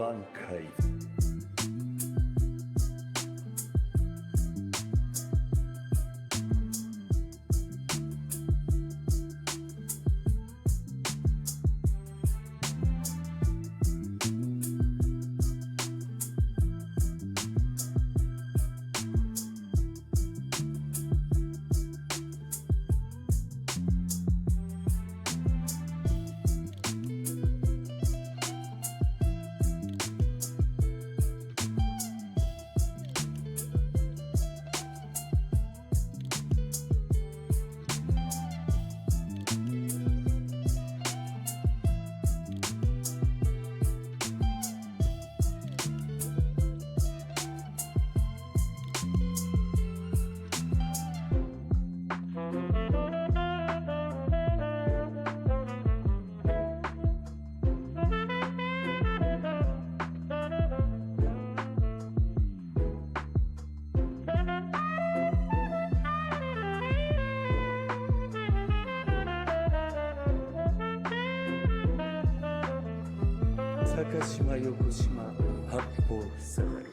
挽回。高島横島八方塞がり。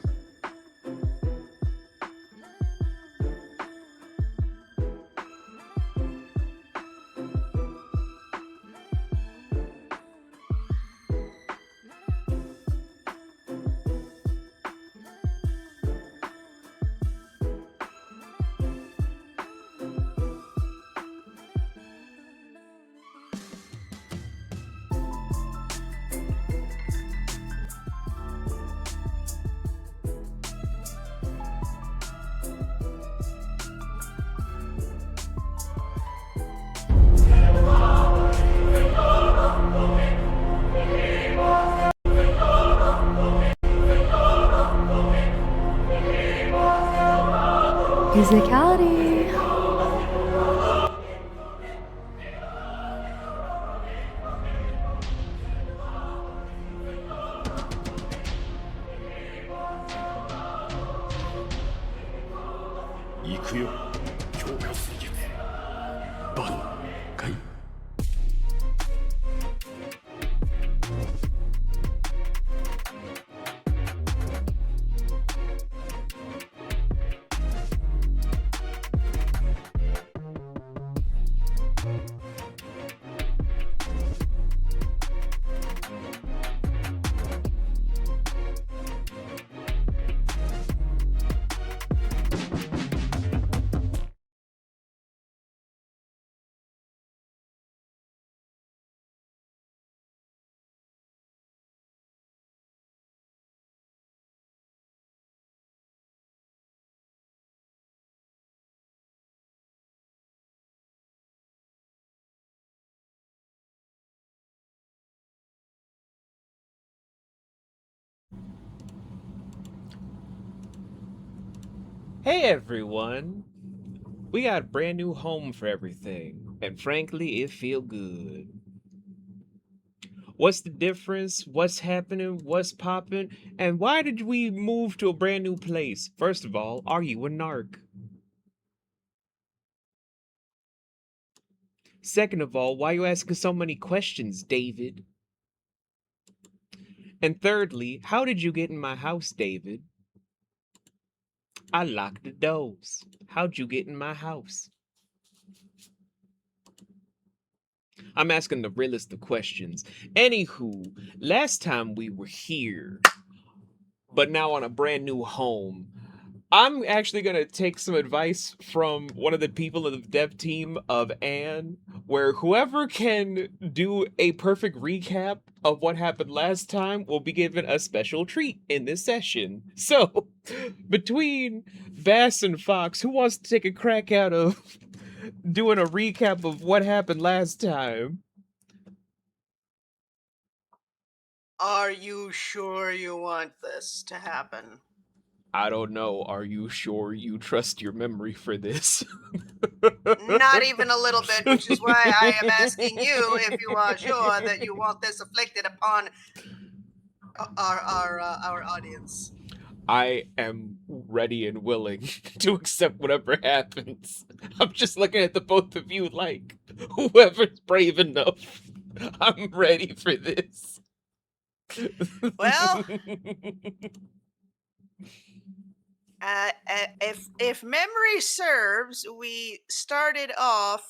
Musicality. Hey everyone! We got a brand new home for everything, and frankly, it feel good. What's the difference? What's happening? What's popping? And why did we move to a brand new place? First of all, are you a narc? Second of all, why you asking so many questions, David? And thirdly, how did you get in my house, David? I locked the doors. How'd you get in my house? I'm asking the realest of questions. Anywho, last time we were here, but now on a brand new home, I'm actually going to take some advice from one of the people in the dev team of Anne, where whoever can do a perfect recap of what happened last time will be given a special treat in this session. So, between Bass and Fox, who wants to take a crack out of doing a recap of what happened last time? Are you sure you want this to happen? I don't know. Are you sure you trust your memory for this? Not even a little bit, which is why I am asking you if you are sure that you want this afflicted upon our audience. I am ready and willing to accept whatever happens. I'm just looking at the both of you like, whoever's brave enough, I'm ready for this. Well, if memory serves, we started off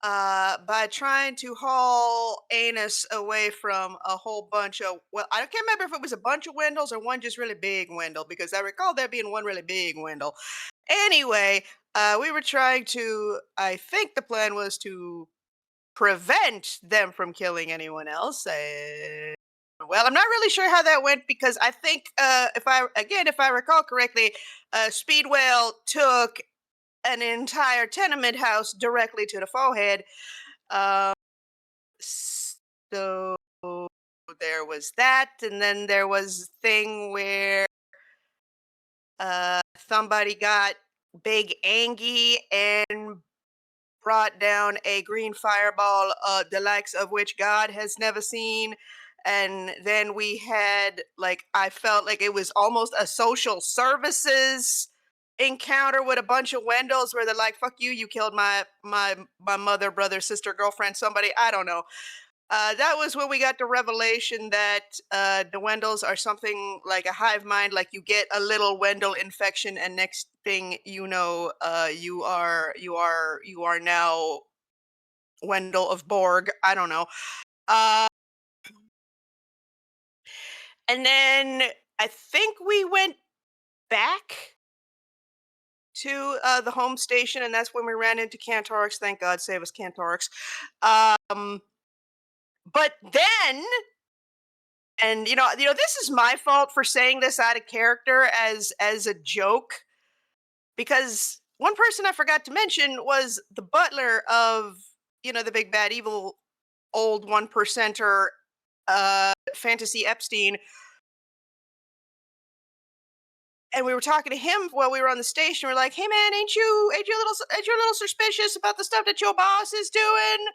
by trying to haul Anus away from a whole bunch of. Well, I can't remember if it was a bunch of Wendels or one just really big Wendell, because I recall there being one really big Wendell. Anyway, we were trying to. I think the plan was to prevent them from killing anyone else. Well, I'm not really sure how that went, because I think if I recall correctly, Speedwell took an entire tenement house directly to the forehead. So there was that, and then there was a thing where somebody got big Angie and brought down a green fireball, the likes of which God has never seen. And then we had, like, I felt like it was almost a social services encounter with a bunch of Wendells where they're like, fuck you, you killed my mother, brother, sister, girlfriend, somebody, I don't know. That was when we got the revelation that the Wendells are something like a hive mind. Like, you get a little Wendell infection, and next thing you know, you are now Wendell of Borg. I don't know. And then I think we went back to the home station, and that's when we ran into Cantorix. Thank God, save us, Cantorix. But then. And this is my fault for saying this out of character as a joke, because one person I forgot to mention was the butler of the big bad evil old 1%er, Fantasy Epstein. And we were talking to him while we were on the station. We're like, "Hey man, ain't you a little suspicious about the stuff that your boss is doing?"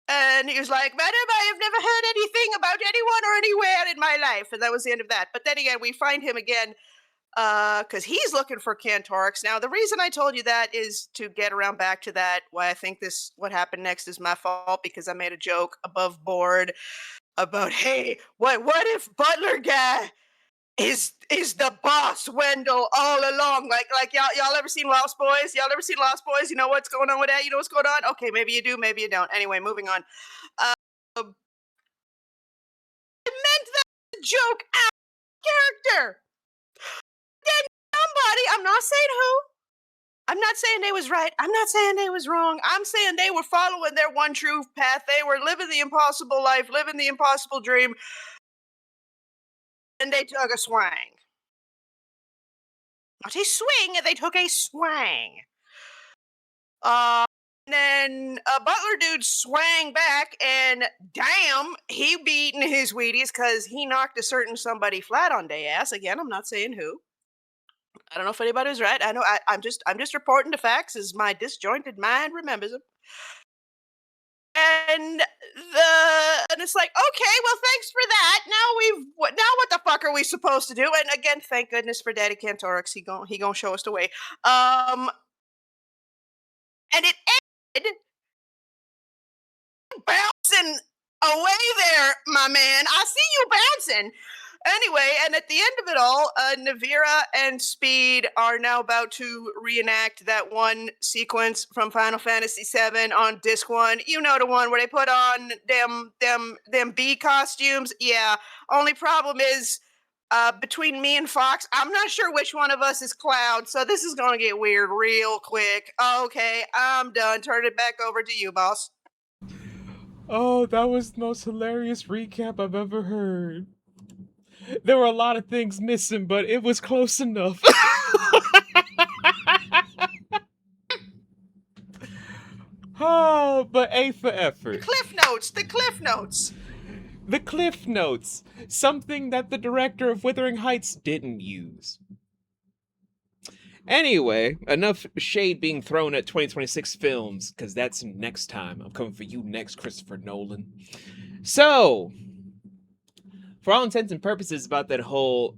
And he was like, "Madam, I have never heard anything about anyone or anywhere in my life." And that was the end of that. But then again, we find him again because he's looking for Cantorix. Now, the reason I told you that is to get around back to that, why I think what happened next is my fault, because I made a joke above board about, hey, what if Butler guy is the boss Wendell all along? Like y'all ever seen Lost Boys? Y'all ever seen Lost Boys? You know what's going on with that? You know what's going on? Okay, maybe you do, maybe you don't. Anyway, moving on. I meant that joke out of character. Then somebody, I'm not saying who, I'm not saying they was right, I'm not saying they was wrong, I'm saying they were following their one true path. They were living the impossible life, living the impossible dream, and they took a swing. Not a swing, they took a swang. And then a butler dude swang back, and damn, he beaten his Wheaties because he knocked a certain somebody flat on their ass. Again, I'm not saying who. I don't know if anybody was right. I know I'm just reporting the facts as my disjointed mind remembers them. And it's like, okay, well, thanks for that. Now what the fuck are we supposed to do? And again, thank goodness for Daddy Cantorix. He gonna show us the way. And it ended bouncing away there, my man. I see you bouncing. Anyway, and at the end of it all, Naevira and Speed are now about to reenact that one sequence from Final Fantasy VII on disc 1. You know, the one where they put on them bee costumes. Yeah. Only problem is, between me and Fox, I'm not sure which one of us is Cloud, so this is gonna get weird real quick. Okay, I'm done. Turn it back over to you, boss. Oh, that was the most hilarious recap I've ever heard. There were a lot of things missing, but it was close enough. Oh, but A for effort. The Cliff Notes. The Cliff Notes. Something that the director of Wuthering Heights didn't use. Anyway, enough shade being thrown at 2026 films, because that's next time. I'm coming for you next, Christopher Nolan. So, for all intents and purposes about that whole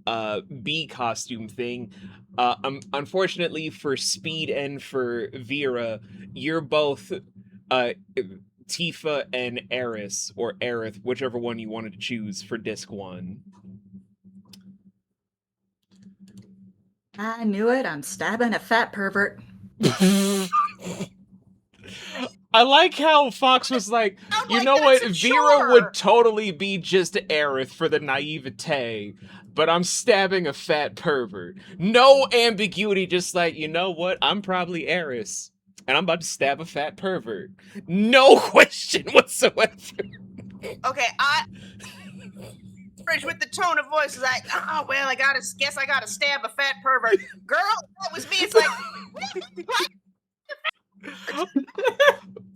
bee costume thing, unfortunately for Speed and for Vera, you're both Tifa and Eris, or Aerith, whichever one you wanted to choose for Disc 1. I knew it. I'm stabbing a fat pervert. I like how Fox was like, Sound you like know what, that's a Vera chore." would totally be just Aerith for the naivete, but I'm stabbing a fat pervert. No ambiguity, just like, you know what, I'm probably Eris, and I'm about to stab a fat pervert. No question whatsoever. Okay, Bridge with the tone of voice is like, oh well, guess I gotta stab a fat pervert. Girl, that was me. It's like,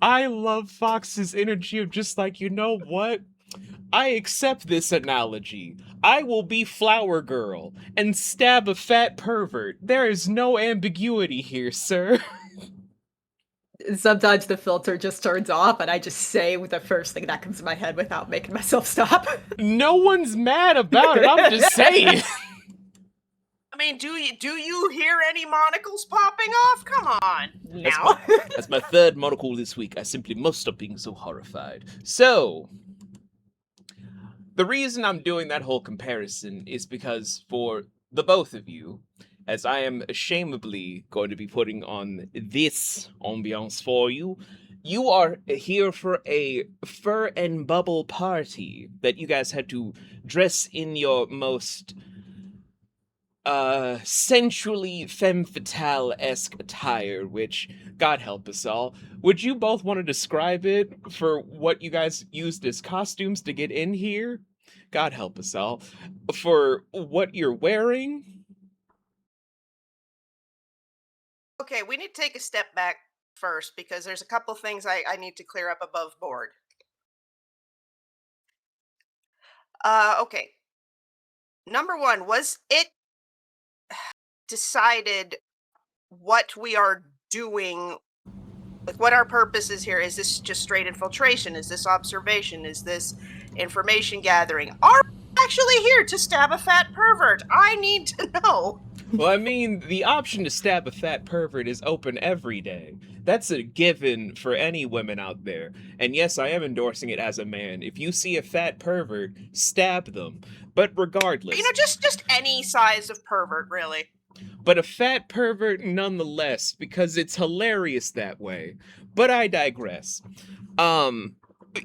I love Fox's energy of just like, you know what? I accept this analogy. I will be Flower Girl and stab a fat pervert. There is no ambiguity here, sir. Sometimes the filter just turns off and I just say the first thing that comes to my head without making myself stop. No one's mad about it. I'm just saying. I mean, do you hear any monocles popping off? Come on, now. That's my third monocle this week. I simply must stop being so horrified. So, the reason I'm doing that whole comparison is because for the both of you, as I am ashamedly going to be putting on this ambiance for you, you are here for a fur and bubble party that you guys had to dress in your most sensually femme fatale-esque attire, which, God help us all. Would you both want to describe it for what you guys used as costumes to get in here? God help us all. For what you're wearing? Okay, we need to take a step back first because there's a couple things I need to clear up above board. Okay. Number one, was it decided what we are doing, like what our purpose is here? Is this just straight infiltration? Is this observation? Is this information gathering? Are we actually here to stab a fat pervert? I need to know. Well, I mean, the option to stab a fat pervert is open every day. That's a given for any women out there. And yes, I am endorsing it as a man. If you see a fat pervert, stab them. But regardless... You know, just any size of pervert, really. But a fat pervert nonetheless, because it's hilarious that way. But I digress.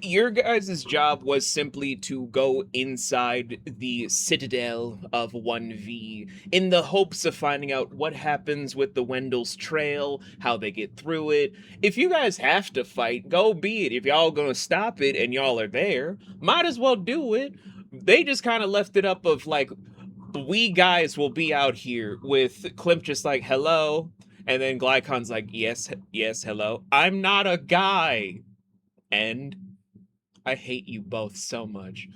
Your guys' job was simply to go inside the Citadel of 1V in the hopes of finding out what happens with the Wyndell's trail, how they get through it. If you guys have to fight, go be it. If y'all gonna stop it and y'all are there, might as well do it. They just kind of left it up of like, we guys will be out here with Klimt just like, hello. And then Glycon's like, yes, hello. I'm not a guy. And... I hate you both so much.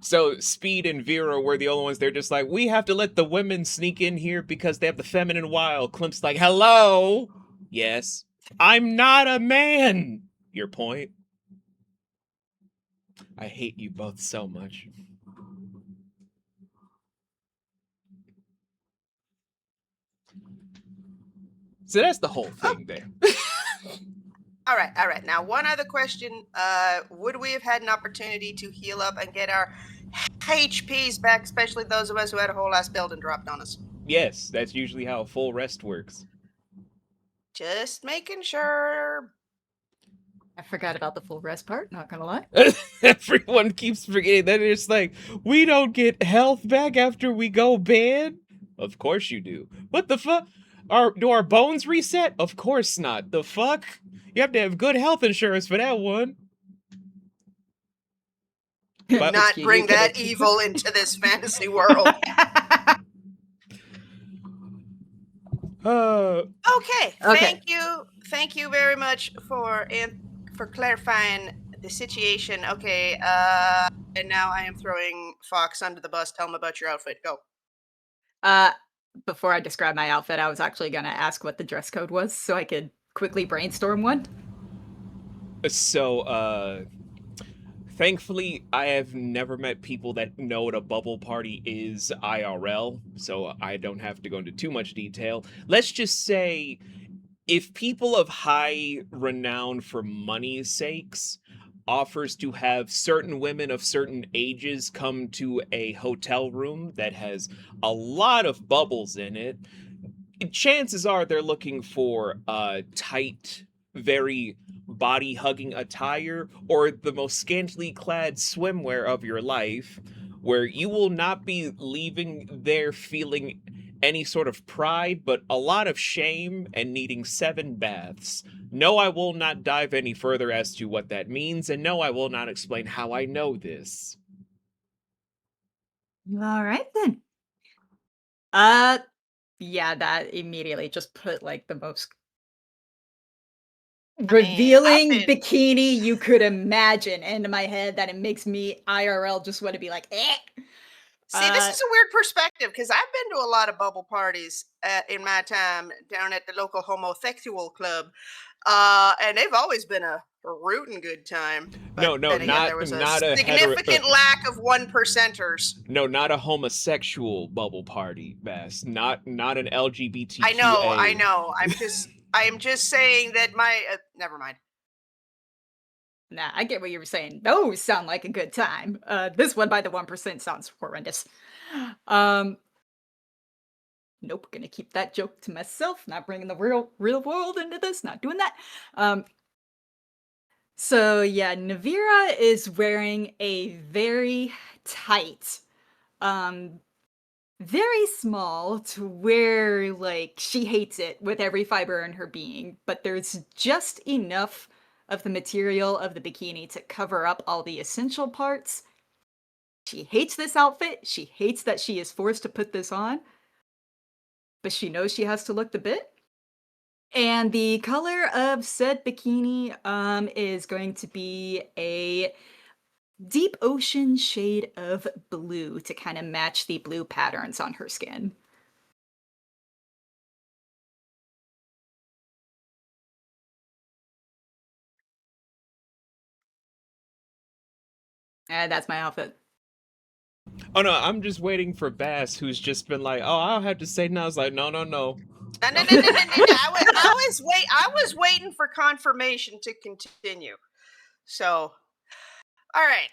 So Speed and Vera were the only ones. They're just like, we have to let the women sneak in here because they have the feminine wild. Klimp's like, hello? Yes. I'm not a man. Your point? I hate you both so much. So that's the whole thing there. All right. Now, one other question. Would we have had an opportunity to heal up and get our HPs back, especially those of us who had a whole ass building dropped on us? Yes, that's usually how a full rest works. Just making sure. I forgot about the full rest part, not gonna lie. Everyone keeps forgetting that. It's like, we don't get health back after we go bad? Of course you do. What the fuck? Do our bones reset? Of course not. The fuck? You have to have good health insurance for that one. But not bring that evil into this fantasy world. Okay. Thank you very much for clarifying the situation. Okay, and now I am throwing Fox under the bus. Tell him about your outfit. Go. Before I describe my outfit, I was actually gonna ask what the dress code was so I could quickly brainstorm one. So, thankfully, I have never met people that know what a bubble party is IRL, so I don't have to go into too much detail. Let's just say if people of high renown for money's sakes offers to have certain women of certain ages come to a hotel room that has a lot of bubbles in it, chances are they're looking for tight, very body-hugging attire or the most scantily clad swimwear of your life, where you will not be leaving there feeling any sort of pride, but a lot of shame and needing 7 baths. No, I will not dive any further as to what that means, and no, I will not explain how I know this. All right then. Yeah, that immediately just put like the most revealing bikini you could imagine into my head that it makes me IRL just want to be like, eh. See, this is a weird perspective because I've been to a lot of bubble parties in my time down at the local homosexual club, and they've always been a rootin' good time. No, But then again, there was not a significant lack of 1%ers. No, not a homosexual bubble party, Bass. Not an LGBTQA. I know. I am just saying that my. Never mind. Nah, I get what you were saying. Those sound like a good time. This one by the 1% sounds horrendous. Nope, gonna keep that joke to myself. Not bringing the real world into this. Not doing that. So yeah, Naevira is wearing a very tight, very small to where like she hates it with every fiber in her being, but there's just enough of the material of the bikini to cover up all the essential parts. She hates this outfit. She hates that she is forced to put this on, but she knows she has to look the bit. And the color of said bikini is going to be a deep ocean shade of blue to kind of match the blue patterns on her skin. And that's my outfit. Oh no, I'm just waiting for Bass, who's just been like, "Oh, I'll have to say no." I was like, "No." No. I was waiting for confirmation to continue. So, all right.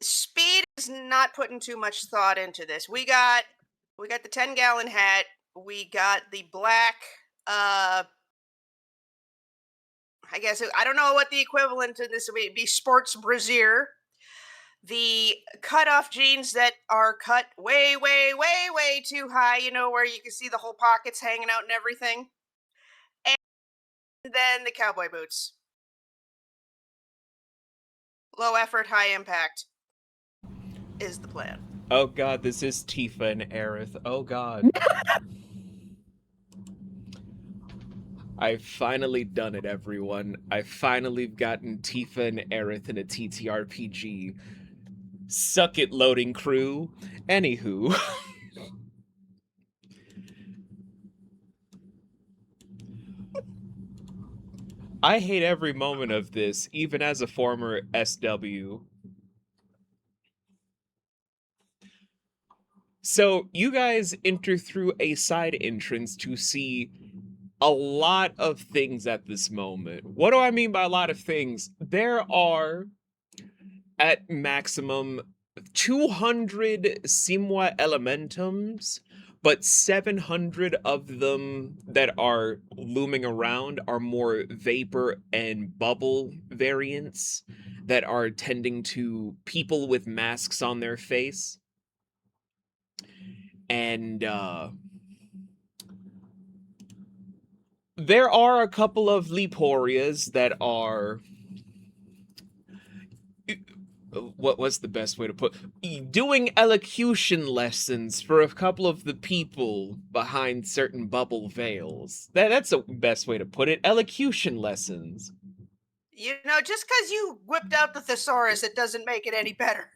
Speed is not putting too much thought into this. We got the 10-gallon hat. We got the black. I guess I don't know what the equivalent to this would be. Sports brassiere. The cutoff jeans that are cut way, way, way, way too high. You know, where you can see the whole pockets hanging out and everything. And then the cowboy boots. Low effort, high impact is the plan. Oh god, this is Tifa and Aerith. Oh god. I've finally done it, everyone. I've finally gotten Tifa and Aerith in a TTRPG. Suck it, loading crew. Anywho. I hate every moment of this, even as a former SW. So, you guys enter through a side entrance to see a lot of things at this moment. What do I mean by a lot of things? There are, at maximum, 200 Simwa Elementums, but 700 of them that are looming around are more vapor and bubble variants that are tending to people with masks on their face. And, there are a couple of Leporias that are... What was the best way to put... doing elocution lessons for a couple of the people behind certain bubble veils. That's the best way to put it. Elocution lessons. You know, just because you whipped out the thesaurus, it doesn't make it any better.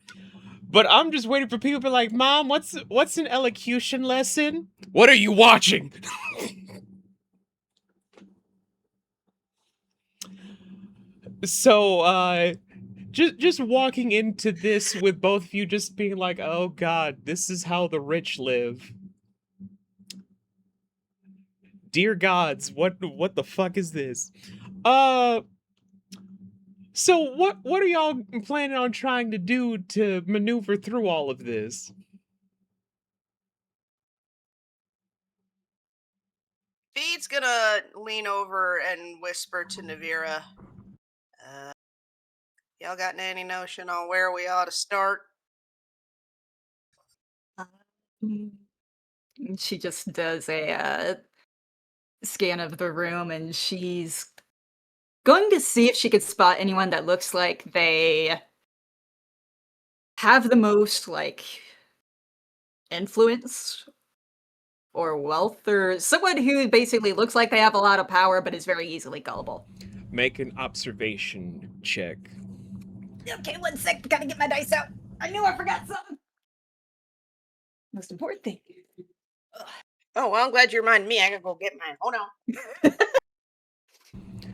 But I'm just waiting for people to be like, Mom, what's an elocution lesson? What are you watching? So, just walking into this with both of you just being like, oh god, this is how the rich live. Dear gods, what the fuck is this? So what are y'all planning on trying to do to maneuver through all of this? Feed's gonna lean over and whisper to Naevira, y'all got any notion on where we ought to start? And she just does a scan of the room, and she's going to see if she could spot anyone that looks like they have the most, like, influence or wealth, or someone who basically looks like they have a lot of power but is very easily gullible. Make an observation check. Okay, 1 sec. Gotta get my dice out. I knew I forgot something. Most important thing. Oh, well, I'm glad you reminded me. I gotta go get mine. Hold on.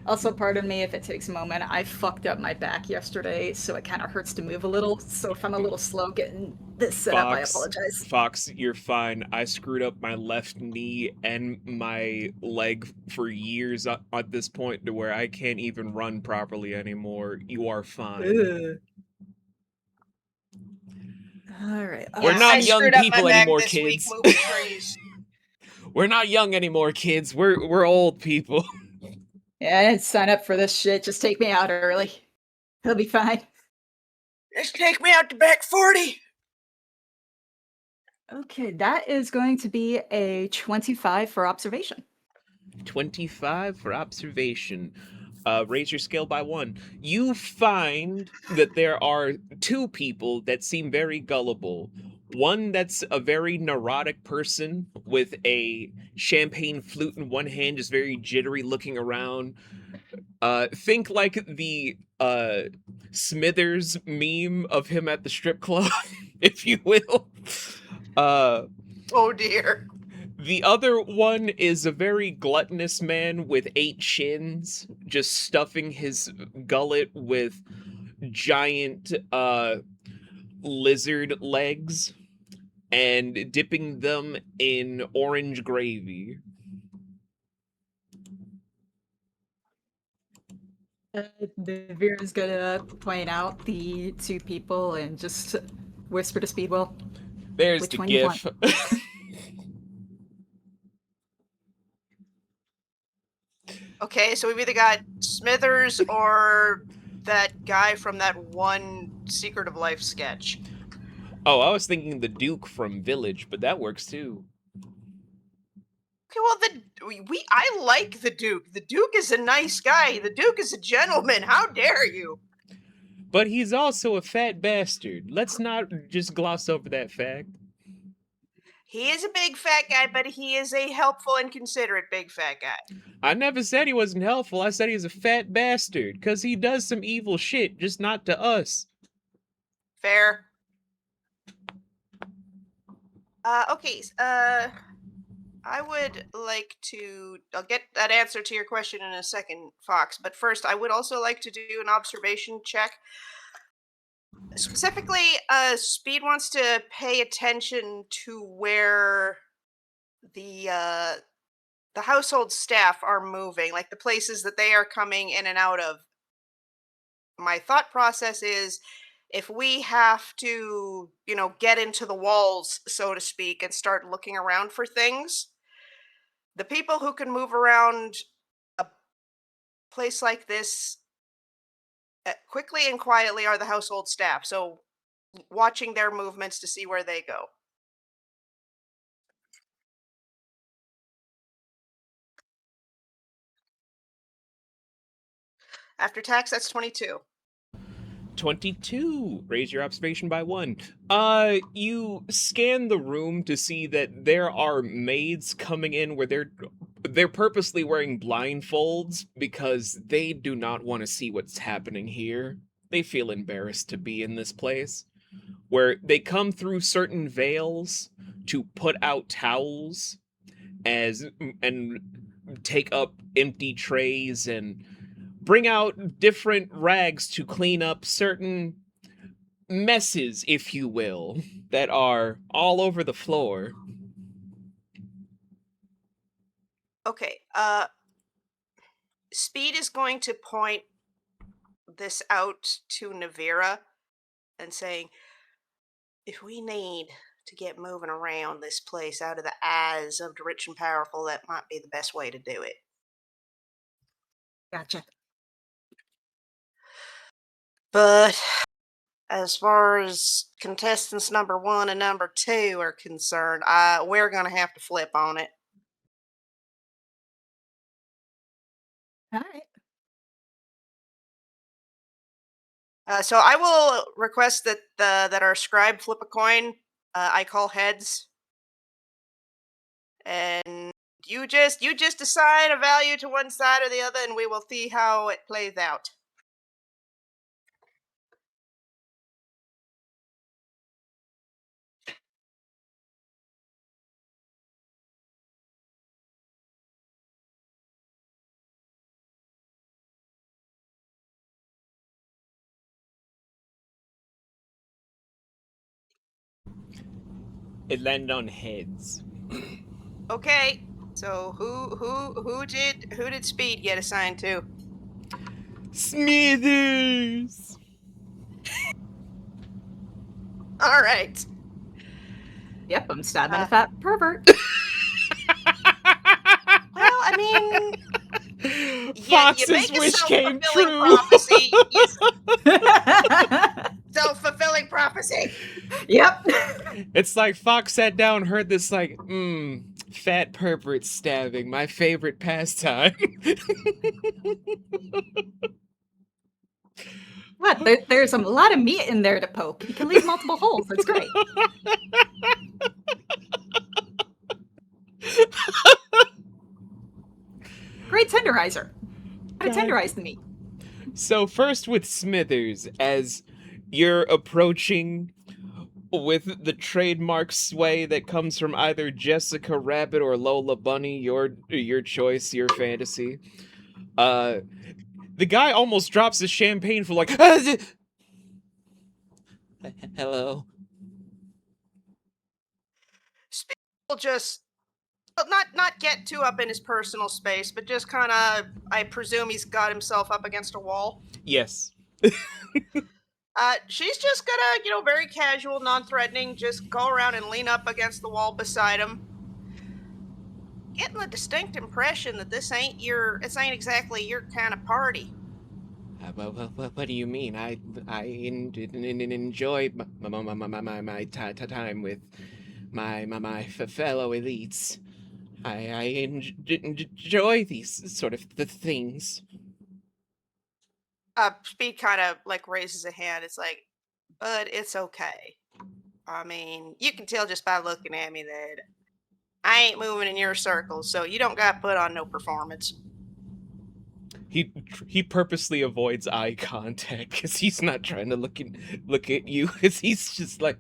Also, pardon me if it takes a moment. I fucked up my back yesterday, so it kind of hurts to move a little. So if I'm a little slow getting this set up, I apologize. Fox, you're fine. I screwed up my left knee and my leg for years at this point to where I can't even run properly anymore. You are fine. All right. We're not I young screwed up people my back anymore, this week kids. moving trees. We're not young anymore, kids. We're old people. Yeah, I didn't sign up for this shit. Just take me out early. He'll be fine. Just take me out to back 40. Okay, that is going to be a 25 for observation. 25 for observation. Raise your skill by 1. You find that there are 2 people that seem very gullible. One that's a very neurotic person with a champagne flute in one hand, just very jittery looking around. Think like the Smithers meme of him at the strip club, if you will. Oh dear. The other one is a very gluttonous man with 8 chins, just stuffing his gullet with giant lizard legs and dipping them in orange gravy. Vera's gonna point out the 2 people and just whisper to Speedwell. There's Which the one you gif. want? Okay, so we've either got Smithers or that guy from that one Secret of Life sketch. Oh, I was thinking the Duke from Village, but that works too. Okay, well, I like the Duke. The Duke is a nice guy. The Duke is a gentleman. How dare you? But he's also a fat bastard. Let's not just gloss over that fact. He is a big fat guy, but he is a helpful and considerate big fat guy. I never said he wasn't helpful. I said he's a fat bastard, because he does some evil shit, just not to us. Fair. Okay, I would like to... I'll get that answer to your question in a second, Fox, but first I would also like to do an observation check. Specifically, Speed wants to pay attention to where the household staff are moving, like the places that they are coming in and out of. My thought process is, if we have to, get into the walls, so to speak, and start looking around for things, the people who can move around a place like this quickly and quietly are the household staff. So watching their movements to see where they go. After tax, that's 22. 22. Raise your observation by 1. You scan the room to see that there are maids coming in where they're purposely wearing blindfolds because they do not want to see what's happening here. They feel embarrassed to be in this place, where they come through certain veils to put out towels and take up empty trays and bring out different rags to clean up certain messes, if you will, that are all over the floor. Okay. Speed is going to point this out to Naevira and saying, if we need to get moving around this place out of the eyes of the rich and powerful, that might be the best way to do it. Gotcha. But as far as contestants number 1 and number 2 are concerned, we're going to have to flip on it. All right. So I will request that our scribe flip a coin. I call heads, and you just assign a value to one side or the other, and we will see how it plays out. It landed on heads. Okay. So who did Speed get assigned to? Smithers. All right. Yep, I'm stabbing a fat pervert. Well, I mean, Fox's you make a wish came self-fulfilling true. prophecy. Self-fulfilling prophecy. Yep. It's like Fox sat down, heard this like, fat pervert stabbing, my favorite pastime. What? There's a lot of meat in there to poke. You can leave multiple holes. That's great. Great tenderizer. How to tenderize the meat. So first with Smithers, as you're approaching with the trademark sway that comes from either Jessica Rabbit or Lola Bunny, your choice, your fantasy. The guy almost drops his champagne for like, hello. Speed will just not get too up in his personal space, but just kind of, I presume he's got himself up against a wall. Yes. She's just gonna, very casual, non-threatening, just go around and lean up against the wall beside him. Getting the distinct impression that this ain't exactly your kind of party. What do you mean? I enjoy my time with my fellow elites. I enjoy these sort of things. Speed kind of like raises a hand. It's like, but it's okay. I mean, you can tell just by looking at me that I ain't moving in your circles, so you don't got to put on no performance. He purposely avoids eye contact because he's not trying to look at you. Because he's just like,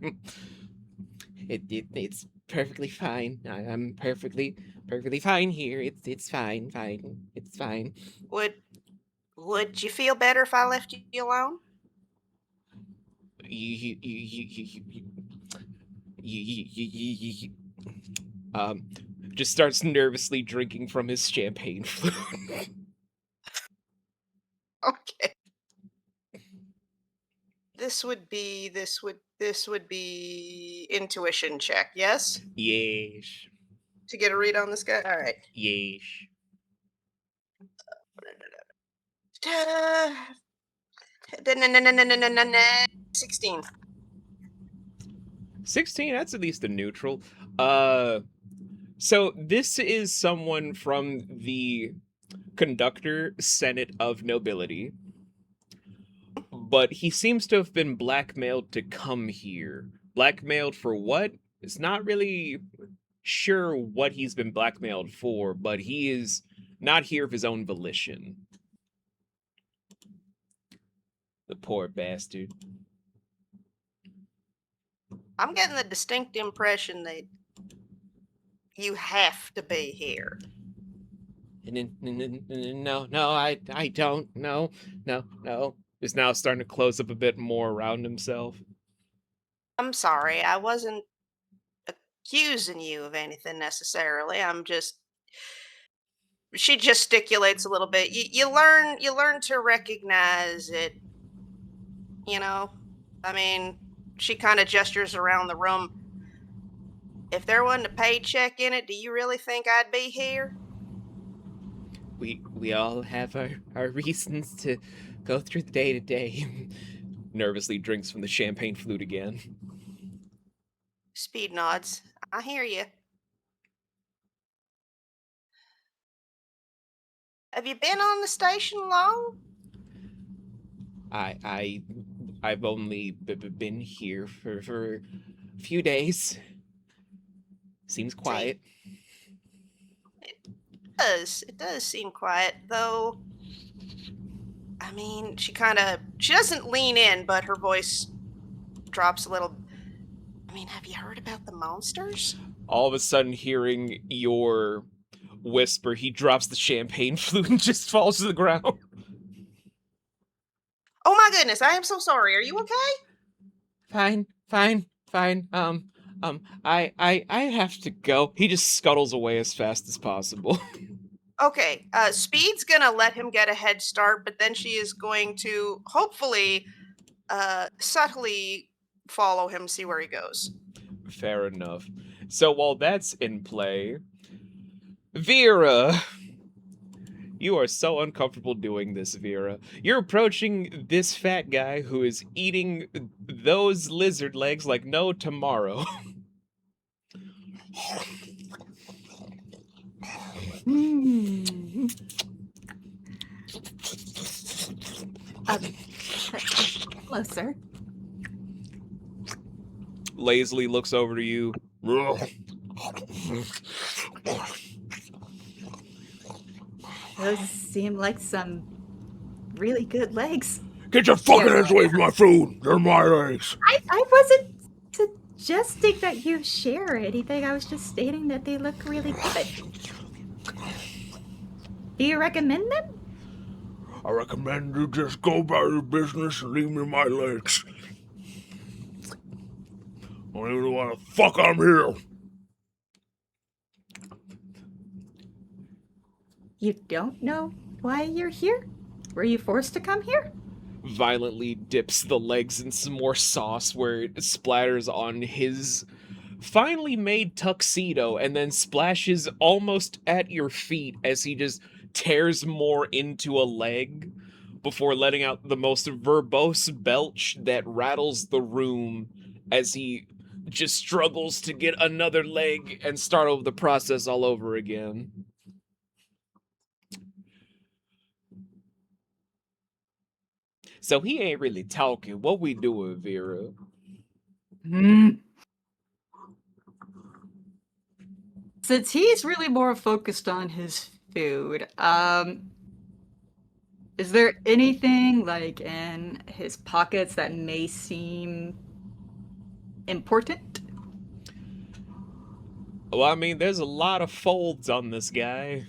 it's perfectly fine. I'm perfectly fine here. It's fine. It's fine. Would you feel better if I left you alone? Just starts nervously drinking from his champagne flute. Okay. This would be intuition check, yes? Yes. To get a read on this guy? All right. Yes. 16. 16, that's at least a neutral. So this is someone from the Conductor Senate of Nobility, but he seems to have been blackmailed to come here. Blackmailed for what? It's not really sure what he's been blackmailed for, but he is not here of his own volition. The poor bastard. I'm getting the distinct impression that you have to be here. No, I don't. No. Is now starting to close up a bit more around himself. I'm sorry, I wasn't accusing you of anything necessarily. I'm just she gesticulates a little bit. You learn to recognize it. You know, I mean, she kind of gestures around the room. If there wasn't a paycheck in it, do you really think I'd be here? We all have our reasons to go through the day to day. Nervously drinks from the champagne flute again. Speed nods. I hear you. Have you been on the station long? I've only been here for a few days. Seems quiet. It does seem quiet, though. I mean, she doesn't lean in, but her voice drops a little. I mean, have you heard about the monsters? All of a sudden, hearing your whisper, he drops the champagne flute and just falls to the ground. Oh my goodness, I am so sorry. Are you okay? Fine. I have to go. He just scuttles away as fast as possible. Okay, Speed's gonna let him get a head start, but then she is going to hopefully subtly follow him, see where he goes. Fair enough. So while that's in play, Vera, you are so uncomfortable doing this, Vera. You're approaching this fat guy who is eating those lizard legs like no tomorrow. Hello, sir. Lazily looks over to you. Those seem like some really good legs. Get your fucking hands away from my food! They're my legs! I wasn't suggesting that you share anything. I was just stating that they look really good. Do you recommend them? I recommend you just go about your business and leave me my legs. I don't even know why the fuck I'm here. You don't know why you're here? Were you forced to come here? Violently dips the legs in some more sauce where it splatters on his finely made tuxedo and then splashes almost at your feet as he just tears more into a leg before letting out the most verbose belch that rattles the room as he just struggles to get another leg and start over the process all over again. So he ain't really talking. What we doing, Vera? Since he's really more focused on his food, is there anything like in his pockets that may seem important? Well, I mean, there's a lot of folds on this guy.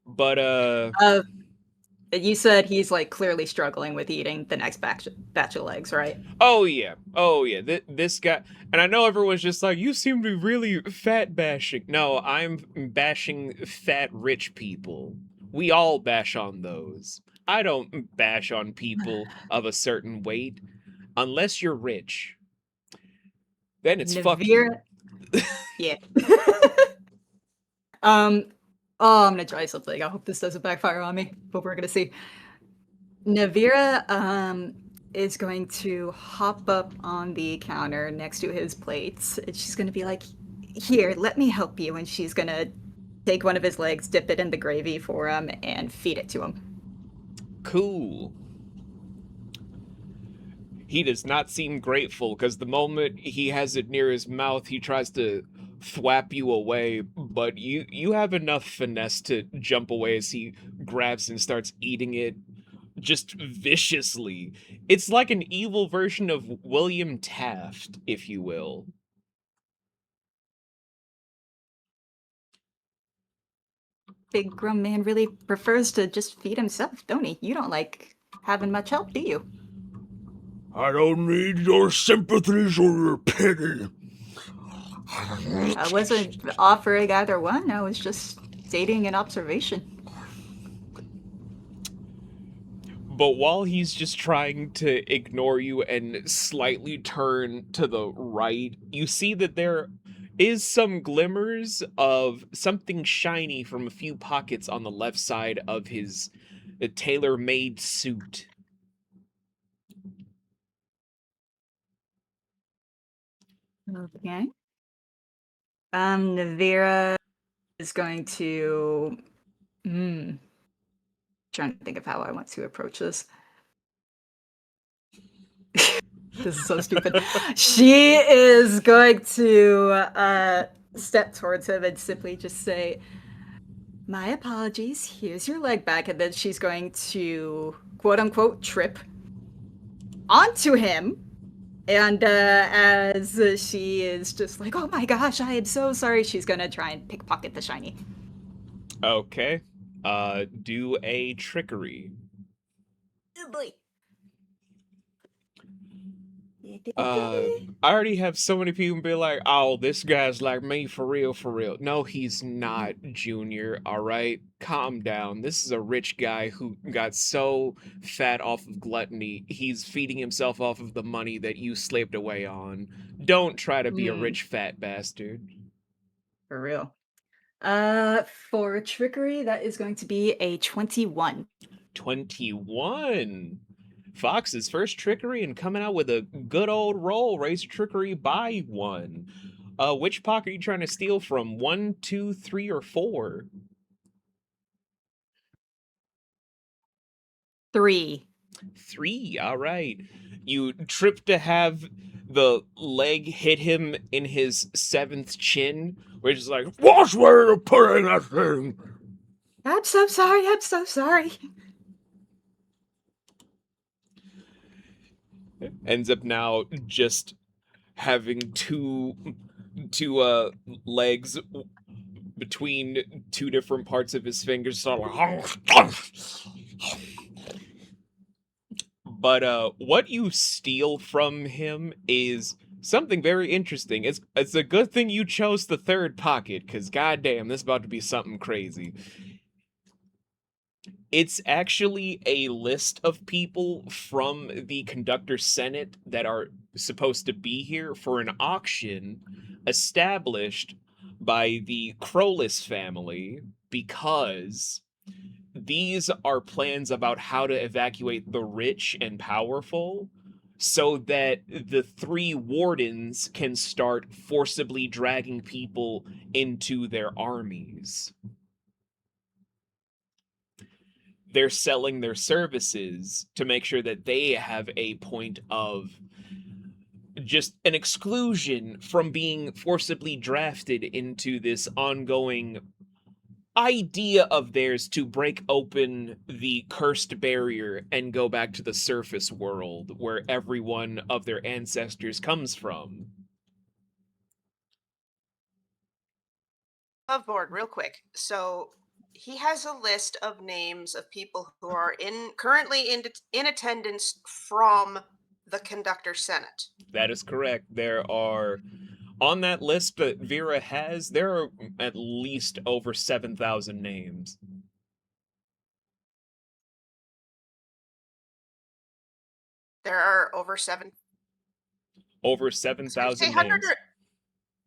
But, you said he's like clearly struggling with eating the next batch of legs, right? Oh yeah. This guy, and I know everyone's just like, you seem to be really fat bashing. No, I'm bashing fat rich people. We all bash on those. I don't bash on people of a certain weight unless you're rich. Then it's Naevira... Yeah. Oh, I'm gonna try something. I hope this doesn't backfire on me, but we're gonna see. Naevira is going to hop up on the counter next to his plates. And she's gonna be like, "Here, let me help you." And she's gonna take one of his legs, dip it in the gravy for him, and feed it to him. Cool. He does not seem grateful, because the moment he has it near his mouth, he tries to thwap you away, but you have enough finesse to jump away as he grabs and starts eating it just viciously. It's like an evil version of William Taft, if you will. Big grown man really prefers to just feed himself, don't he? You don't like having much help, do you? I don't need your sympathies or your pity. I wasn't offering either one. I was just stating an observation. But while he's just trying to ignore you and slightly turn to the right, you see that there is some glimmers of something shiny from a few pockets on the left side of his tailor-made suit. Okay. Naevira is going to. Trying to think of how I want to approach this. This is so stupid. She is going to step towards him and simply just say, "My apologies, here's your leg back," and then she's going to quote-unquote trip onto him. And as she is just like, "Oh my gosh, I am so sorry," she's gonna try and pickpocket the shiny. Okay. Do a trickery. Oh boy. I already have so many people be like, "Oh, this guy's like me for real, for real." No, he's not, Junior, all right? Calm down. This is a rich guy who got so fat off of gluttony, he's feeding himself off of the money that you slaved away on. Don't try to be a rich fat bastard. For real. For trickery, that is going to be a 21. 21. Fox's first trickery and coming out with a good old roll. Raise your trickery by 1. Which pocket are you trying to steal from? 1, 2, 3, or 4? 3. 3, all right. You trip to have the leg hit him in his 7th chin, which is like, Watch where you're putting that thing! I'm so sorry, I'm so sorry. ends up now just having two legs between 2 different parts of his fingers, sort of like, but what you steal from him is something very interesting. It's a good thing you chose the 3rd pocket, because goddamn, this is about to be something crazy. It's actually a list of people from the Conductor Senate that are supposed to be here for an auction established by the Crowless family, because these are plans about how to evacuate the rich and powerful so that the 3 wardens can start forcibly dragging people into their armies. They're selling their services to make sure that they have a point of just an exclusion from being forcibly drafted into this ongoing idea of theirs to break open the cursed barrier and go back to the surface world where everyone of their ancestors comes from. Above board, real quick. So he has a list of names of people who are currently in attendance from the Conductor Senate. That is correct. There are, on that list that Vera has, there are at least over 7,000 names. There are over 7. Over 7,000 names.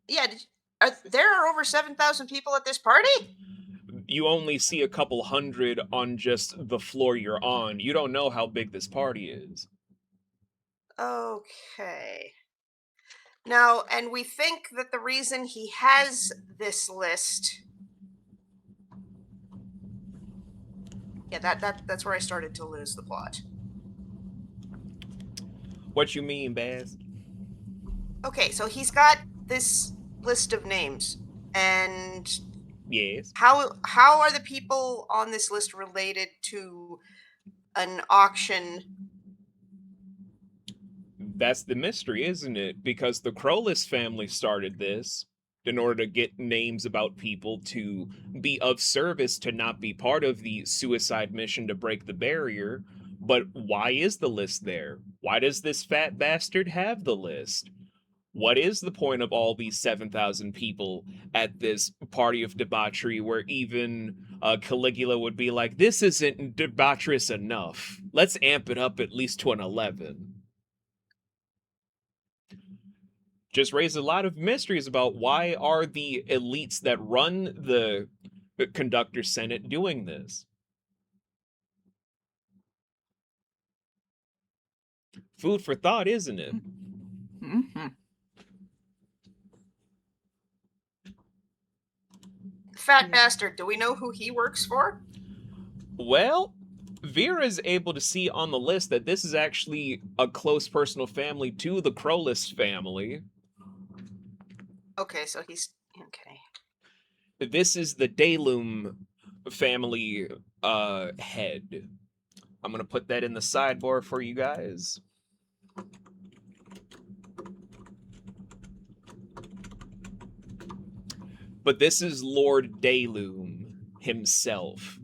Yeah, there are over 7,000 people at this party? You only see a couple hundred on just the floor you're on. You don't know how big this party is. Okay. Now, and we think that the reason he has this list... Yeah, that's where I started to lose the plot. What you mean, Baz? Okay, so he's got this list of names, and Yes. how are the people on this list related to an auction? That's the mystery, isn't it? Because the Crowless family started this in order to get names about people to be of service to not be part of the suicide mission to break the barrier. But why is the list there? Why does this fat bastard have the list? what is the point of all these 7,000 people at this party of debauchery where even Caligula would be like, this isn't debaucherous enough. Let's amp it up at least to an 11. Just raise a lot of mysteries about why are the elites that run the Conductor Senate doing this. Food for thought, isn't it? Mm-hmm. Fat bastard, do we know who he works for? Well, Vera's able to see on the list that this is actually a close personal family to the Crowlist family. Okay, so he's... Okay. This is the Daylum family head. I'm going to put that in the sidebar for you guys. But this is Lord Daylum himself.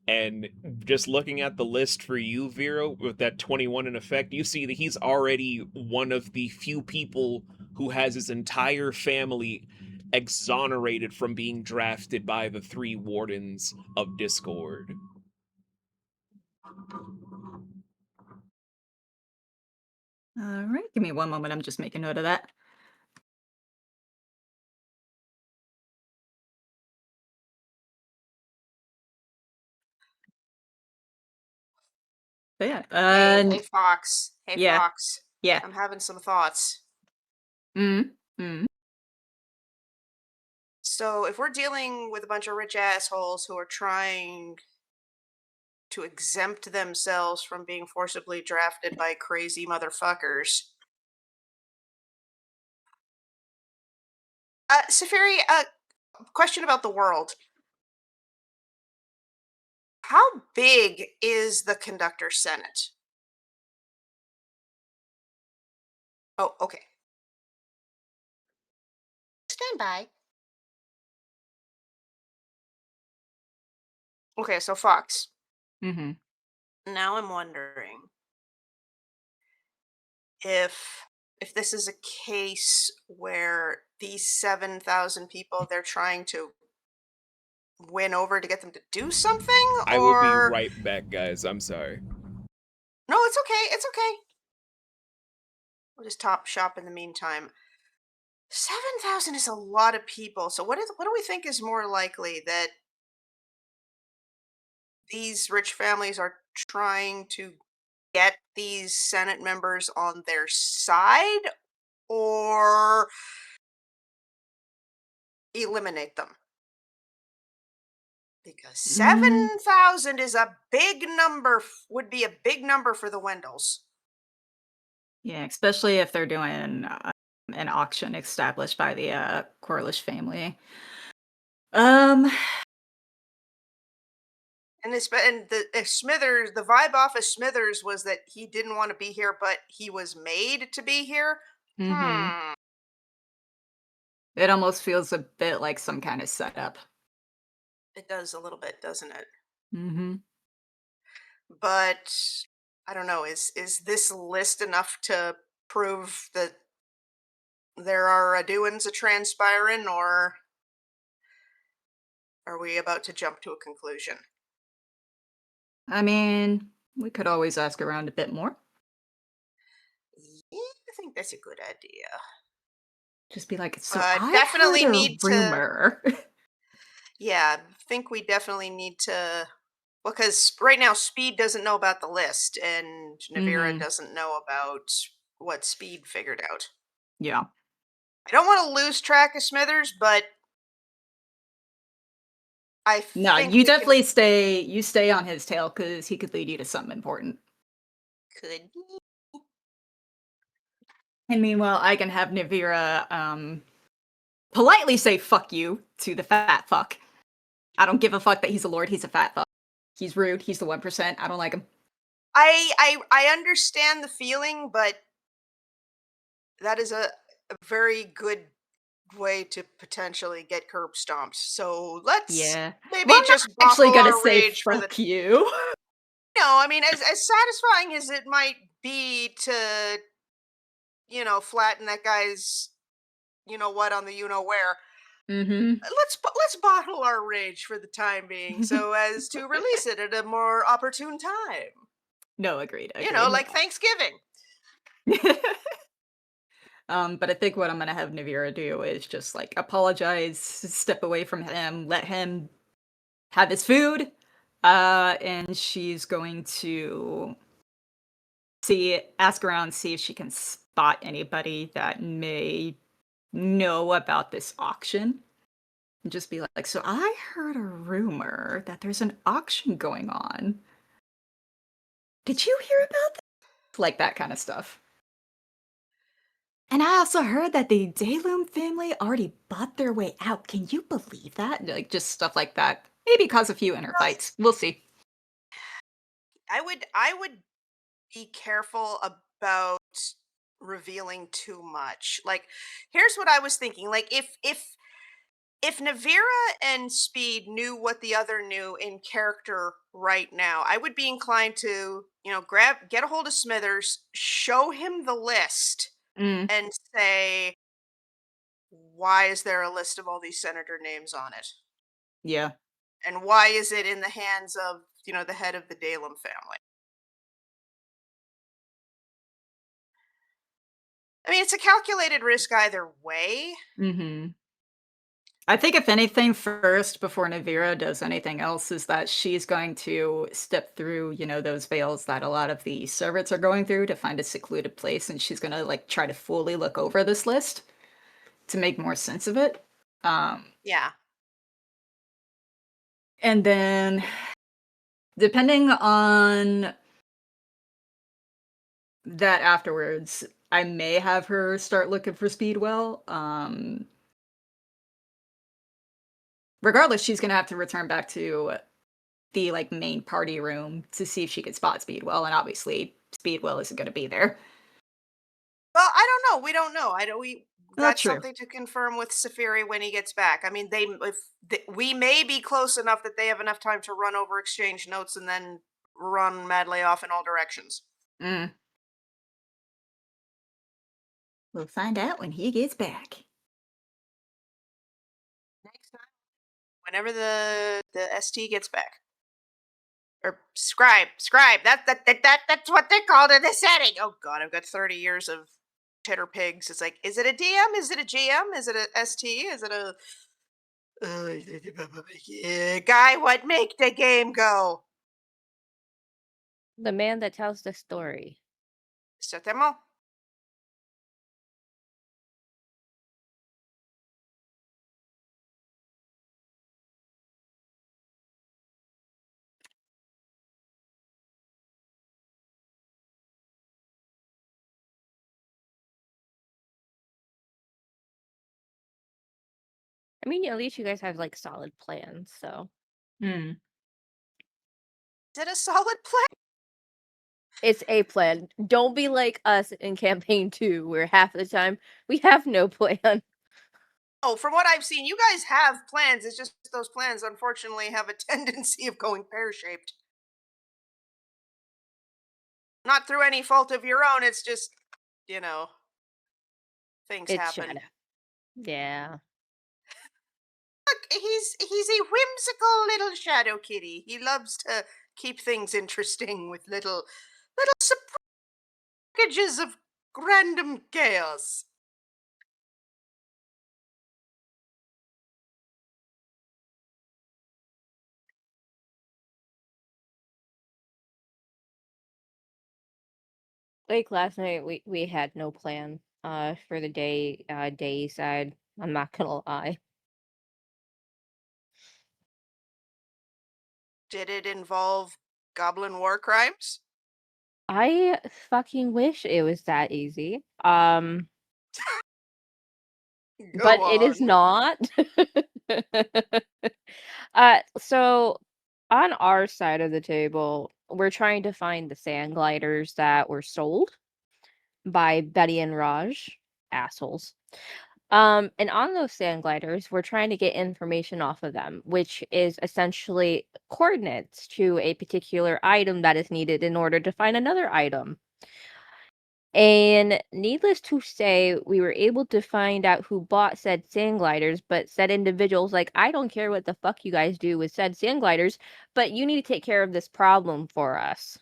And just looking at the list for you, Vera, with that 21 in effect, you see that he's already one of the few people who has his entire family exonerated from being drafted by the 3 Wardens of Discord. All right, give me one moment. I'm just making note of that. But yeah. Hey, Fox. Hey, yeah. Fox. Yeah. I'm having some thoughts. Mm-hmm. So, if we're dealing with a bunch of rich assholes who are trying to exempt themselves from being forcibly drafted by crazy motherfuckers. Safiri, question about the world. How big is the Conductor Senate? Oh, okay. Stand by. Okay, so Fox. Mm-hmm. Now I'm wondering if this is a case where these 7,000 people they're trying to win over to get them to do something, or I will be right back, guys. I'm sorry. No, it's okay. It's okay. We'll just top shop in the meantime. 7,000 is a lot of people. So what do we think is more likely, that these rich families are trying to get these Senate members on their side, or eliminate them? Because 7,000 is a big number, would be a big number for the Wendels. Yeah, especially if they're doing an auction established by the Corlish family. And the Smithers, the vibe off of Smithers was that he didn't want to be here, but he was made to be here. Mm-hmm. It almost feels a bit like some kind of setup. It does a little bit, doesn't it? Mm-hmm. But I don't know. Is this list enough to prove that there are doings a transpiring, or are we about to jump to a conclusion? I mean, we could always ask around a bit more. Yeah, I think that's a good idea. Just be like, so I I definitely heard a need rumor. Yeah, I think we definitely need to. Well, because right now Speed doesn't know about the list, and Naevira doesn't know about what Speed figured out. Yeah. I don't want to lose track of Smithers, but No, think you definitely stay on his tail, because he could lead you to something important. could. And meanwhile, I can have Naevira politely say "fuck you" to the fat fuck. I don't give a fuck that he's a lord. He's a fat fuck. He's rude. He's the 1%. I don't like him. I understand the feeling, but that is a very good way to potentially get curb stomped. So let's maybe Well, I'm just not actually bottle gonna our say rage for the. "fuck you." No, I mean, as satisfying as it might be to, flatten that guy's, what on the where. Mm-hmm. Let's bottle our rage for the time being, so as to release it at a more opportune time. No, agreed. Like Thanksgiving. But I think what I'm gonna have Naevira do is just like apologize, step away from him, let him have his food, and she's going to ask around, see if she can spot anybody that may know about this auction. And just be like, so I heard a rumor that there's an auction going on. Did you hear about that? Like that kind of stuff. And I also heard that the Dayloom family already bought their way out. Can you believe that? Like just stuff like that. Maybe cause a few inner fights. We'll see. I would be careful about revealing too much. Like, here's what I was thinking. Like, if Naevira and Speed knew what the other knew in character right now, I would be inclined to, get a hold of Smithers, show him the list, Mm, and say, why is there a list of all these senator names on it? yeah. And why is it in the hands of, the head of the Dalem family? I mean, it's a calculated risk either way. Mm-hmm. I think if anything first before Naevira does anything else is that she's going to step through, those veils that a lot of the servants are going through to find a secluded place, and she's gonna like try to fully look over this list to make more sense of it. Yeah. And then depending on that afterwards, I may have her start looking for Speedwell. Regardless, she's gonna have to return back to the like main party room to see if she could spot Speedwell, and obviously Speedwell isn't gonna be there. Well, I don't know. We don't know. I don't. That's True. something to confirm with Safiri when he gets back. I mean, we may be close enough that they have enough time to run over, exchange notes, and then run madly off in all directions. Mm. We'll find out when he gets back. Next time, whenever the ST gets back, or Scribe. That's what they're called in the setting. Oh God, I've got 30 years of cheddar pigs. It's like, is it a DM? Is it a GM? Is it a ST? Is it a guy? What make the game go? The man that tells the story. Certainement. I mean, at least you guys have like solid plans, so. Mm. Is it a solid plan? It's a plan. Don't be like us in campaign 2, where half the time we have no plan. Oh, from what I've seen, you guys have plans. It's just those plans, unfortunately, have a tendency of going pear-shaped. Not through any fault of your own. It's just, things It's happen. shadow. Yeah. Look, he's a whimsical little shadow kitty. He loves to keep things interesting with little packages of random chaos. Like last night, we had no plan for the day side. I'm not gonna lie. Did it involve goblin war crimes? I fucking wish it was that easy. Go But it is on. not. So on our side of the table, we're trying to find the sand gliders that were sold by Betty and Raj, assholes. And on those sand gliders, we're trying to get information off of them, which is essentially coordinates to a particular item that is needed in order to find another item. And needless to say, we were able to find out who bought said sand gliders, but said individuals like, I don't care what the fuck you guys do with said sand gliders, but you need to take care of this problem for us.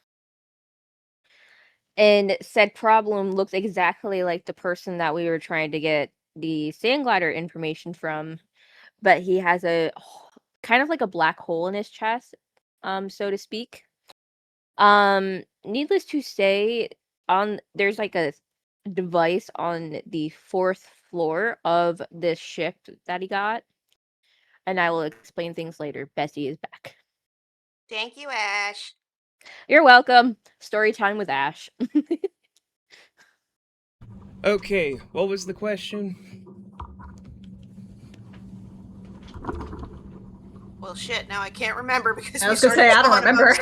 And said problem looks exactly like the person that we were trying to get the sand glider information from, but he has a kind of like a black hole in his chest, so to speak. Needless to say, there's like a device on the 4th floor of this ship that he got, and I will explain things later. Bessie is back. Thank you, Ash. You're welcome. Story time with Ash. Okay, what was the question? Well, shit. Now I can't remember because I we was gonna started say, I don't going remember.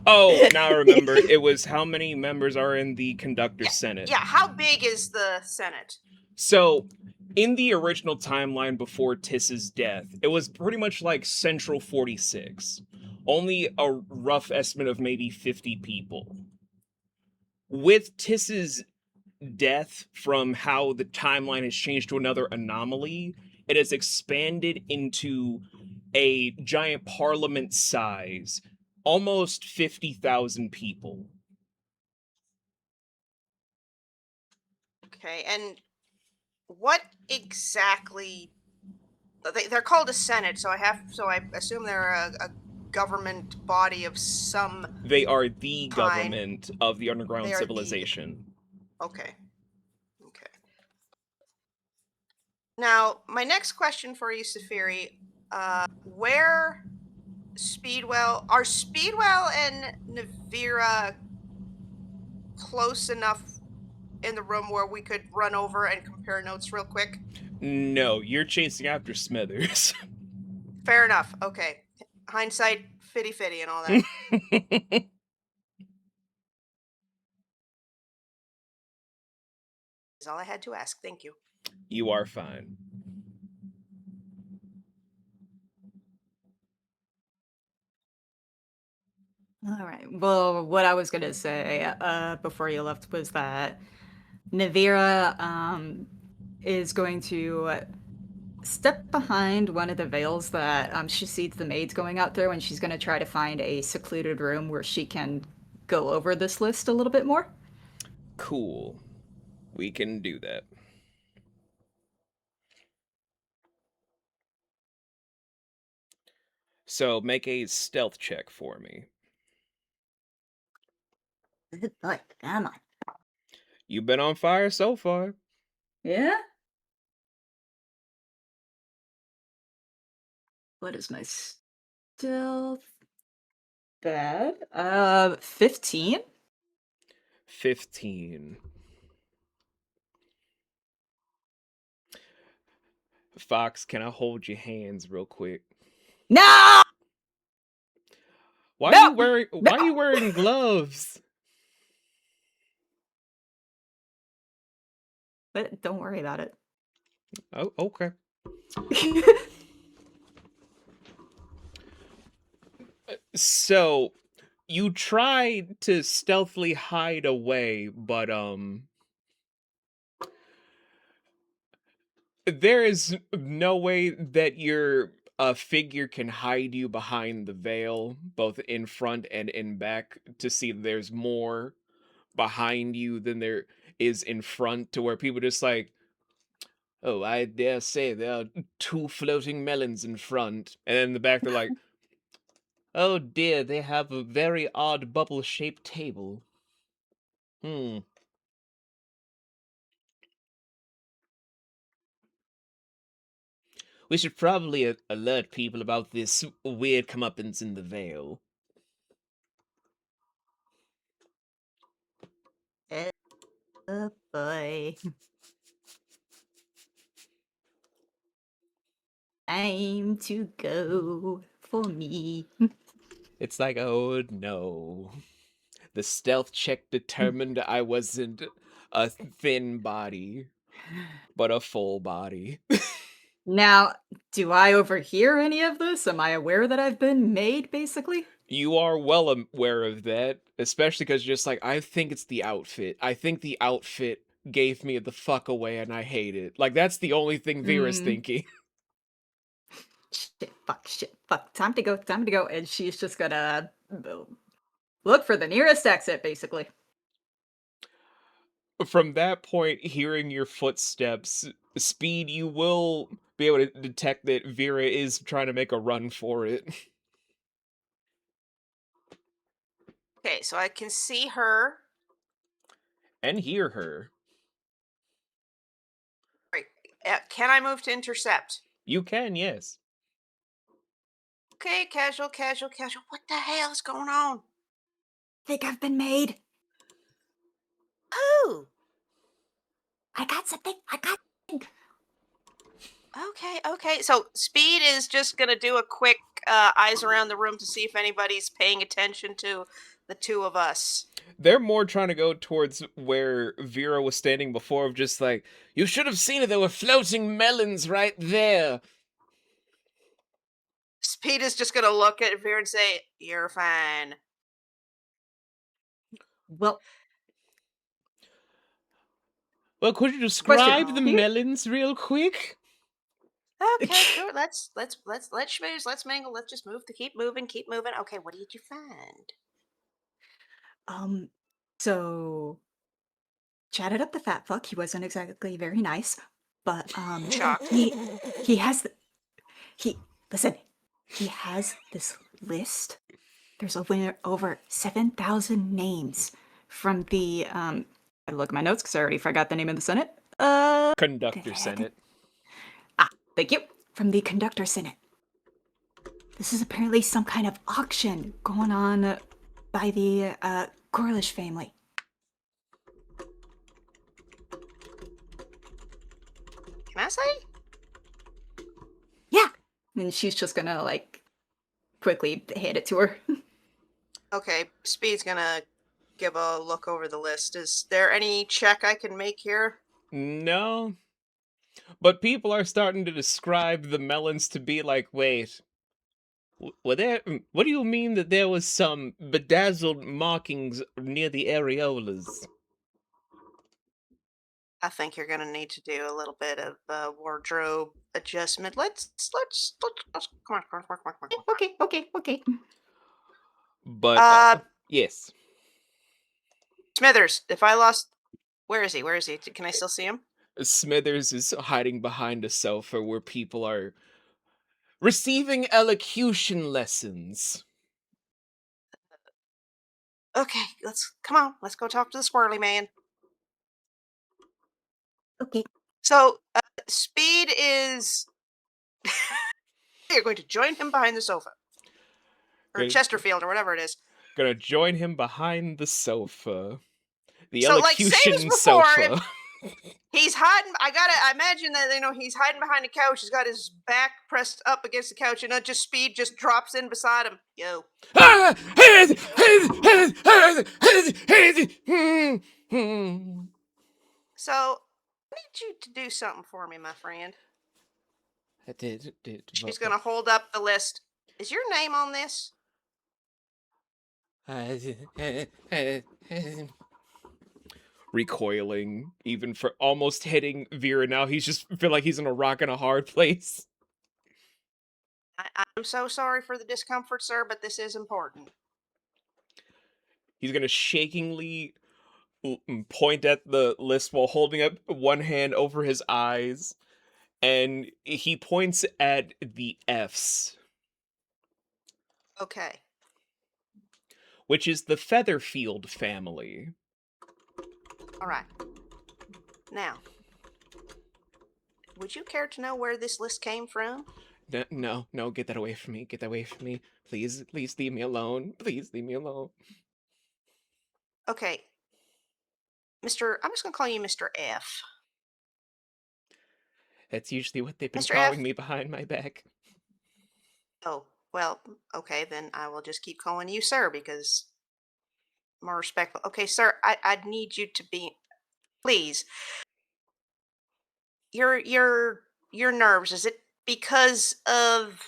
Oh, now I remember. It was how many members are in the Conductor Senate. Yeah, how big is the Senate? So, in the original timeline before Tiss's death, it was pretty much like Central 46. Only a rough estimate of maybe 50 people. With Tiss's death, from how the timeline has changed to another anomaly, it has expanded into a giant parliament size, almost 50,000 people. Okay, and what exactly? They're called a Senate, so I assume they're a government body of some. They are the kind. government of the underground They are the- civilization. Okay. Okay. Now, my next question for you, Safiri, where are Speedwell and Naevira close enough in the room where we could run over and compare notes real quick? No, you're chasing after Smithers. Fair enough. Okay. Hindsight, fitty and all that. Is all I had to ask. Thank you. You are fine. All right. Well, what I was gonna say before you left was that Naevira is going to step behind one of the veils that she sees the maids going out through, and she's going to try to find a secluded room where she can go over this list a little bit more. Cool. We can do that. So make a stealth check for me. Good boy, come on. You've been on fire so far. Yeah? What is my stealth? Bad. 15? 15. Fox, can I hold your hands real quick? No! Why No! are you wearing gloves? But don't worry about it. Oh, okay. So, you tried to stealthily hide away, but there is no way that your figure can hide you behind the veil, both in front and in back, to see there's more behind you than there is in front, to where people just like, oh, I dare say there are 2 floating melons in front, and then in the back they're like, oh dear, they have a very odd bubble-shaped table. We should probably alert people about this weird comeuppance in the veil. Oh boy. Time to go for me. It's like, oh no. The stealth check determined I wasn't A thin body, but a full body. Now, do I overhear any of this? Am I aware that I've been made, basically? You are well aware of that, especially because just like, I think it's the outfit. I think the outfit gave me the fuck away and I hate it. Like, that's the only thing Vera's thinking. Shit, fuck. Time to go, time to go. And she's just gonna look for the nearest exit, basically. From that point, hearing your footsteps, Speed, you will be able to detect that Vera is trying to make a run for it. Okay, so I can see her. And hear her. Right. Can I move to intercept? You can, yes. Okay, casual. What the hell is going on? Think I've been made. Who? I got something. Okay. So Speed is just gonna do a quick eyes around the room to see if anybody's paying attention to the two of us. They're more trying to go towards where Vera was standing before, of just like, you should have seen it, there were floating melons right there. Speed is just gonna look at Vera and say, "You're fine." Well, Well, could you describe the Here- melons real quick? Okay, sure. Let's schmooze. Let's mingle. Let's just keep moving. Okay, what did you find? so chatted up the fat fuck. He wasn't exactly very nice, but Shocked. he has listen. He has this list. There's over 7,000 names from the I look at my notes because I already forgot the name of the Senate. Conductor Senate. Thank you. From the Conductor Senate. This is apparently some kind of auction going on by the Gorlish family. Can I say? Yeah. And she's just gonna like quickly hand it to her. Okay, Speed's gonna give a look over the list. Is there any check I can make here? No. But people are starting to describe the melons to be like, wait, what do you mean that there was some bedazzled markings near the areolas? I think you're gonna need to do a little bit of wardrobe adjustment. Let's come on. Okay. But, yes. Smithers, if I lost, where is he? Can I still see him? Smithers is hiding behind a sofa where people are receiving elocution lessons. Okay, come on. Let's go talk to the squirrely man. Okay. So Speed is. You're going to join him behind the sofa, or Good. Chesterfield, or whatever it is. Gonna join him behind the sofa. The So, like, same as elocution before, sofa. He's hiding. I imagine that he's hiding behind the couch. He's got his back pressed up against the couch, and Speed just drops in beside him. Yo. So I need you to do something for me, my friend. She's gonna hold up the list. Is your name on this? Recoiling, even for almost hitting Vera now, he's just feel like he's in a rock and a hard place. I'm so sorry for the discomfort, sir, but this is important. He's gonna shakingly point at the list while holding up one hand over his eyes, and he points at the F's. Okay. Which is the Featherfield family. All right. Now, would you care to know where this list came from? No, get that away from me. Get that away from me. Please leave me alone. Please leave me alone. Okay. I'm just going to call you Mr. F. That's usually what they've been Mr. calling F? me behind my back. Oh, well, okay, then I will just keep calling you sir because more respectful. Okay, sir, I'd need you to be... please. Your nerves, is it because of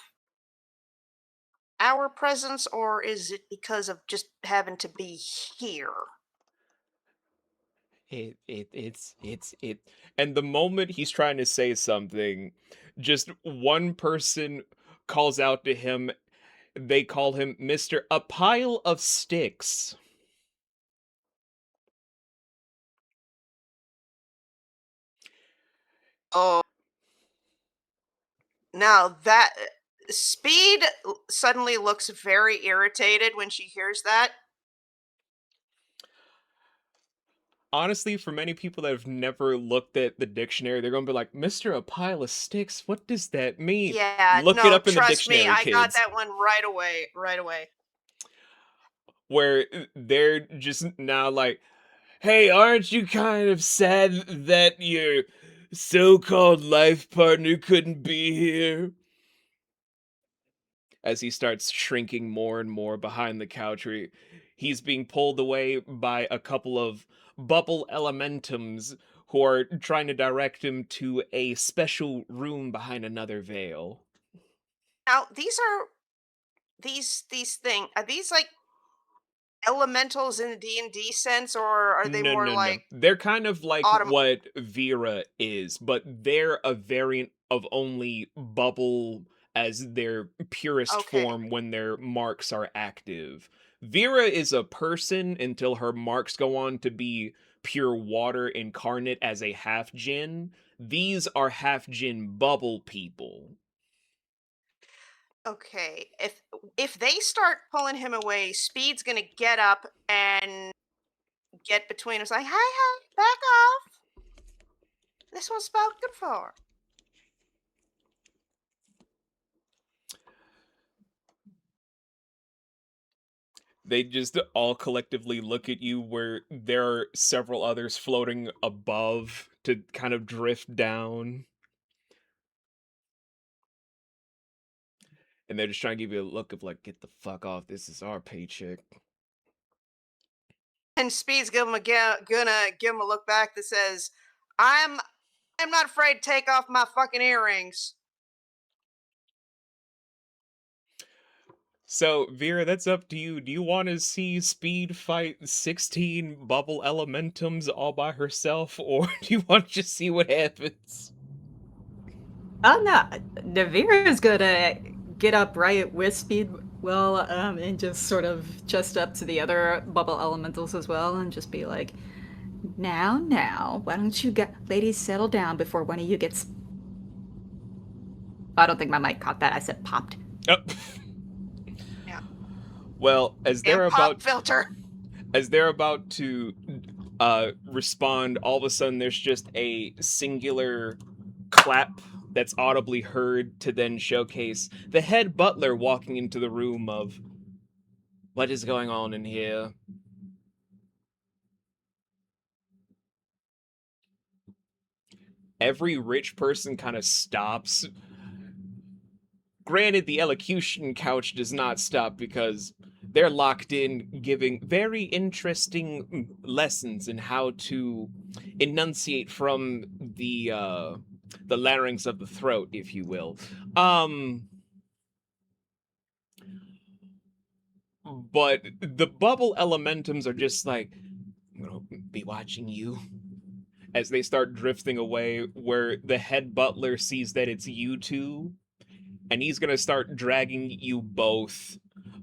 our presence, or is it because of just having to be here? It. And the moment he's trying to say something, just one person calls out to him. They call him Mr. A Pile of Sticks. Oh, now that Speed suddenly looks very irritated when she hears that. Honestly, for many people that have never looked at the dictionary, they're going to be like, Mr. A Pile of Sticks? What does that mean? Yeah, Look it no, up in the trust me, dictionary, I got kids. that one right away. Where they're just now like, hey, aren't you kind of sad that your so-called life partner couldn't be here? As he starts shrinking more and more behind the couch, where he's being pulled away by a couple of bubble elementums who are trying to direct him to a special room behind another veil. Now, these things, are these like elementals in the D&D sense, or are they more No. like They're kind of like autumn? what Vera is, but they're a variant of only bubble as their purest Okay. form when their marks are active. Vera is a person until her marks go on to be pure water incarnate as a half djinn. These are half djinn bubble people. Okay, if they start pulling him away, Speed's gonna get up and get between us, like, hey, back off. This one's spoken for. They just all collectively look at you, where there are several others floating above to kind of drift down. And they're just trying to give you a look of like, get the fuck off, this is our paycheck. And Speed's gonna give him a look back that says, I'm not afraid to take off my fucking earrings. So, Vera, that's up to you. Do you want to see Speed fight 16 bubble elementums all by herself, or do you want to just see what happens? Oh no, Naevira's gonna get up right with Speedwell, and just sort of chest up to the other bubble elementals as well, and just be like, now, why don't you ladies settle down before one of you gets... I don't think my mic caught that. I said popped. Oh. Yeah. Well, as they're And pop about filter. as they're about to respond, all of a sudden there's just a singular clap that's audibly heard to then showcase the head butler walking into the room of, what is going on in here? Every rich person kind of stops. Granted, the elocution couch does not stop because they're locked in giving very interesting lessons in how to enunciate from the larynx of the throat, if you will. But the bubble elementums are just like, I'm gonna be watching you. As they start drifting away, where the head butler sees that it's you two, and he's gonna start dragging you both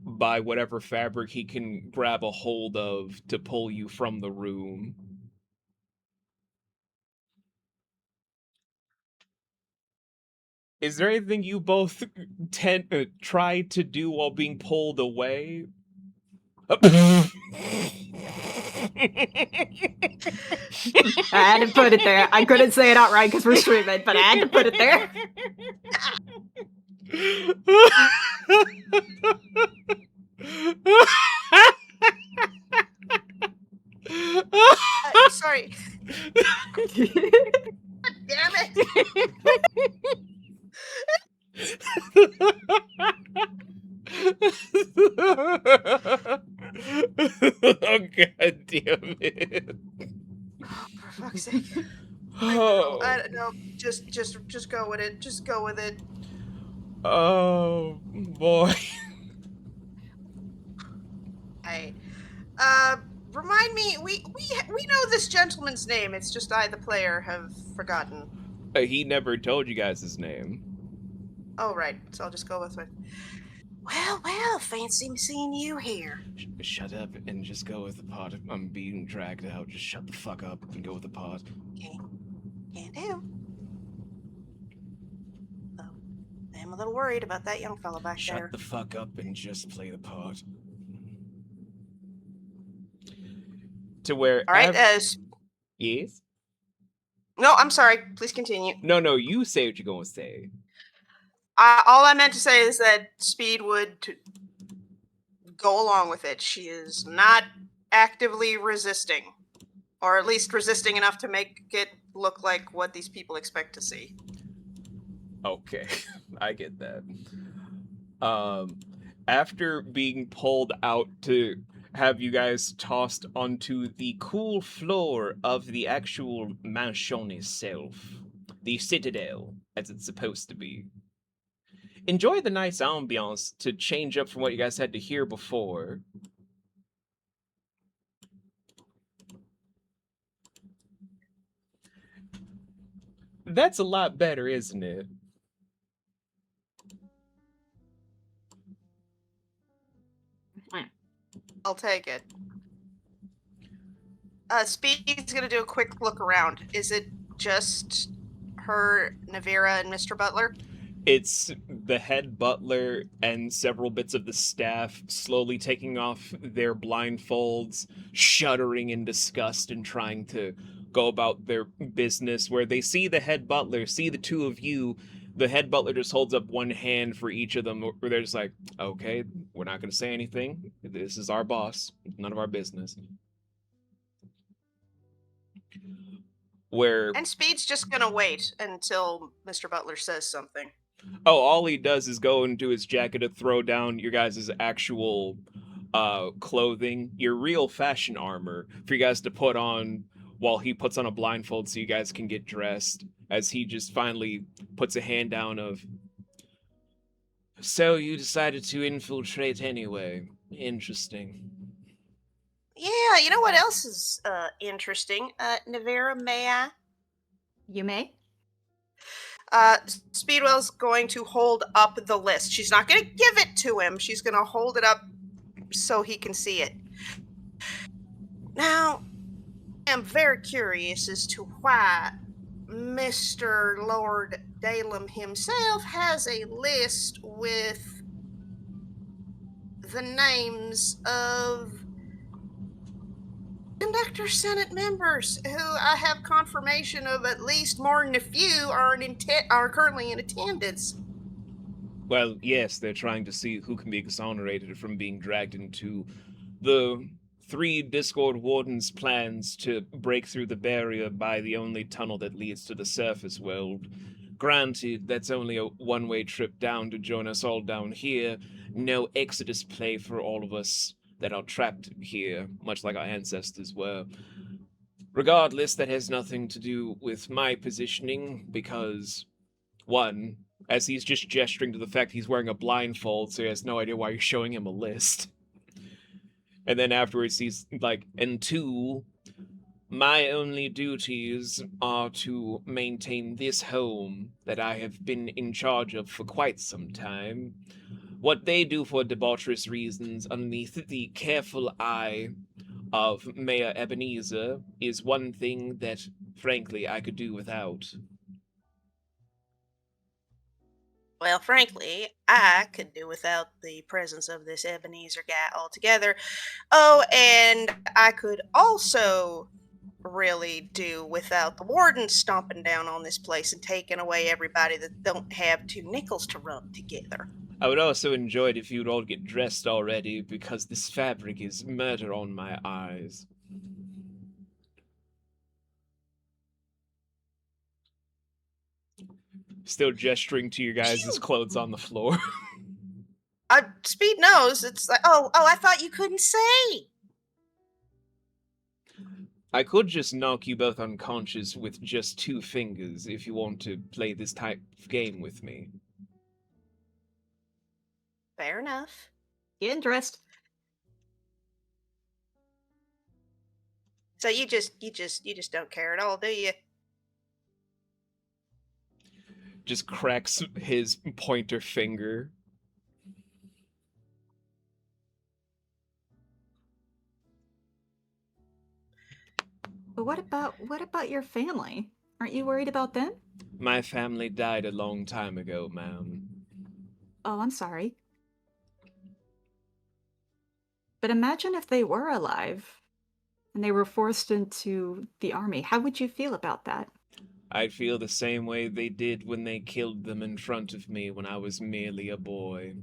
by whatever fabric he can grab a hold of to pull you from the room. Is there anything you both try to do while being pulled away? I had to put it there. I couldn't say it outright because we're streaming, but I had to put it there. Sorry. Damn it. Oh, god damn it. Oh, for fuck's sake. Oh, I don't know. Just go with it. Just go with it. oh boy. Hey. Remind me, we know this gentleman's name. It's just I, the player, have forgotten. He never told you guys his name. Oh, right. So I'll just go with it. Well, fancy seeing you here. Shut up and just go with the pot. I'm being dragged out. Just shut the fuck up and go with the pot. Can't do. Oh, I'm a little worried about that young fella back there. Shut the fuck up and just play the part. To where... All right, Yes? no, I'm sorry. Please continue. No, you say what you're going to say. All I meant to say is that Speed would go along with it. She is not actively resisting. Or at least resisting enough to make it look like what these people expect to see. Okay, I get that. After being pulled out to have you guys tossed onto the cool floor of the actual mansion itself, the Citadel, as it's supposed to be. Enjoy the nice ambiance to change up from what you guys had to hear before. That's a lot better, isn't it? I'll take it. Speed's gonna do a quick look around. Is it just her, Naevira, and Mr. Butler? It's the head butler and several bits of the staff slowly taking off their blindfolds, shuddering in disgust and trying to go about their business, where they see the head butler, see the two of you. The head butler just holds up one hand for each of them, where they're just like, okay, we're not going to say anything. This is our boss. None of our business. And Speed's just gonna wait until Mr. Butler says something. Oh, all he does is go into his jacket to throw down your guys' actual clothing, your real fashion armor, for you guys to put on while he puts on a blindfold so you guys can get dressed, as he just finally puts a hand down of, so you decided to infiltrate anyway. Interesting. Yeah, you know what else is interesting? Naevira, may I? You may? Speedwell's going to hold up the list. She's not going to give it to him. She's going to hold it up so he can see it. Now, I am very curious as to why Mr. Lord Dalem himself has a list with the names of Conductor Senate members who I have confirmation of at least more than a few are currently in attendance. Well, yes, they're trying to see who can be exonerated from being dragged into the 3 Discord Wardens' plans to break through the barrier by the only tunnel that leads to the surface world. Granted, that's only a one-way trip down to join us all down here. No Exodus play for all of us that are trapped here, much like our ancestors were. Regardless, that has nothing to do with my positioning, because, one, as he's just gesturing to the fact he's wearing a blindfold, so he has no idea why you're showing him a list. And then afterwards he's like, and 2, my only duties are to maintain this home that I have been in charge of for quite some time. What they do for debaucherous reasons underneath the careful eye of Mayor Ebenezer is one thing that, frankly, I could do without. Well, frankly, I could do without the presence of this Ebenezer guy altogether. Oh, and I could also really do without the warden stomping down on this place and taking away everybody that don't have 2 nickels to rub together. I would also enjoy it if you'd all get dressed already, because this fabric is murder on my eyes. Still gesturing to your guys' clothes on the floor. Speed knows. It's like, oh, I thought you couldn't say. I could just knock you both unconscious with just 2 fingers if you want to play this type of game with me. Fair enough. Getting dressed. So you just don't care at all, do you? Just cracks his pointer finger. But what about your family? Aren't you worried about them? My family died a long time ago, ma'am. Oh, I'm sorry. But imagine if they were alive and they were forced into the army. How would you feel about that? I'd feel the same way they did when they killed them in front of me when I was merely a boy.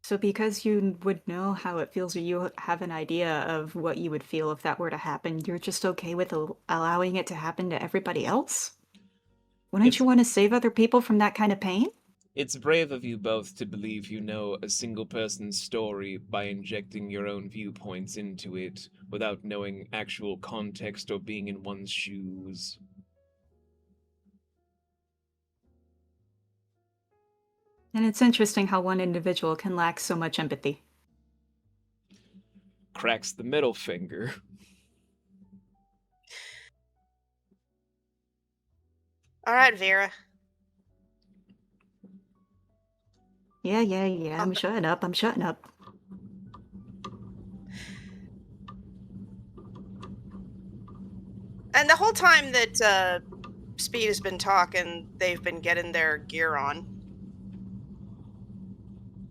So because you would know how it feels, or you have an idea of what you would feel if that were to happen, you're just okay with allowing it to happen to everybody else? Wouldn't you want to save other people from that kind of pain? It's brave of you both to believe you know a single person's story by injecting your own viewpoints into it without knowing actual context or being in one's shoes. And it's interesting how one individual can lack so much empathy. Cracks the middle finger. All right, Vera. Yeah, I'm shutting up. And the whole time that Speed has been talking, they've been getting their gear on.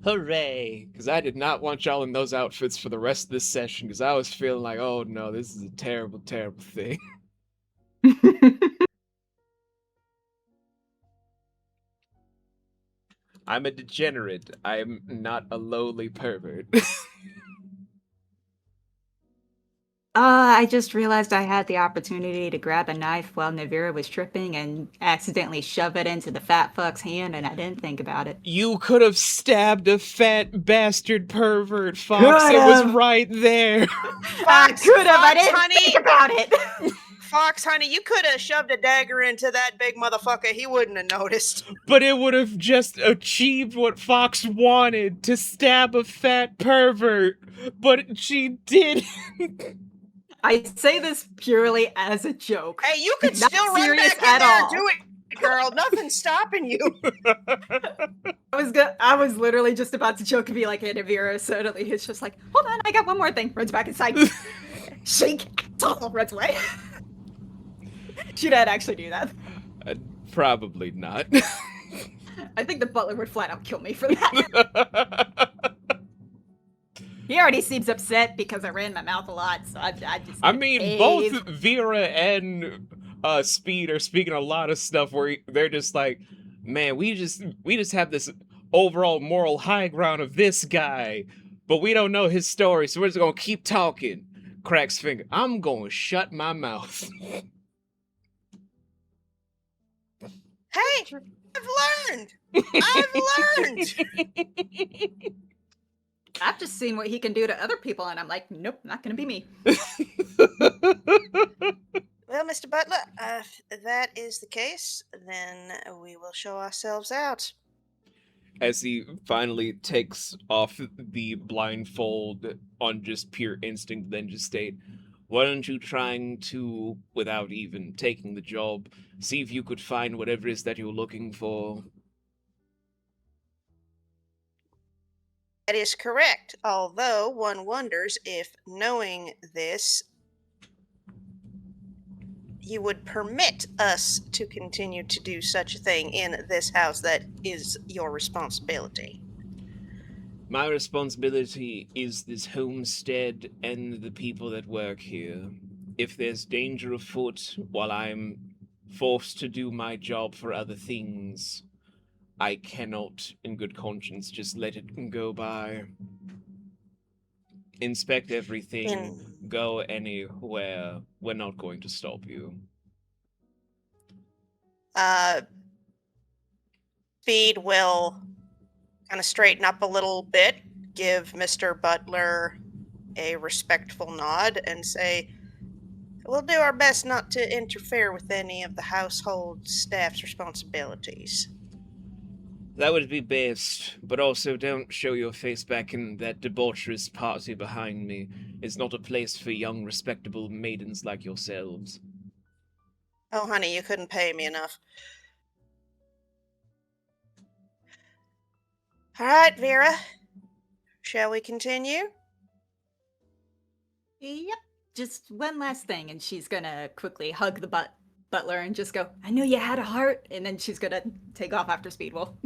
Hooray! Because I did not want y'all in those outfits for the rest of this session, because I was feeling like, oh no, this is a terrible, terrible thing. I'm a degenerate. I'm not a lowly pervert. I just realized I had the opportunity to grab a knife while Naevira was tripping and accidentally shove it into the fat fuck's hand, and I didn't think about it. You could have stabbed a fat bastard pervert, Fox. It was right there. I could have. I didn't honey. think about it. Fox, honey, you could have shoved a dagger into that big motherfucker. He wouldn't have noticed. But it would have just achieved what Fox wanted, to stab a fat pervert. But she didn't. I say this purely as a joke. Hey, you could Not still run serious back in at there all. and do it, girl. Nothing's stopping you. I was literally just about to joke and be like, hey, Naevira, suddenly it's just like, hold on, I got one more thing. Runs back inside. Shake. Runs away. Should I actually do that? Probably not. I think the butler would flat out kill me for that. He already seems upset because I ran my mouth a lot, so I just... I mean, both Vera and Speed are speaking a lot of stuff where they're just like, man, we just have this overall moral high ground of this guy, but we don't know his story, so we're just gonna keep talking. Cracks finger. I'm gonna shut my mouth. Hey, I've learned. I've just seen what he can do to other people, and I'm like, nope, not gonna be me. Well, Mr. Butler, if that is the case, then we will show ourselves out. As he finally takes off the blindfold on just pure instinct, then just state, why don't you trying to, without even taking the job, see if you could find whatever it is that you're looking for? That is correct, although one wonders if, knowing this, you would permit us to continue to do such a thing in this house that is your responsibility. My responsibility is this homestead and the people that work here. If there's danger afoot while I'm forced to do my job for other things, I cannot, in good conscience, just let it go by. Inspect everything, go anywhere. We're not going to stop you. Speed will kind of straighten up a little bit, give Mr. Butler a respectful nod and say, we'll do our best not to interfere with any of the household staff's responsibilities. That would be best, but also don't show your face back in that debaucherous party behind me. It's not a place for young, respectable maidens like yourselves. Oh, honey, you couldn't pay me enough. All right, Vera. Shall we continue? Yep. Just one last thing, and she's gonna quickly hug the butler and just go, I knew you had a heart, and then she's gonna take off after Speedwell.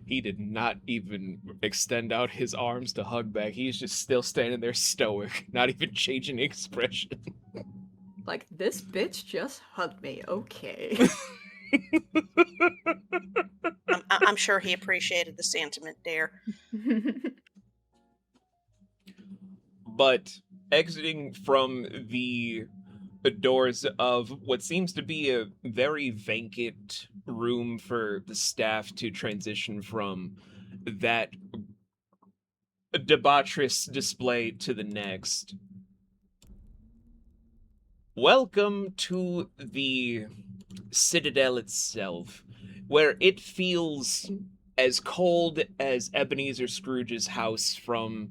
He did not even extend out his arms to hug back. He's just still standing there stoic, not even changing expression. Like, this bitch just hugged me, okay. I'm sure he appreciated the sentiment there. But exiting from the doors of what seems to be a very vacant room for the staff to transition from that debaucherous display to the next. Welcome to the Citadel itself, where it feels as cold as Ebenezer Scrooge's house from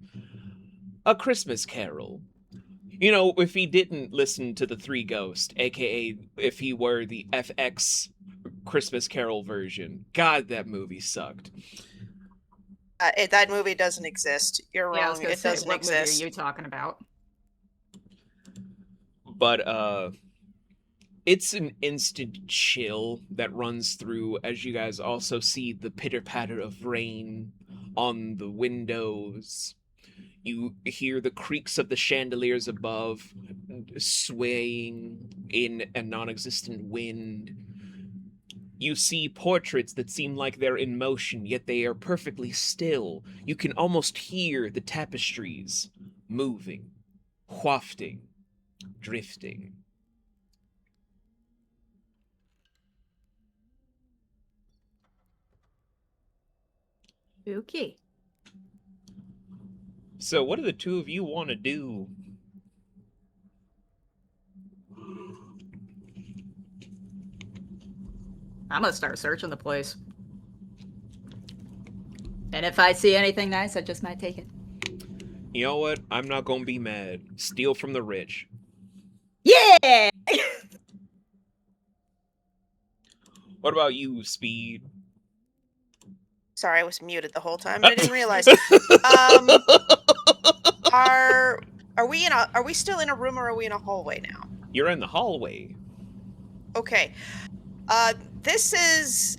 A Christmas Carol. You know, if he didn't listen to the Three Ghosts, aka if he were the FX Christmas Carol version. God, that movie sucked. That movie doesn't exist. You're Yeah, I was wrong. gonna It say, doesn't what exist. movie are you talking about? But it's an instant chill that runs through as you guys also see the pitter-patter of rain on the windows. You hear the creaks of the chandeliers above swaying in a non-existent wind. You see portraits that seem like they're in motion, yet they are perfectly still. You can almost hear the tapestries moving, wafting, drifting. Okay. So what do the two of you want to do? I'm gonna start searching the place. And if I see anything nice, I just might take it. You know what? I'm not gonna be mad. Steal from the rich. Yeah! What about you, Speed? Sorry, I was muted the whole time, but I didn't realize. Are we still in a room or are we in a hallway now? You're in the hallway. Okay. This is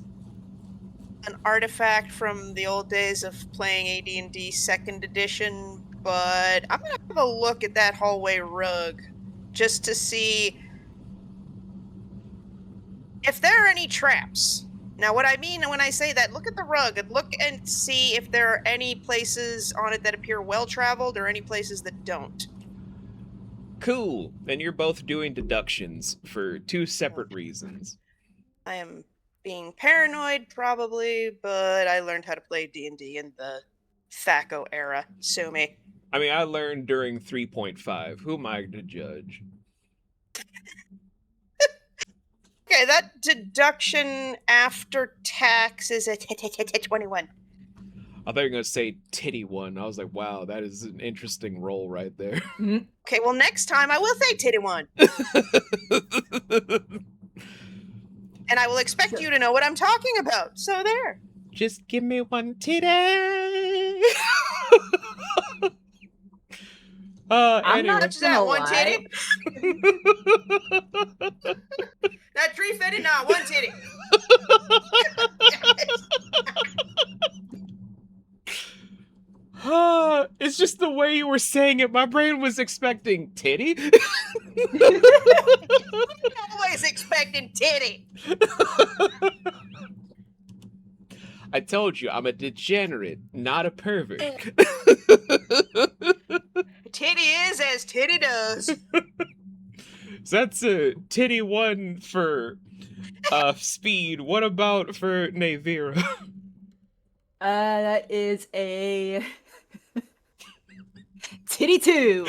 an artifact from the old days of playing AD&D 2nd edition, but I'm gonna have a look at that hallway rug just to see if there are any traps. Now, what I mean when I say that, look at the rug and look and see if there are any places on it that appear well-traveled or any places that don't. Cool. Then you're both doing deductions for two separate reasons. I am being paranoid, probably, but I learned how to play D&D in the THACO era. Sue me. I mean, I learned during 3.5. Who am I to judge? Okay, that deduction after tax is a 21. I thought you were going to say titty one. I was like, wow, that is an interesting roll right there. Okay, well, next time I will say titty one. And I will expect you to know what I'm talking about. So there. Just give me one titty. I'm anyway. not That gonna one lie. titty. Not three-fitted, not one titty. It's just the way you were saying it. My brain was expecting titty. Always expecting titty. I told you, I'm a degenerate, not a pervert. Titty is as titty does. So that's a titty one for Speed. What about for Naevira? That is a Titty 2.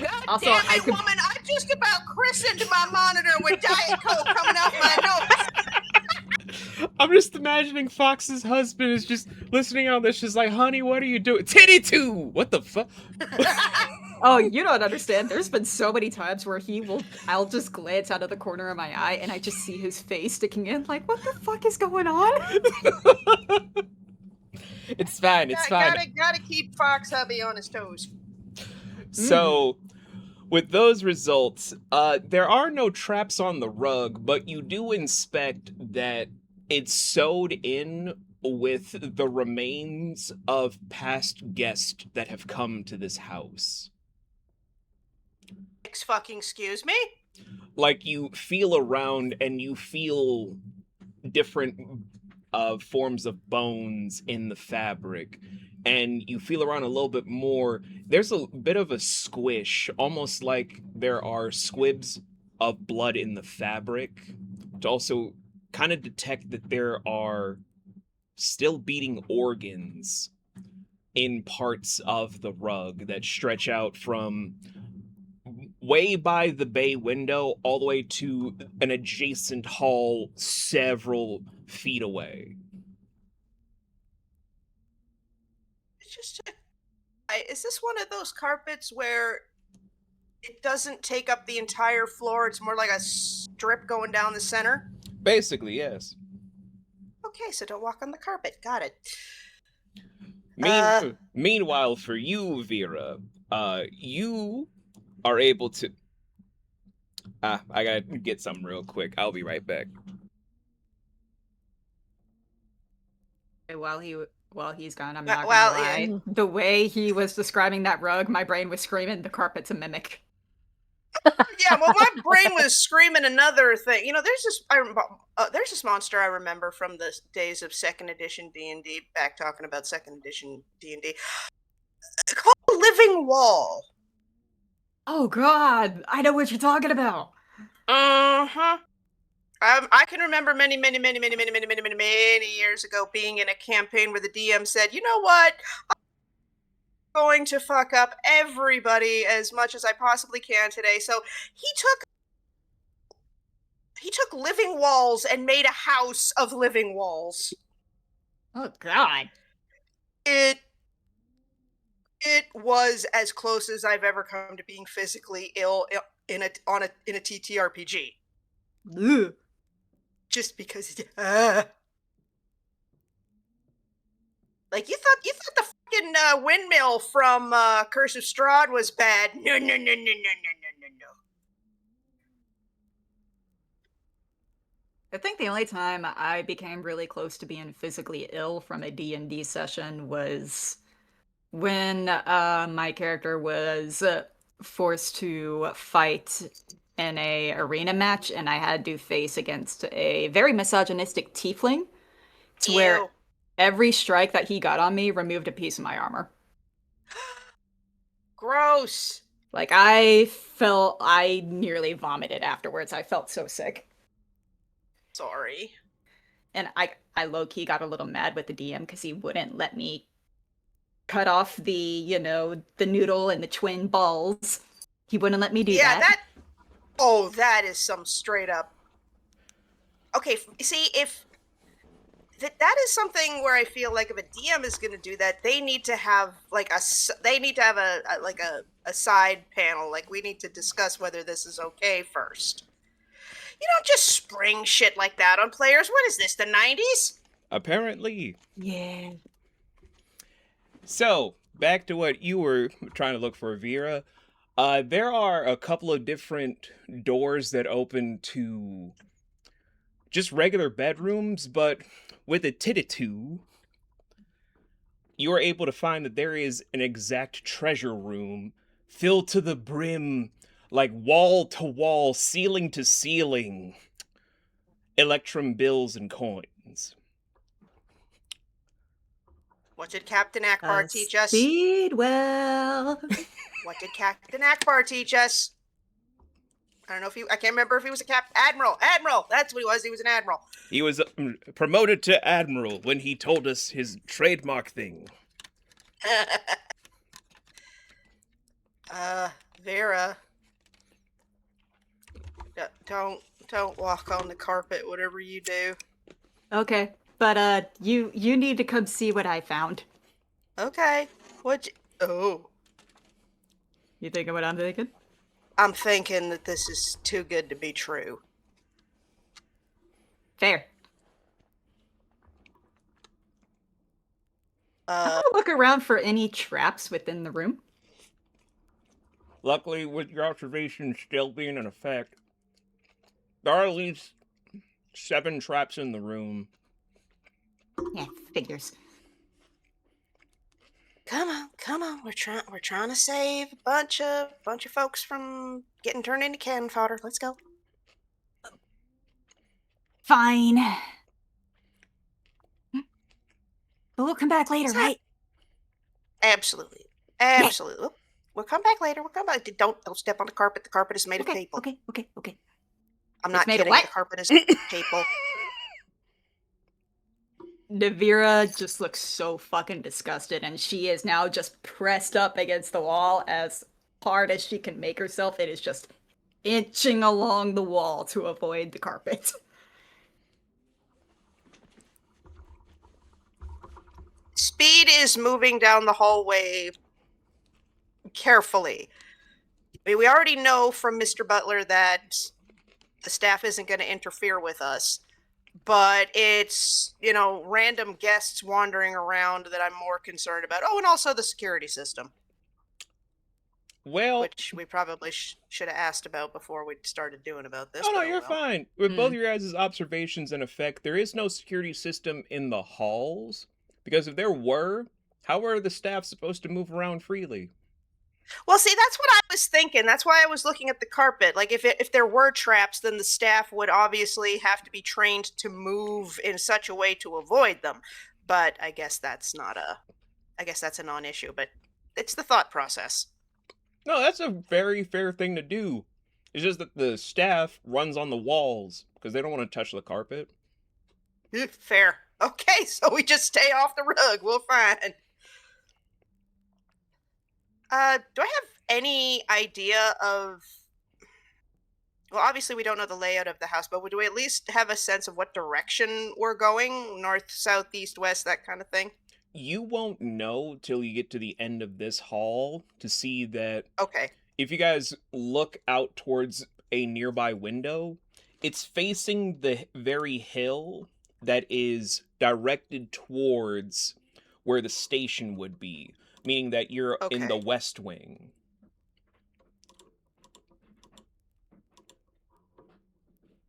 God Also, damn I it, could- woman! I just about christened my monitor with Diet Coke coming out my nose. I'm just imagining Fox's husband is just listening on this, just like, honey, what are you doing? Titty 2! What the fuck? Oh, you don't understand. There's been so many times where I'll just glance out of the corner of my eye and I just see his face sticking in, like, what the fuck is going on? It's fine, it's fine. Gotta keep Fox hubby on his toes. So, with those results, there are no traps on the rug, but you do inspect that it's sewed in with the remains of past guests that have come to this house. Excuse me? Like, you feel around and you feel different forms of bones in the fabric, and you feel around a little bit more. There's a bit of a squish, almost like there are squibs of blood in the fabric, to also kind of detect that there are still beating organs in parts of the rug that stretch out from way by the bay window all the way to an adjacent hall several feet away. It's just is this one of those carpets where it doesn't take up the entire floor? It's more like a strip going down the center? Basically, yes. Okay, so don't walk on the carpet. Got it. Meanwhile, for you, Vera, you are able to... I gotta get something real quick. I'll be right back. While he's gone, I'm not Well, gonna lie. The way he was describing that rug, my brain was screaming, the carpet's a mimic. Yeah, well, my brain was screaming another thing. You know, there's this monster I remember from the days of 2nd edition D&D, back talking about 2nd edition D&D, called Living Wall. Oh god, I know what you're talking about. Uh-huh. I can remember many years ago being in a campaign where the DM said, you know what? I'm going to fuck up everybody as much as I possibly can today. So he took living walls and made a house of living walls. Oh god. It was as close as I've ever come to being physically ill in a TTRPG. Ugh. Just because like you thought the fucking windmill from Curse of Strahd was bad. No. I think the only time I became really close to being physically ill from a D&D session was when my character was forced to fight in a arena match, and I had to face against a very misogynistic tiefling, to where Ew. every strike that he got on me removed a piece of my armor. Gross. Like, I nearly vomited afterwards. I felt so sick. Sorry. And I low-key got a little mad with the DM because he wouldn't let me cut off the noodle and the twin balls. He wouldn't let me do that. That is some straight up. Okay, see, if that is something where I feel like if a DM is going to do that, they need to have a side panel. Like, we need to discuss whether this is okay first. You don't just spring shit like that on players. What is this, the 90s? Apparently. Yeah. So, back to what you were trying to look for, Vera. There are a couple of different doors that open to just regular bedrooms, but with a titty-two, you are able to find that there is an exact treasure room filled to the brim, like wall to wall, ceiling to ceiling, electrum bills and coins. What did Captain Akbar teach us? Speedwell. What did Captain Akbar teach us? I don't know if I can't remember if he was a Admiral. Admiral! That's what he was. He was an Admiral. He was promoted to Admiral when he told us his trademark thing. Vera. Don't walk on the carpet, whatever you do. Okay, but you need to come see what I found. Okay. Oh. You thinking what I'm thinking? I'm thinking that this is too good to be true. Fair. I'm gonna look around for any traps within the room. Luckily, with your observation still being in effect, there are at least 7 traps in the room. Yeah, figures. Come on. We're trying to save a bunch of folks from getting turned into cannon fodder. Let's go. Fine. But we'll come back later, right? Absolutely. We'll come back later. We'll come back. Don't step on the carpet. The carpet is made of people. Okay. I'm not made of kidding. what? The carpet is people. Naevira just looks so fucking disgusted, and she is now just pressed up against the wall as hard as she can make herself. It is just inching along the wall to avoid the carpet. Speed is moving down the hallway carefully. I mean, we already know from Mr. Butler that the staff isn't going to interfere with us, but it's, random guests wandering around that I'm more concerned about. Oh, and also the security system. Well, which we probably should have asked about before we started doing about this. Oh no, you're fine. With both your guys' observations in effect, there is no security system in the halls. Because if there were, how are the staff supposed to move around freely? Well, see, that's what I was thinking. That's why I was looking at the carpet. Like, if there were traps, then the staff would obviously have to be trained to move in such a way to avoid them. But I guess that's a non-issue. But it's the thought process. No, that's a very fair thing to do. It's just that the staff runs on the walls because they don't want to touch the carpet. Fair. Okay, so we just stay off the rug. We'll find. Do I have any idea of... Well, obviously we don't know the layout of the house, but do we at least have a sense of what direction we're going? North, south, east, west, that kind of thing? You won't know till you get to the end of this hall to see that... Okay. If you guys look out towards a nearby window, it's facing the very hill that is directed towards where the station would be, meaning that you're in the west wing.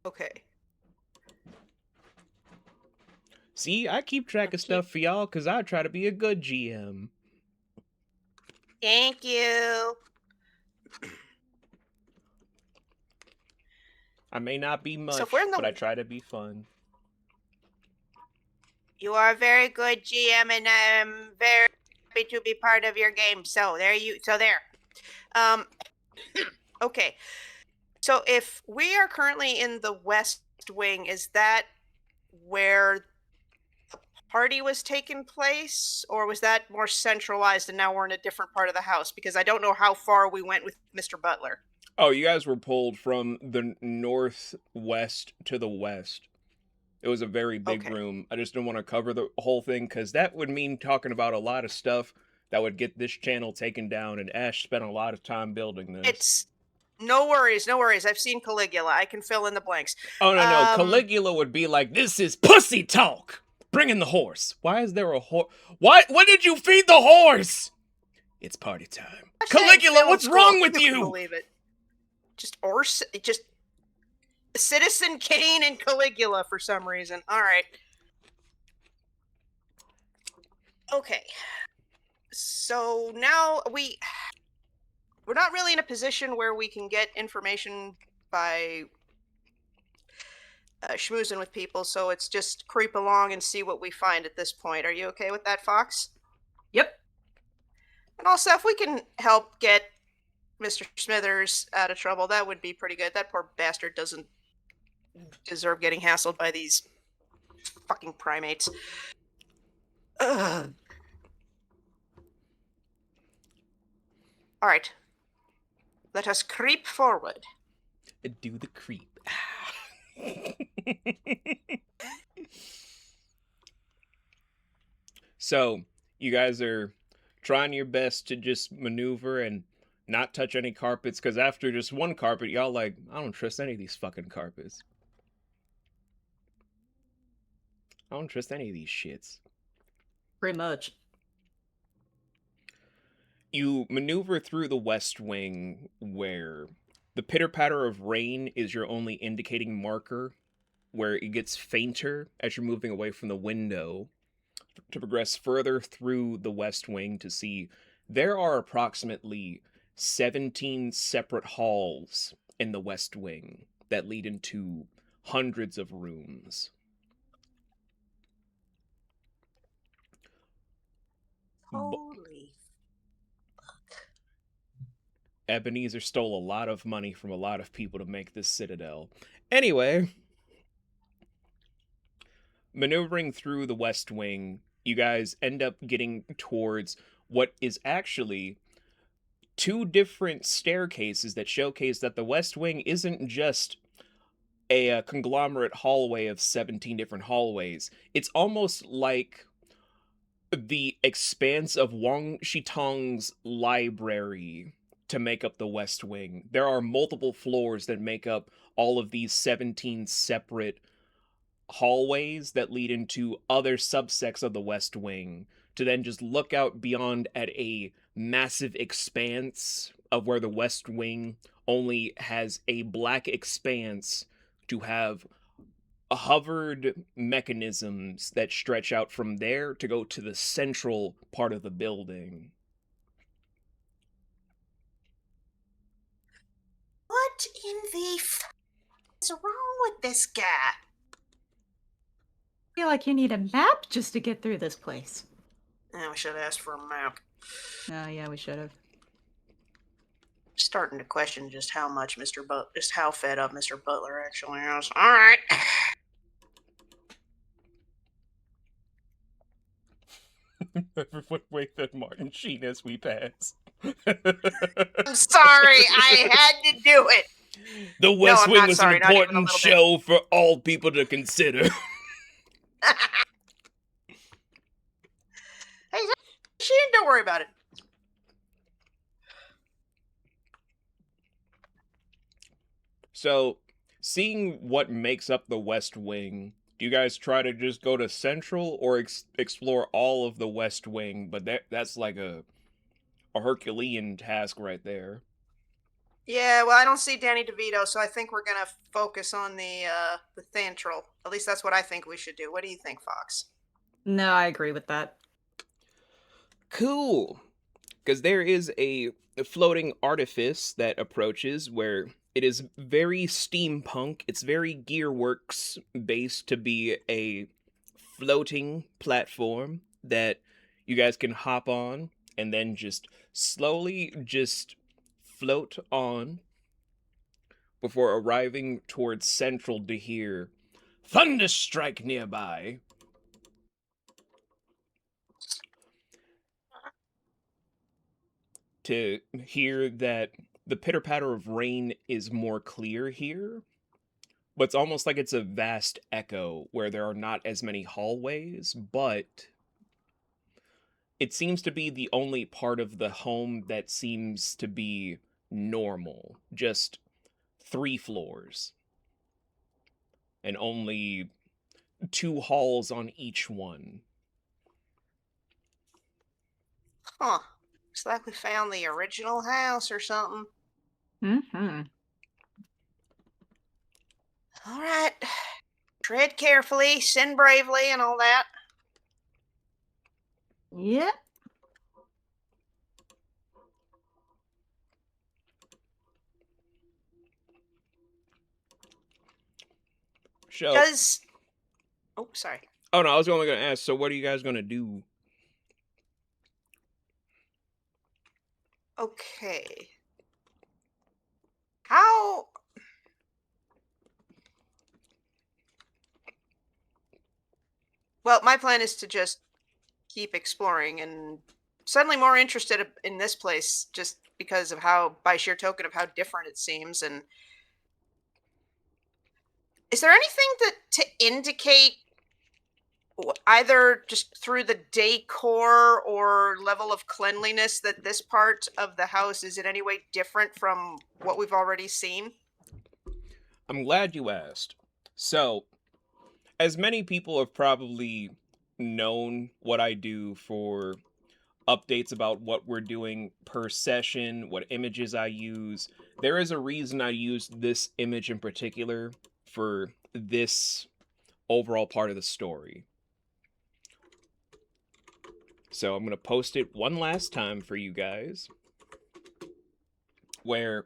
Okay. See, I keep track of stuff for y'all because I try to be a good GM. Thank you. I may not be much, but I try to be fun. You are a very good GM, and I'm very happy to be part of your game. So there. Okay. So if we are currently in the west wing, is that where the party was taking place, or was that more centralized and now we're in a different part of the house? Because I don't know how far we went with Mr. Butler. Oh, you guys were pulled from the northwest to the west. It was a very big room. I just didn't want to cover the whole thing because that would mean talking about a lot of stuff that would get this channel taken down, and Ash spent a lot of time building this. It's no worries. I've seen Caligula. I can fill in the blanks. Oh, no. Caligula would be like, this is pussy talk. Bring in the horse. Why is there a horse? What did you feed the horse? It's party time. Caligula, what's wrong with you? Believe it. Just Citizen Kane and Caligula for some reason. All right. Okay. So now we're not really in a position where we can get information by schmoozing with people, so it's just creep along and see what we find at this point. Are you okay with that, Fox? Yep. And also, if we can help get Mr. Smithers out of trouble. That would be pretty good. That poor bastard doesn't deserve getting hassled by these fucking primates. Ugh. All right. Let us creep forward. Do the creep. So, you guys are trying your best to just maneuver and not touch any carpets, because after just one carpet, y'all like, I don't trust any of these fucking carpets. I don't trust any of these shits. Pretty much. You maneuver through the West Wing, where the pitter-patter of rain is your only indicating marker, where it gets fainter as you're moving away from the window, to progress further through the West Wing to see there are approximately 17 separate halls in the West Wing that lead into hundreds of rooms. Holy. Ebenezer stole a lot of money from a lot of people to make this Citadel. Anyway, maneuvering through the West Wing, you guys end up getting towards what is actually two different staircases that showcase that the West Wing isn't just a conglomerate hallway of 17 different hallways. It's almost like the expanse of Wang Shitong's library to make up the West Wing. There are multiple floors that make up all of these 17 separate hallways that lead into other subsects of the West Wing, to then just look out beyond at a massive expanse of where the West Wing only has a black expanse to have hovered mechanisms that stretch out from there to go to the central part of the building. What in the f is wrong with this guy? I feel like you need a map just to get through this place. We should have asked for a map. Oh, yeah, we should have. Starting to question just how much just how fed up Mr. Butler actually is. All right. Everyone wait that Martin Sheen as we pass. I'm sorry, I had to do it. The West I'm Wing not was sorry, an not even a important little bit. show for all people to consider. Hey, Sheen, don't worry about it. So, seeing what makes up the West Wing, do you guys try to just go to Central or explore all of the West Wing? But that's like a Herculean task right there. Yeah, well, I don't see Danny DeVito, so I think we're gonna focus on the Thantral. At least that's what I think we should do. What do you think, Fox? No, I agree with that. Cool. Because there is a floating artifice that approaches where it is very steampunk. It's very Gearworks based to be a floating platform that you guys can hop on and then just slowly just float on before arriving towards Central to hear thunderstrike nearby. To hear that the pitter-patter of rain is more clear here, but it's almost like it's a vast echo where there are not as many hallways, but it seems to be the only part of the home that seems to be normal. Just 3 floors. And only 2 halls on each one. Huh. Looks like we found the original house or something. Mm-hmm. All right. Tread carefully, sin bravely, and all that. Yep. So, Does... Oh, sorry. oh no, I was only going to ask, so what are you guys going to do? Okay. How... Well, my plan is to just keep exploring, and suddenly more interested in this place just because of how, by sheer token of how different it seems. And is there anything to indicate, either just through the decor or level of cleanliness, that this part of the house is in any way different from what we've already seen? I'm glad you asked. So, as many people have probably known what I do for updates about what we're doing per session, what images I use, there is a reason I used this image in particular for this overall part of the story. So I'm going to post it one last time for you guys, where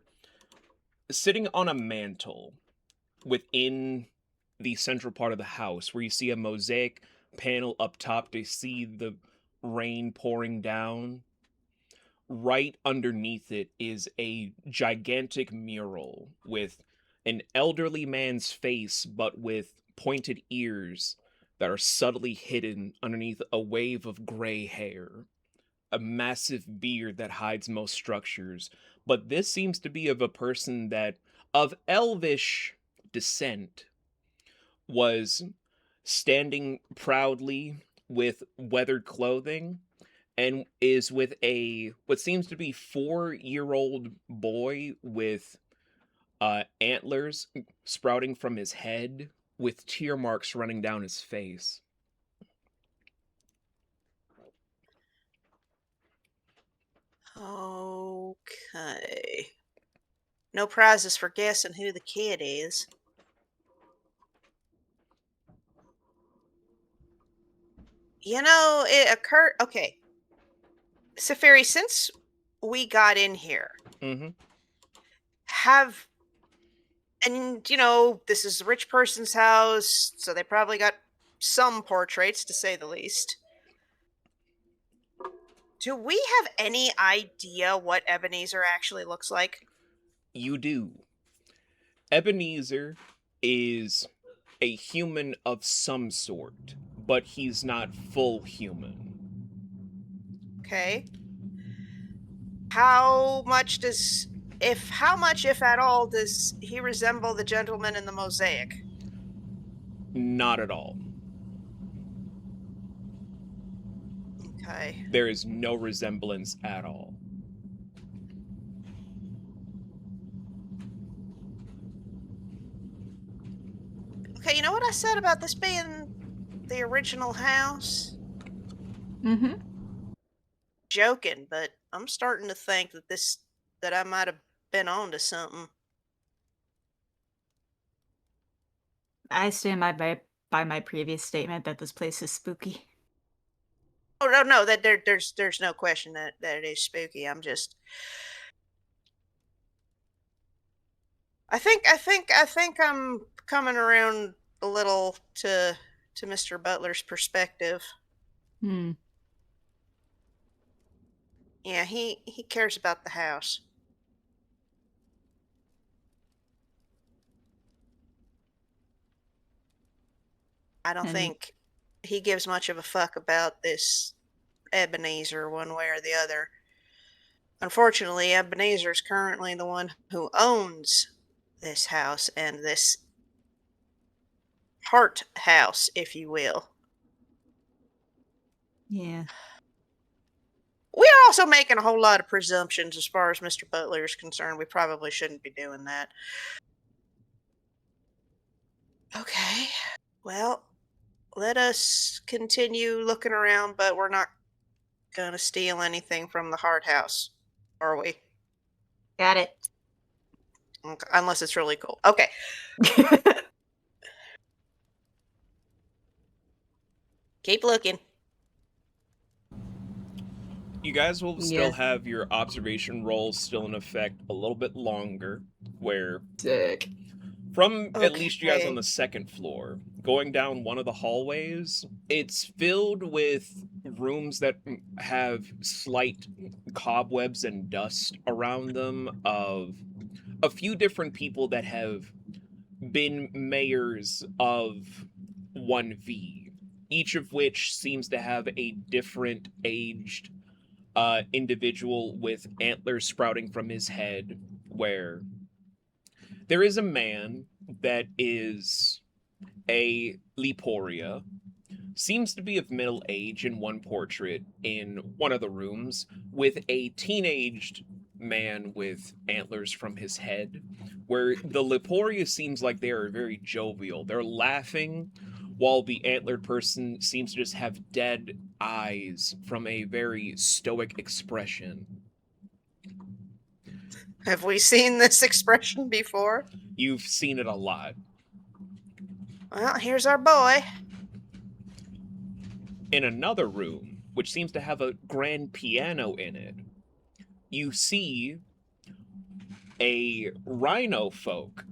sitting on a mantle within the central part of the house, where you see a mosaic panel up top to see the rain pouring down, right underneath it is a gigantic mural with an elderly man's face, but with pointed ears that are subtly hidden underneath a wave of gray hair, a massive beard that hides most structures. But this seems to be of a person that, of elvish descent, was standing proudly with weathered clothing, and is with a what seems to be 4-year-old boy with antlers sprouting from his head, with tear marks running down his face. Okay. No prizes for guessing who the kid is. You know, it occurred... Okay. Safari, since we got in here, Mm-hmm. have... And, you know, this is a rich person's house, so they probably got some portraits, to say the least. Do we have any idea what Ebenezer actually looks like? You do. Ebenezer is a human of some sort, but he's not full human. Okay. How much, if at all, does he resemble the gentleman in the mosaic? Not at all. Okay. There is no resemblance at all. Okay, you know what I said about this being the original house? Mm-hmm. Joking, but I'm starting to think that I might have been onto something. I stand by my previous statement that this place is spooky. Oh no, that there's no question that it is spooky. I'm just... I think I'm coming around a little to Mr. Butler's perspective. Hmm. Yeah, he cares about the house. I don't And- think he gives much of a fuck about this Ebenezer one way or the other. Unfortunately, Ebenezer is currently the one who owns this house, and this heart house, if you will. Yeah. We're also making a whole lot of presumptions as far as Mr. Butler is concerned. We probably shouldn't be doing that. Okay. Well, let us continue looking around, but we're not going to steal anything from the heart house, are we? Got it. Okay, unless it's really cool. Okay. Keep looking. You guys will still Yeah. have your observation rolls still in effect a little bit longer, where Sick. from at least you guys Okay. on the second floor, going down one of the hallways, it's filled with rooms that have slight cobwebs and dust around them of a few different people that have been mayors of 1V, each of which seems to have a different aged individual with antlers sprouting from his head, where there is a man that is a Liporia, seems to be of middle age in one portrait in one of the rooms, with a teenaged man with antlers from his head, where the Liporia seems like they are very jovial. They're laughing, while the antlered person seems to just have dead eyes from a very stoic expression. Have we seen this expression before? You've seen it a lot. Well, here's our boy. In another room, which seems to have a grand piano in it, you see a rhino folk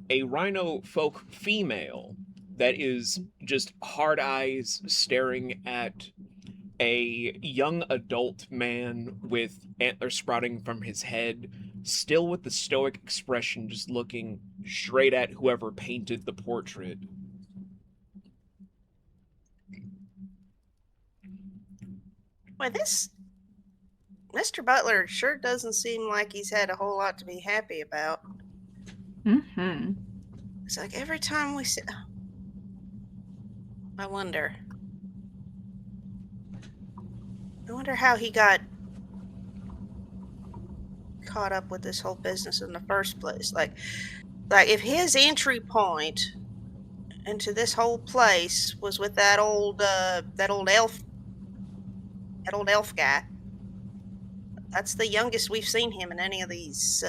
female that is just hard eyes staring at a young adult man with antlers sprouting from his head, still with the stoic expression, just looking straight at whoever painted the portrait. Well, this Mr. Butler sure doesn't seem like he's had a whole lot to be happy about. Mm-hmm. It's like every time we see... I wonder how he got caught up with this whole business in the first place. Like if his entry point into this whole place was with that old elf guy. That's the youngest we've seen him in any of these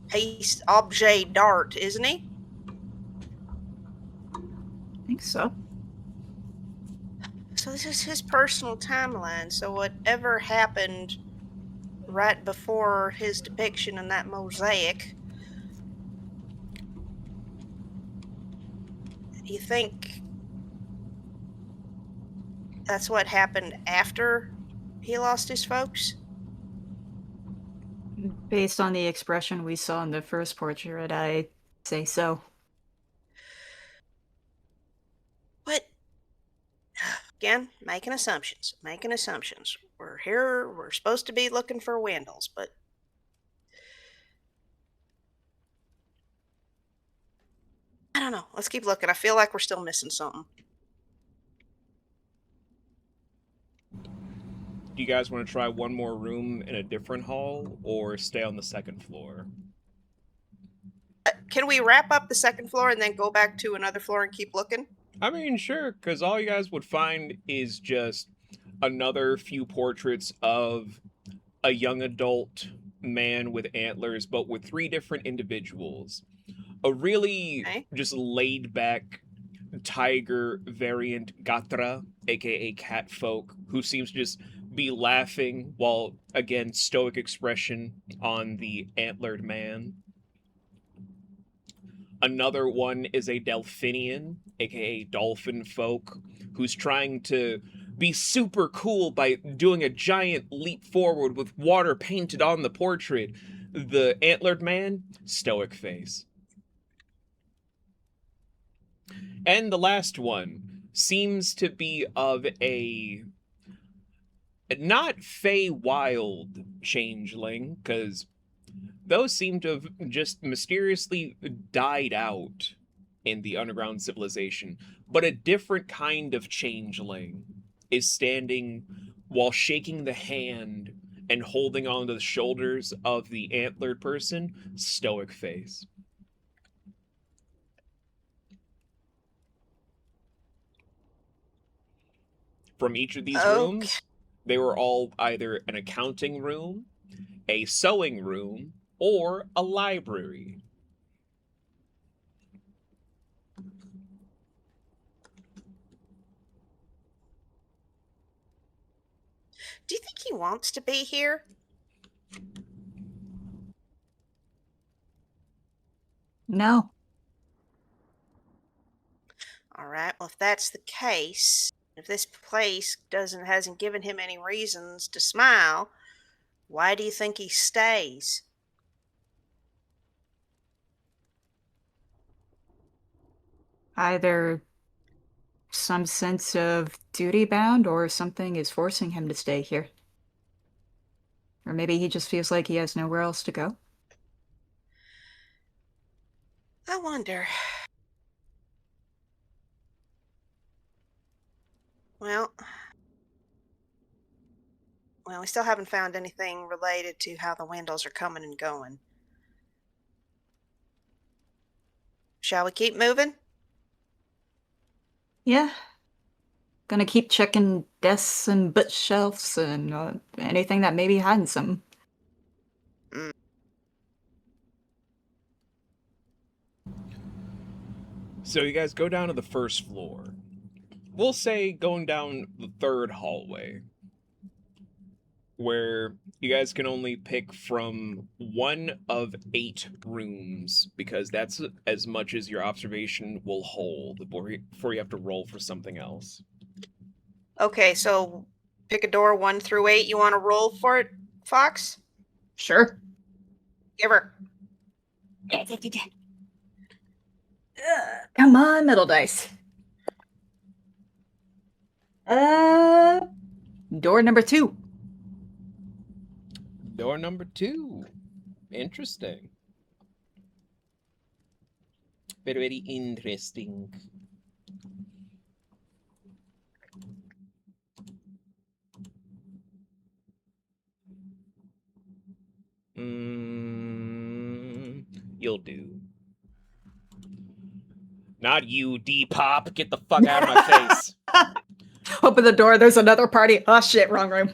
paste objet d'art, isn't he? I think so. So this is his personal timeline. So whatever happened right before his depiction in that mosaic, you think that's what happened after he lost his folks? Based on the expression we saw in the first portrait, I say so. But again, making assumptions. We're here, we're supposed to be looking for Wyndells, but I don't know. Let's keep looking. I feel like we're still missing something. Do you guys want to try one more room in a different hall, or stay on the second floor? Can we wrap up the second floor and then go back to another floor and keep looking? I mean, sure, because all you guys would find is just another few portraits of a young adult man with antlers, but with three different individuals. A really just laid-back tiger variant Gatra, aka cat folk, who seems to just be laughing while, again, stoic expression on the antlered man. Another one is a Delphinian, aka dolphin folk, who's trying to be super cool by doing a giant leap forward with water painted on the portrait. The antlered man, stoic face. And the last one seems to be of a not Fey-wild changeling, because those seem to have just mysteriously died out in the underground civilization, but a different kind of changeling is standing while shaking the hand and holding onto the shoulders of the antlered person, stoic face. From each of these rooms, they were all either an accounting room, a sewing room, or a library. Do you think he wants to be here? No. All right. Well, if that's the case, if this place hasn't given him any reasons to smile, why do you think he stays? Either some sense of duty bound or something is forcing him to stay here. Or maybe he just feels like he has nowhere else to go. I wonder. Well, we still haven't found anything related to how the Wyndells are coming and going. Shall we keep moving? Yeah. Gonna keep checking desks and bookshelves and anything that may be hiding something. So you guys go down to the first floor. We'll say going down the third hallway, where you guys can only pick from 1 of 8 rooms, because that's as much as your observation will hold before you have to roll for something else. Okay, so pick a door 1 through 8. You want to roll for it, Fox? Sure. Give her. Come on, middle dice. Door number 2. Door number 2. Interesting. Very, very interesting. You'll do. Not you, D-Pop. Get the fuck out of my face. Open the door, there's another party. Oh shit, wrong room.